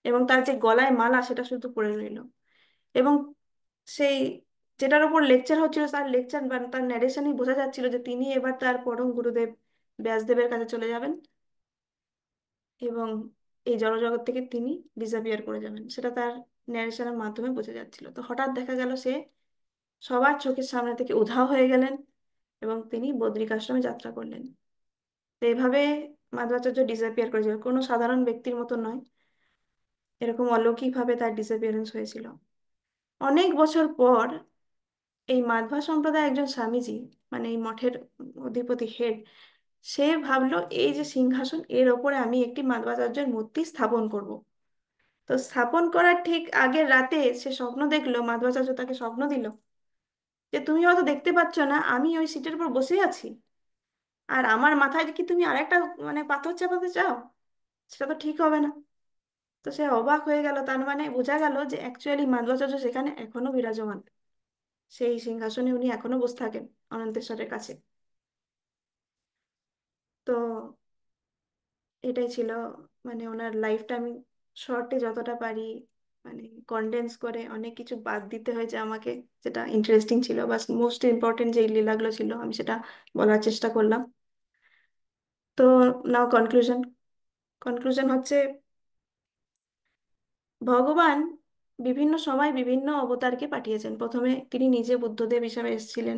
Speaker 1: এবং তার যে গলায় মালা সেটা শুধু পড়ে রইল। এবং সেই যেটার উপর লেকচার হচ্ছিল, তার লেকচার বা তার ন্যারেশনই বোঝা যাচ্ছিল যে তিনি এবার তার পরম গুরুদেব ব্যাসদেবের কাছে চলে যাবেন, এবং এই জড়জগৎ থেকে তিনি ডিসঅ্যাপিয়ার করে যাবেন, সেটা তার ন্যারেশনের মাধ্যমে বোঝা যাচ্ছিল। তো হঠাৎ দেখা গেল সে সবার চোখের সামনে থেকে উধাও হয়ে গেলেন, এবং তিনি বদ্রিক আশ্রমে যাত্রা করলেন। তো এইভাবে মাধ্বাচার্য ডিসঅ্যাপিয়ার করেছিল, কোনো সাধারণ ব্যক্তির মতো নয়, এরকম অলৌকিকভাবে তার ডিসঅ্যাপিয়ারেন্স হয়েছিল। অনেক বছর পর এই মাধ্বা সম্প্রদায়ের একজন স্বামীজি, মানে এই মঠের অধিপতি হেড, সে ভাবলো এই যে সিংহাসন, এর ওপরে আমি একটি মাধ্বাচার্যের মূর্তি স্থাপন করব। তো স্থাপন করার ঠিক আগের রাতে সে স্বপ্ন দেখলো, মাধ্বাচার্য তাকে স্বপ্ন দিল যে তুমি হয়তো দেখতে পাচ্ছ না, আমি ওই সিটের উপর বসে আছি, আর আমার মাথায় কি তুমি আরেকটা মানে পাথর চাপাতে চাও? সেটা তো ঠিক হবে না। তো সে অবাক হয়ে গেল, তার মানে বোঝা গেল যে অ্যাকচুয়ালি মাধ্বাচার্য সেখানে এখনো বিরাজমান, সেই সিংহাসনে উনি এখনো বসে থাকেন অনন্তেশ্বরের কাছে। তো এটাই ছিল মানে ওনার লাইফটা। আমি শর্টে যতটা পারি মানে কনডেন্স করে, অনেক কিছু বাদ দিতে হয়েছে আমাকে, যেটা ইন্টারেস্টিং ছিল, বাস মোস্ট ইম্পর্টেন্ট যে লীলাগুলো ছিল আমি সেটা বলার চেষ্টা করলাম। তো নাও কনক্লুশন। কনক্লুশন হচ্ছে, ভগবান বিভিন্ন সময় বিভিন্ন অবতারকে পাঠিয়েছেন। প্রথমে তিনি নিজে বুদ্ধদেব হিসাবে এসেছিলেন,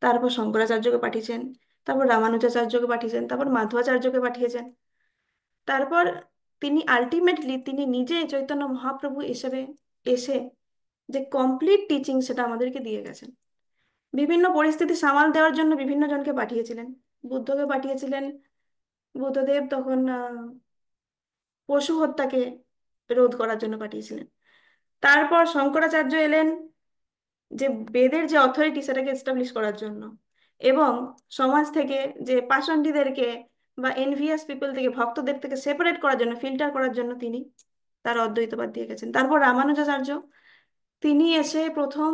Speaker 1: তারপর শঙ্করাচার্যকে পাঠিয়েছেন, তারপর রামানুজাচার্যকে পাঠিয়েছেন, তারপর মাধ্বাচার্যকে পাঠিয়েছেন। তারপর তিনি আলটিমেটলি তিনি নিজে চৈতন্য মহাপ্রভু হিসেবে এসে যে কমপ্লিট টিচিং সেটা আমাদেরকে দিয়ে গেছেন। বিভিন্ন পরিস্থিতি সামাল দেওয়ার জন্য বিভিন্ন জনকে পাঠিয়েছিলেন। বুদ্ধকে পাঠিয়েছিলেন, বুদ্ধদেব তখন পশু হত্যাকে রোধ করার জন্য পাঠিয়েছিলেন। তারপর শঙ্করাচার্য এলেন, যে বেদের যে অথরিটি সেটাকে এস্টাবলিশ করার জন্য, এবং সমাজ থেকে যে পাষণ্ডীদেরকে বা এনভিয়াস পিপল থেকে, ভক্তদের থেকে সেপারেট করার জন্য, ফিল্টার করার জন্য তিনি তার অদ্বৈতবাদ দিয়ে গেছেন। তারপর রামানুজাচার্য, তিনি এসে প্রথম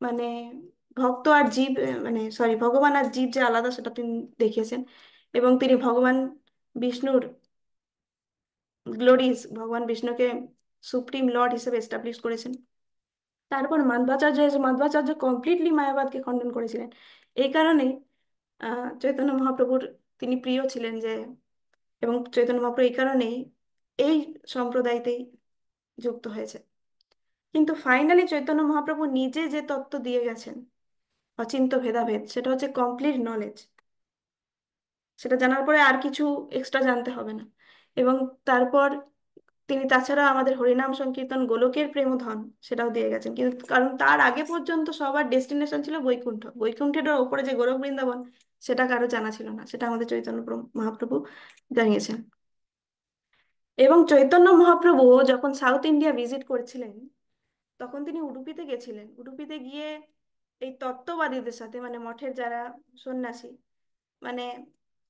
Speaker 1: মানে ভক্ত আর জীব, মানে সরি, ভগবান আর জীব যে আলাদা সেটা তিনি দেখিয়েছেন। এবং তিনি ভগবান বিষ্ণুর গ্লোরিজ, ভগবান বিষ্ণুকে সুপ্রিম লর্ড হিসেবে এস্টাবলিশ করেছেন। তারপর মাধ্বাচার্য এসে মাধ্বাচার্য কমপ্লিটলি মায়াবাদকে খণ্ডন করেছিলেন। এই কারণেই চৈতন্য মহাপ্রভুর তিনি প্রিয় ছিলেন, যে এবং চৈতন্য মহাপ্রভু এই কারণেই এই সম্প্রদায়তেই যুক্ত হয়েছে। কিন্তু ফাইনালি চৈতন্য মহাপ্রভু নিজে যে তত্ত্ব দিয়ে গেছেন, অচিন্ত্য ভেদাভেদ, সেটা হচ্ছে কমপ্লিট নলেজ। সেটা জানার পরে আর কিছু এক্সট্রা জানতে হবে না। এবং তারপর তিনি তাছাড়া আমাদের হরিনাম সংকীর্তন, গোলকের প্রেমধন, সেটাও দিয়ে গেছেন। কিন্তু কারণ তার আগে পর্যন্ত সবার ডেস্টিনেশন ছিল বৈকুণ্ঠ, বৈকুণ্ঠের ওপরে যে গোলক বৃন্দাবন, সেটা কারো জানা ছিল না, সেটা আমাদের চৈতন্য মহাপ্রভু জানিয়েছেন। এবং চৈতন্য মহাপ্রভু যখন সাউথ ইন্ডিয়া ভিজিট করেছিলেন, তখন তিনি উডুপিতে গেছিলেন। উডুপিতে গিয়ে এই তত্ত্ববাদীদের সাথে, মানে মঠের যারা সন্ন্যাসী, মানে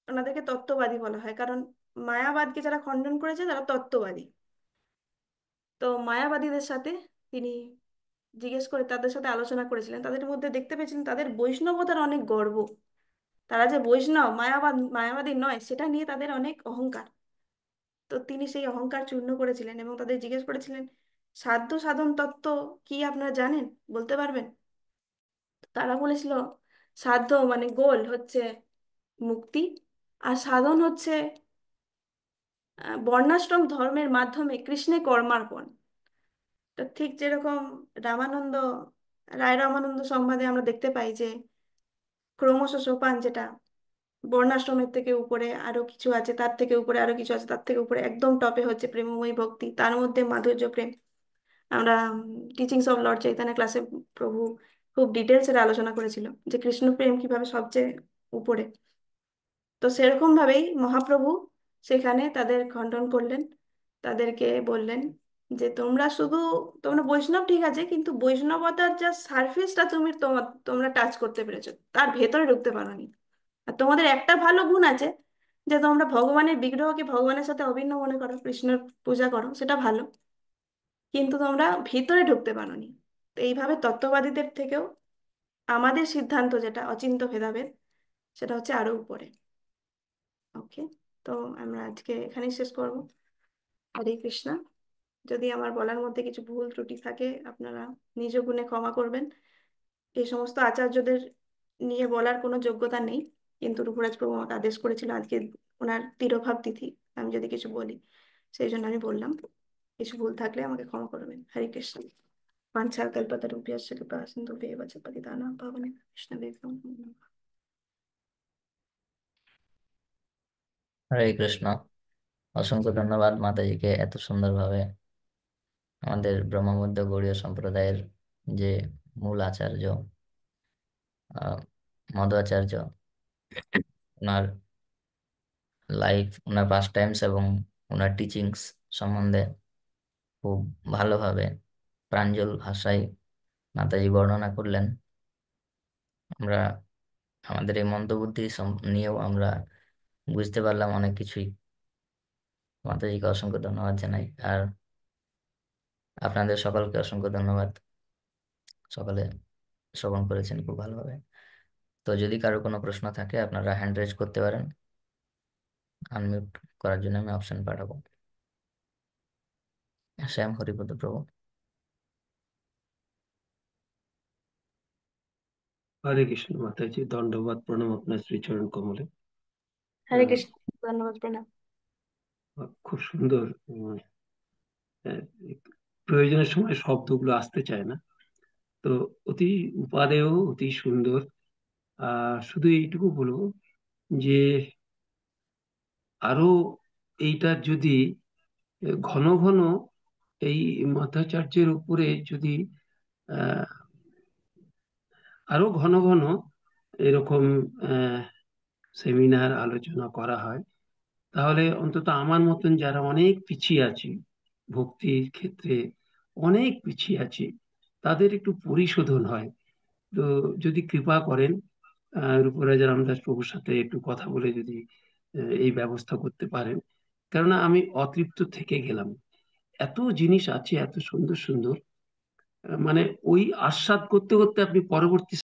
Speaker 1: ওনাদেরকে তত্ত্ববাদী বলা হয় কারণ মায়াবাদকে যারা খণ্ডন করেছে তারা তত্ত্ববাদী। তো মায়াবাদীদের সাথে তিনি জিজ্ঞেস করে তাদের সাথে আলোচনা করেছিলেন, তাদের মধ্যে দেখতে পেয়েছিলেন তাদের বৈষ্ণবতার অনেক গর্ব। তারা যে বৈষ্ণব, মায়াবাদী নয়, সেটা নিয়ে তাদের অনেক অহংকার। তো তিনি সেই অহংকার চূর্ণ করেছিলেন এবং তাদের জিজ্ঞেস করেছিলেন, সাধ্য সাধন তত্ত্ব কি আপনারা জানেন, বলতে পারবেন? তারা বলেছিল, সাধ্য মানে গোল হচ্ছে মুক্তি, আর সাধন হচ্ছে বর্ণাশ্রম ধর্মের মাধ্যমে কৃষ্ণে কর্মার্পণ। তো ঠিক যেরকম রামানন্দ, রায় রামানন্দ সংবাদে আমরা দেখতে পাই যে ক্রমশ সোপান, যেটা বর্ণাশ্রমের থেকে উপরে আরো কিছু আছে, তার থেকে উপরে আরো কিছু আছে, তার থেকে উপরে একদম টপে হচ্ছে প্রেমময়ী ভক্তি, তার মধ্যে মাধুর্য প্রেম। আমরা টিচিংস অফ লর্ড চৈতন্য ক্লাসে প্রভু খুব ডিটেলস এর আলোচনা করেছিল যে কৃষ্ণ প্রেম কিভাবে সবচেয়ে উপরে। তো সেরকম ভাবেই মহাপ্রভু সেখানে তাদের খণ্ডন করলেন। তাদেরকে বললেন যে তোমরা বৈষ্ণব ঠিক আছে, কিন্তু বৈষ্ণবতার যা সারফেসটা তোমরা টাচ করতে পেরেছো, তার ভেতরে ঢুকতে পারোনি। আর তোমাদের একটা ভালো গুণ আছে, যে তোমরা ভগবানের বিগ্রহকে ভগবানের সাথে অভিন্ন মনে করো, কৃষ্ণের পূজা করো, সেটা ভালো, কিন্তু তোমরা ভিতরে ঢুকতে পারোনি। তো এইভাবে তত্ত্ববাদীদের থেকেও আমাদের সিদ্ধান্ত যেটা অচিন্ত্য ভেদাভেদ, সেটা হচ্ছে আরো উপরে। ওকে, তো আমরা আজকে এখানেই শেষ করব। হরে কৃষ্ণা। যদি আমার বলার মধ্যে কিছু ভুল ত্রুটি থাকে, আপনারা নিজ গুণে ক্ষমা করবেন। এই সমস্ত আচার্যদের নিয়ে বলার কোনো যোগ্যতা নেই, কিন্তু রূপরাজ প্রভু আমাকে আদেশ করেছিল আজকে ওনার তিরোভাব তিথি, আমি যদি কিছু বলি, সেই জন্য আমি বললাম। কিছু ভুল থাকলে আমাকে ক্ষমা করবেন। হরে কৃষ্ণ। वाञ्छाकल्पतरुभ्यश्च कृपा सिन्धुभ्येव च पतितानां पावनेभ्यो वैष्णवेभ्यो नमो नमः।
Speaker 2: হরে কৃষ্ণ। অসংখ্য ধন্যবাদ মাতাজিকে এত সুন্দরভাবে আমাদের ব্রহ্মমধ্য গৌড়ীয় সম্প্রদায়ের যে মূল আচার্য আহ মধ্বাচার্য, ওনার লাইফ, ওনার পাস টাইমস এবং ওনার টিচিংস সম্বন্ধে খুব ভালোভাবে প্রাঞ্জল ভাষায় মাতাজি বর্ণনা করলেন। আমরা আমাদের এই মন্দবুদ্ধি নিয়েও আমরা বুঝতে পারলাম অনেক কিছুই। মাতাজিকে অসংখ্য ধন্যবাদ জানাই। আর আপনাদের সকলকে অসংখ্য ধন্যবাদ, সকলে শ্রবণ করেছেন খুব ভালোভাবে। তো যদি কারো কোনো প্রশ্ন থাকে আপনারা হ্যান্ড রেজ করতে পারেন, আনমিউট করার জন্য আমি অপশন পাঠাবো। শ্যাম হরিপদ প্রভু।
Speaker 4: হরে কৃষ্ণ মাতাজি, দণ্ডবাদ প্রণাম আপনার শ্রীচরণ কমলে।
Speaker 1: হরে
Speaker 4: আহ,
Speaker 1: কৃষ্ণ। ধন্যবাদ, প্রণাম।
Speaker 4: খুব সুন্দর। আহ, প্রয়োজনের সময় শব্দগুলো আসতে চায় না, তো অতি উপাদেয়, অতি সুন্দর। শুধু এইটুকু বলবো যে আরো এইটার যদি ঘন ঘন এই মধ্বাচার্যের উপরে যদি আহ আরো ঘন ঘন এরকম সেমিনার আলোচনা করা হয়, তাহলে অন্তত আমার মতন যারা অনেক পিছিয়ে আছি, ভক্তির ক্ষেত্রে অনেক পিছিয়ে আছি, তাদের একটু পরিশোধন হয়। তো যদি কৃপা করেন রূপরাজ রামদাস প্রভুর সাথে একটু কথা বলে যদি এই ব্যবস্থা করতে পারেন, কেননা আমি অতৃপ্ত থেকে গেলাম। এত জিনিস আছে, এত সুন্দর সুন্দর, মানে ওই আস্বাদ করতে করতে আপনি পরবর্তী